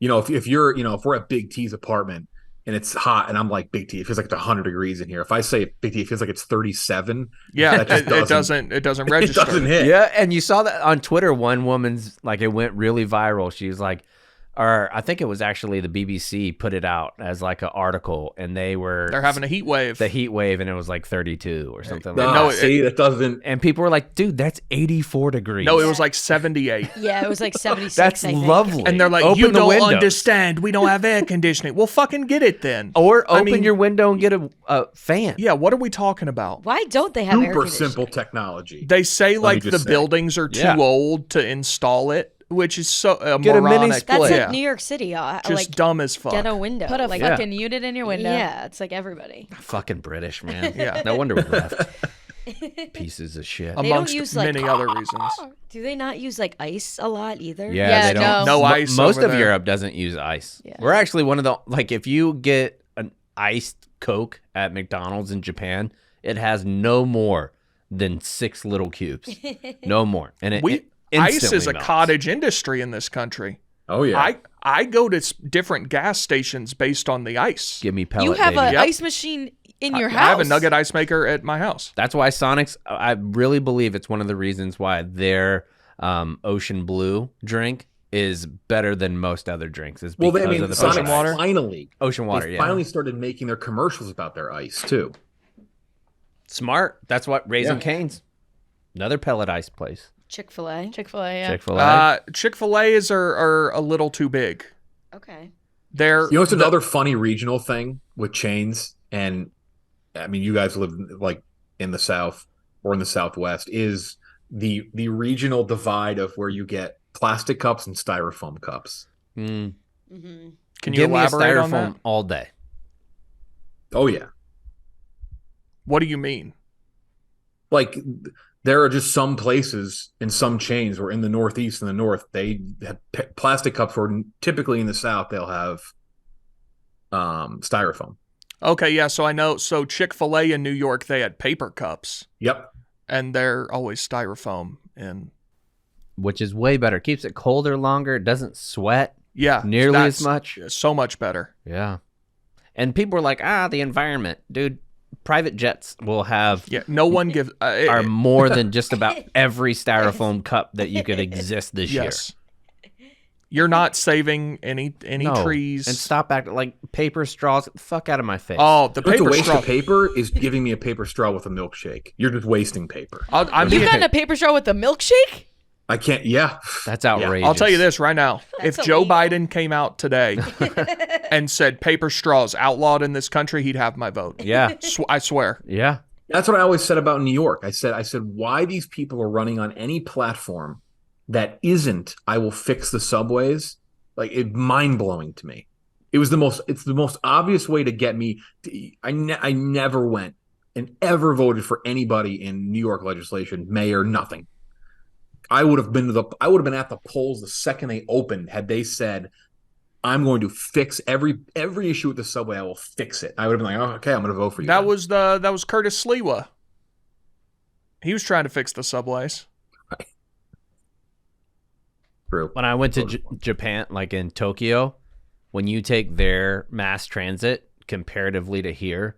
Speaker 1: if you're, if we're at Big T's apartment and it's hot and I'm like, Big T, it feels like it's 100 degrees in here. If I say Big T, it feels like it's 37.
Speaker 2: Yeah,
Speaker 1: that just
Speaker 2: it doesn't
Speaker 1: it
Speaker 2: register.
Speaker 1: doesn't hit.
Speaker 4: Yeah, and you saw that on Twitter. One woman's like, it went really viral. She was like, or I think it was actually the BBC put it out as like an article, and they're
Speaker 2: having a heat wave.
Speaker 4: The heat wave, and it was like 32 or something.
Speaker 1: No,
Speaker 4: like that.
Speaker 1: see, that doesn't.
Speaker 4: And people were like, "Dude, that's 84 degrees."
Speaker 2: No, it was like 78.
Speaker 5: Yeah, it was like 76.
Speaker 4: That's
Speaker 5: I think.
Speaker 4: lovely.
Speaker 2: And they're like,
Speaker 4: Open
Speaker 2: you
Speaker 4: the
Speaker 2: don't
Speaker 4: windows.
Speaker 2: understand. We don't have air conditioning. Well, fucking get it then.
Speaker 4: Or open your window and get a fan.
Speaker 2: Yeah, what are we talking about?
Speaker 5: Why don't they have air
Speaker 1: Super
Speaker 5: conditioning?
Speaker 1: simple technology.
Speaker 2: They say
Speaker 1: Let me
Speaker 2: like
Speaker 1: just
Speaker 2: the
Speaker 1: say.
Speaker 2: buildings are too
Speaker 4: Yeah.
Speaker 2: old to install it, which is so
Speaker 4: Get a mini
Speaker 2: moronic.
Speaker 4: split.
Speaker 5: That's
Speaker 2: yeah.
Speaker 5: like New York City.
Speaker 2: Just
Speaker 5: Like
Speaker 2: dumb as fuck.
Speaker 5: get a window.
Speaker 3: Put a
Speaker 5: like,
Speaker 3: fucking unit in your window.
Speaker 5: Yeah, it's like everybody.
Speaker 4: Fucking British, man.
Speaker 2: Yeah.
Speaker 4: No wonder we left. Pieces of shit.
Speaker 5: They don't
Speaker 2: Amongst
Speaker 5: use, like,
Speaker 2: many other reasons.
Speaker 5: Do they not use like ice a lot either?
Speaker 4: Yeah,
Speaker 3: Yeah,
Speaker 4: they don't.
Speaker 3: no.
Speaker 2: No ice
Speaker 4: Most
Speaker 2: over
Speaker 4: of
Speaker 2: there.
Speaker 4: Europe doesn't use ice.
Speaker 5: Yeah.
Speaker 4: We're actually one of the if you get an iced Coke at McDonald's in Japan, it has no more than 6 little cubes. No more. And it
Speaker 2: Ice
Speaker 4: instantly
Speaker 2: is a
Speaker 4: melts.
Speaker 2: cottage industry in this country.
Speaker 1: Oh yeah.
Speaker 2: I go to different gas stations based on the ice.
Speaker 4: Give me pellet,
Speaker 3: You have
Speaker 4: baby.
Speaker 3: an
Speaker 2: Yep.
Speaker 3: ice machine in your
Speaker 2: I
Speaker 3: house.
Speaker 2: have a nugget ice maker at my house.
Speaker 4: That's why Sonic's, I really believe it's one of the reasons why their Ocean Blue drink is better than most other drinks. Is because
Speaker 1: Well, I mean,
Speaker 4: of the
Speaker 1: Sonic
Speaker 2: Ocean water?
Speaker 1: finally,
Speaker 4: Ocean water,
Speaker 1: they
Speaker 4: yeah.
Speaker 1: finally started making their commercials about their ice too.
Speaker 4: Smart. That's what Raising
Speaker 1: Yeah.
Speaker 4: Cane's. Another pellet ice place.
Speaker 5: Chick-fil-A.
Speaker 3: Chick-fil-A, yeah.
Speaker 4: Chick-fil-A.
Speaker 2: Chick-fil-A's are a little too big.
Speaker 5: Okay.
Speaker 2: They're
Speaker 1: You know, it's another funny regional thing with chains, and I mean, you guys live like in the South or in the Southwest, is the regional divide of where you get plastic cups and styrofoam cups.
Speaker 4: Mm.
Speaker 5: Mm-hmm.
Speaker 2: Can you
Speaker 4: Give me a
Speaker 2: elaborate on
Speaker 4: styrofoam
Speaker 2: that?
Speaker 4: all day.
Speaker 1: Oh yeah,
Speaker 2: What do you mean?
Speaker 1: like there are just some places in some chains where in the Northeast and the North they have plastic cups, where typically in the South they'll have styrofoam.
Speaker 2: Okay, yeah, so I know. So Chick-fil-A in New York, they had paper cups,
Speaker 1: Yep.
Speaker 2: and they're always styrofoam. And
Speaker 4: Which is way better. Keeps it colder longer. It doesn't sweat
Speaker 2: yeah,
Speaker 4: nearly
Speaker 2: that's
Speaker 4: as much.
Speaker 2: So much better.
Speaker 4: Yeah. And people are like, the environment. Dude, private jets will have
Speaker 2: Yeah, no one gives.
Speaker 4: are more than just about every styrofoam cup that you could exist this
Speaker 2: yes. You're not saving any
Speaker 4: year. No.
Speaker 2: trees.
Speaker 4: And stop acting like paper straws. Get the fuck out of my face.
Speaker 2: Oh, the
Speaker 1: What's a
Speaker 2: paper
Speaker 1: waste
Speaker 2: straw.
Speaker 1: of paper is giving me a paper straw with a milkshake. You're just wasting paper.
Speaker 2: I'm
Speaker 3: You
Speaker 2: being-
Speaker 3: got in a paper straw with a milkshake?
Speaker 1: I can't. Yeah.
Speaker 4: That's outrageous.
Speaker 2: I'll tell you this right now.
Speaker 5: That's
Speaker 2: If Joe
Speaker 5: illegal.
Speaker 2: Biden came out today and said paper straws outlawed in this country, he'd have my vote.
Speaker 4: Yeah.
Speaker 2: I swear.
Speaker 4: Yeah.
Speaker 1: That's what I always said about New York. I said, why these people are running on any platform that isn't, I will fix the subways. Like, it mind blowing to me. It's the most obvious way to get me. I never went and ever voted for anybody in New York legislation, mayor, nothing. I would have been at the polls the second they opened had they said, I'm going to fix every issue with the subway. I will fix it. I would have been like, oh, okay, I'm going to vote for you.
Speaker 2: That
Speaker 1: then.
Speaker 2: was Curtis Sliwa. He was trying to fix the subways.
Speaker 1: True.
Speaker 4: When I went to Japan, like in Tokyo, when you take their mass transit comparatively to here,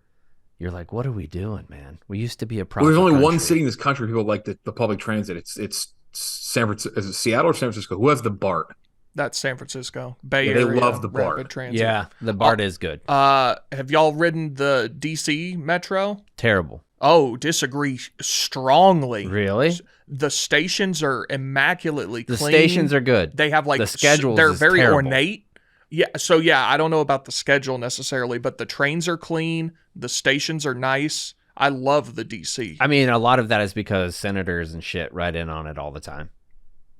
Speaker 4: you're like, what are we doing, man? We used to be a
Speaker 1: Well,
Speaker 4: proper
Speaker 1: there's only one
Speaker 4: country.
Speaker 1: city in this country people like the public transit. It's San Francisco. Is it Seattle or San Francisco? Who has the BART?
Speaker 2: That's San Francisco. Bay
Speaker 1: Yeah, they
Speaker 2: Area.
Speaker 1: love the BART.
Speaker 2: Rapid transit.
Speaker 4: Yeah, the BART is good.
Speaker 2: Have y'all ridden the DC Metro?
Speaker 4: Terrible.
Speaker 2: Oh, disagree strongly.
Speaker 4: Really?
Speaker 2: The stations are immaculately
Speaker 4: The
Speaker 2: clean.
Speaker 4: stations are good.
Speaker 2: They have like
Speaker 4: The schedules
Speaker 2: They're
Speaker 4: is
Speaker 2: very
Speaker 4: terrible.
Speaker 2: ornate. Yeah. So yeah, I don't know about the schedule necessarily, but the trains are clean. The stations are nice. I love the DC.
Speaker 4: I mean, a lot of that is because senators and shit ride in on it all the time.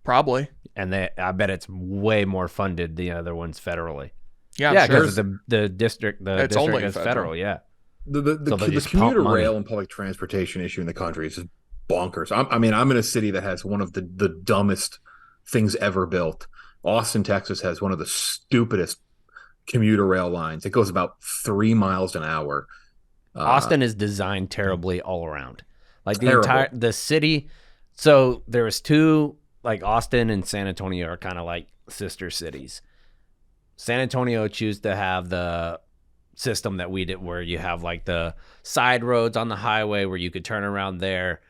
Speaker 2: Probably.
Speaker 4: And I bet it's way more funded the other ones federally.
Speaker 2: Yeah. I'm
Speaker 4: Yeah,
Speaker 2: sure.
Speaker 4: because the district
Speaker 2: It's
Speaker 4: district
Speaker 2: only
Speaker 4: is
Speaker 2: federal.
Speaker 4: federal. Yeah.
Speaker 1: The
Speaker 4: So they just
Speaker 1: commuter
Speaker 4: pump money.
Speaker 1: rail and public transportation issue in the country is just bonkers. I'm in a city that has one of the dumbest things ever built. Austin, Texas has one of the stupidest commuter rail lines. It goes about 3 miles an hour.
Speaker 4: Austin is designed terribly all around. Like
Speaker 1: Terrible.
Speaker 4: the city. So there was two, like Austin and San Antonio are kind of like sister cities. San Antonio choose to have the system that we did where you have like the side roads on the highway where you could turn around there.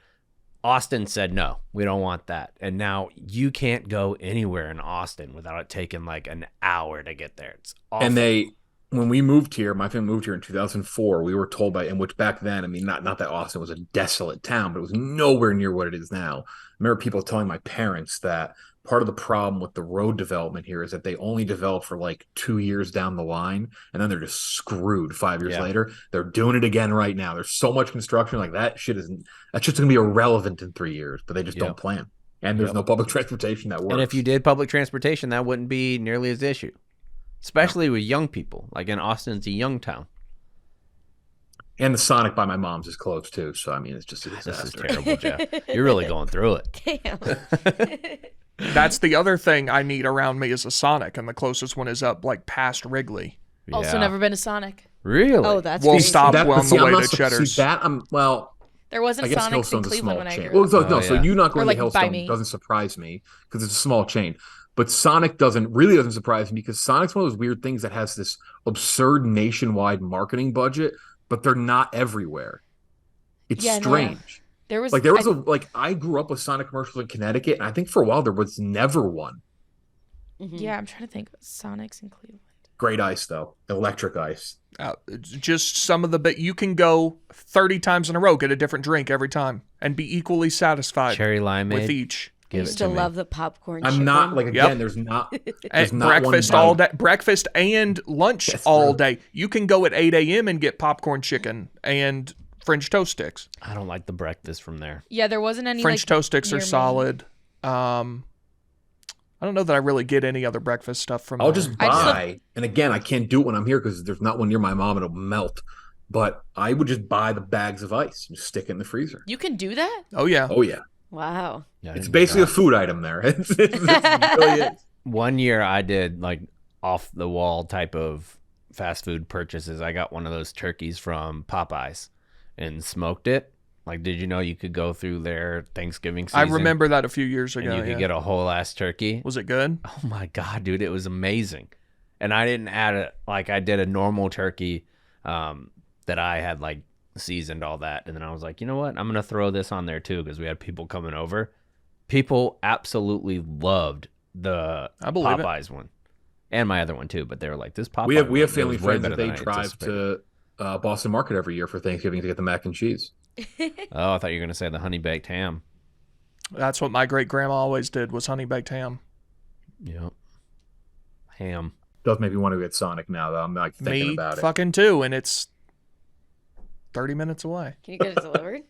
Speaker 4: Austin said, no, we don't want that. And now you can't go anywhere in Austin without it taking like an hour to get there. It's awful.
Speaker 1: And when we moved here, my family moved here in 2004, we were told in which back then, I mean, not that Austin was a desolate town, but it was nowhere near what it is now. I remember people telling my parents that part of the problem with the road development here is that they only develop for like 2 years down the line, and then they're just screwed 5 years later. They're doing it again right now. There's so much construction, like that's just going to be irrelevant in 3 years, but they just don't plan. And there's no public transportation that works.
Speaker 4: And if you did public transportation, that wouldn't be nearly as issue, especially with young people. Like in Austin, it's a young town.
Speaker 1: And the Sonic by my mom's is closed too. So, I mean, it's just a disaster.
Speaker 4: This is terrible, Jeff. You're really going through it.
Speaker 5: Damn.
Speaker 2: That's the other thing I need around me is a Sonic, and the closest one is up like past Wrigley.
Speaker 3: Also, never been to Sonic.
Speaker 4: Really?
Speaker 5: Oh, that's
Speaker 2: We'll
Speaker 5: crazy.
Speaker 2: stop on the way to Cheddar's.
Speaker 1: See, that,
Speaker 3: There wasn't
Speaker 1: I guess
Speaker 3: Sonics in
Speaker 1: Hillstone's a
Speaker 3: Cleveland
Speaker 1: small
Speaker 3: when I
Speaker 1: chain.
Speaker 3: grew up.
Speaker 1: Well, so you not going
Speaker 3: Or, like,
Speaker 1: to
Speaker 3: by
Speaker 1: Hillstone
Speaker 3: me.
Speaker 1: doesn't surprise me because it's a small chain. But Sonic doesn't surprise me because Sonic's one of those weird things that has this absurd nationwide marketing budget, but they're not everywhere. It's
Speaker 3: Yeah, no.
Speaker 1: strange.
Speaker 3: There was
Speaker 1: I grew up with Sonic commercials in Connecticut, and I think for a while there was never one.
Speaker 5: Mhm.
Speaker 3: Yeah, I'm trying to think. Sonics in Cleveland.
Speaker 1: Great ice though, electric ice.
Speaker 2: Just some of the bit you can go 30 times in a row, get a different drink every time, and be equally satisfied
Speaker 4: Cherry limeade.
Speaker 2: with each.
Speaker 5: I
Speaker 4: Give it
Speaker 5: used
Speaker 4: to
Speaker 5: to
Speaker 4: me.
Speaker 5: love the popcorn.
Speaker 1: I'm
Speaker 5: chicken.
Speaker 1: not like again.
Speaker 2: Yep.
Speaker 1: There's not
Speaker 2: And
Speaker 1: not
Speaker 2: breakfast
Speaker 1: one
Speaker 2: all
Speaker 1: bite.
Speaker 2: day, breakfast and lunch
Speaker 1: That's
Speaker 2: all
Speaker 1: true.
Speaker 2: day. You can go at 8 a.m. and get popcorn chicken and French toast sticks.
Speaker 4: I don't like the breakfast from there.
Speaker 3: Yeah, there wasn't any
Speaker 2: French
Speaker 3: like,
Speaker 2: toast sticks
Speaker 3: near
Speaker 2: are
Speaker 3: me.
Speaker 2: solid. I don't know that I really get any other breakfast stuff from
Speaker 1: I'll
Speaker 2: there.
Speaker 1: just
Speaker 3: I just
Speaker 1: buy, and again, I can't do it when I'm here because there's not one near my mom; it'll melt. But I would just buy the bags of ice and just stick it in the freezer.
Speaker 3: You can do that?
Speaker 2: Oh, yeah.
Speaker 1: Oh yeah,
Speaker 5: Wow.
Speaker 4: Yeah, I
Speaker 1: it's
Speaker 4: didn't do
Speaker 1: basically
Speaker 4: that.
Speaker 1: a food item there. It really is.
Speaker 4: One year I did like off the wall type of fast food purchases. I got one of those turkeys from Popeyes and smoked it. Like, did you know you could go through their Thanksgiving season?
Speaker 2: I remember that a few years
Speaker 4: And
Speaker 2: ago.
Speaker 4: you could
Speaker 2: yeah.
Speaker 4: get a whole ass turkey.
Speaker 2: Was it good?
Speaker 4: Oh my God, dude, it was amazing. And I didn't add it like I did a normal turkey that I had like seasoned all that. And then I was like, you know what? I'm going to throw this on there too because we had people coming over. People absolutely loved the
Speaker 2: I believe it.
Speaker 4: Popeyes one. And my other one too, but they were like, this Popeye
Speaker 1: We have
Speaker 4: one, it
Speaker 1: family
Speaker 4: was way
Speaker 1: friends that
Speaker 4: better
Speaker 1: they
Speaker 4: than I
Speaker 1: drive
Speaker 4: anticipated.
Speaker 1: to Boston Market every year for Thanksgiving to get the mac and cheese.
Speaker 4: Oh, I thought you were going to say the honey baked ham.
Speaker 2: That's what my great grandma always did was honey baked ham.
Speaker 4: Yep. Ham.
Speaker 1: Does make me want to get Sonic now though. I'm like thinking
Speaker 2: Me
Speaker 1: about it.
Speaker 2: fucking too, and it's 30 minutes away.
Speaker 5: Can you get it delivered?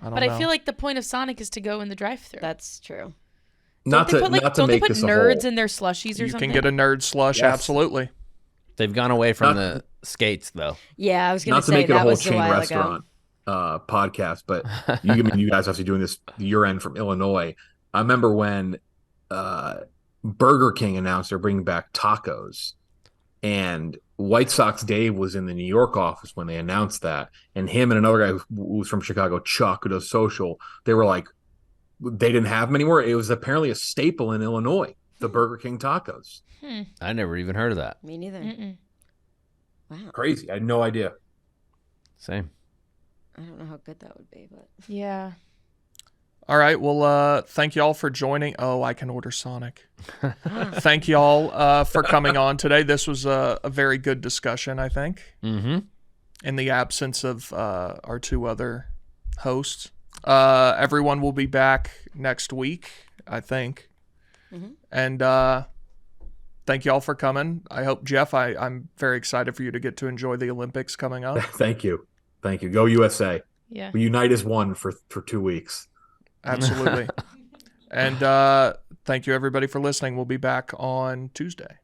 Speaker 2: I don't
Speaker 3: But
Speaker 2: know.
Speaker 3: I feel like the point of Sonic is to go in the drive-thru.
Speaker 5: That's true.
Speaker 1: Not to
Speaker 3: Don't they
Speaker 1: make
Speaker 3: put
Speaker 1: this a
Speaker 3: nerds
Speaker 1: whole.
Speaker 3: in their slushies or
Speaker 2: you
Speaker 3: something?
Speaker 2: can get a nerd slush,
Speaker 1: Yes.
Speaker 2: absolutely.
Speaker 4: They've gone away from
Speaker 1: Not-
Speaker 4: the skates though.
Speaker 5: Yeah, I was gonna
Speaker 1: Not to
Speaker 5: say
Speaker 1: make it a
Speaker 5: that
Speaker 1: whole
Speaker 5: was a
Speaker 1: chain
Speaker 5: while ago.
Speaker 1: restaurant podcast, but you guys have to doing this your end from Illinois. I remember when Burger King announced they're bringing back tacos, and White Sox Dave was in the New York office when they announced that, and him and another guy who was from Chicago, Chuck, who does social, they were like, they didn't have them anymore. It was apparently a staple in Illinois, the Burger King tacos.
Speaker 4: I never even heard of that.
Speaker 5: Me neither.
Speaker 3: Mm-mm.
Speaker 5: Wow.
Speaker 1: Crazy. I had no idea.
Speaker 4: Same.
Speaker 5: I don't know how good that would be, but
Speaker 3: Yeah.
Speaker 2: All right. Well, thank y'all for joining. Oh, I can order Sonic. Thank y'all for coming on today. This was a very good discussion, I think,
Speaker 4: Mm-hmm.
Speaker 2: in the absence of our two other hosts. Everyone will be back next week, I think.
Speaker 5: Mhm.
Speaker 2: And thank y'all for coming. I hope, Jeff, I'm very excited for you to get to enjoy the Olympics coming up.
Speaker 1: Thank you. Thank you. Go USA.
Speaker 3: Yeah.
Speaker 1: We unite as one for 2 weeks.
Speaker 2: Absolutely. And thank you, everybody, for listening. We'll be back on Tuesday.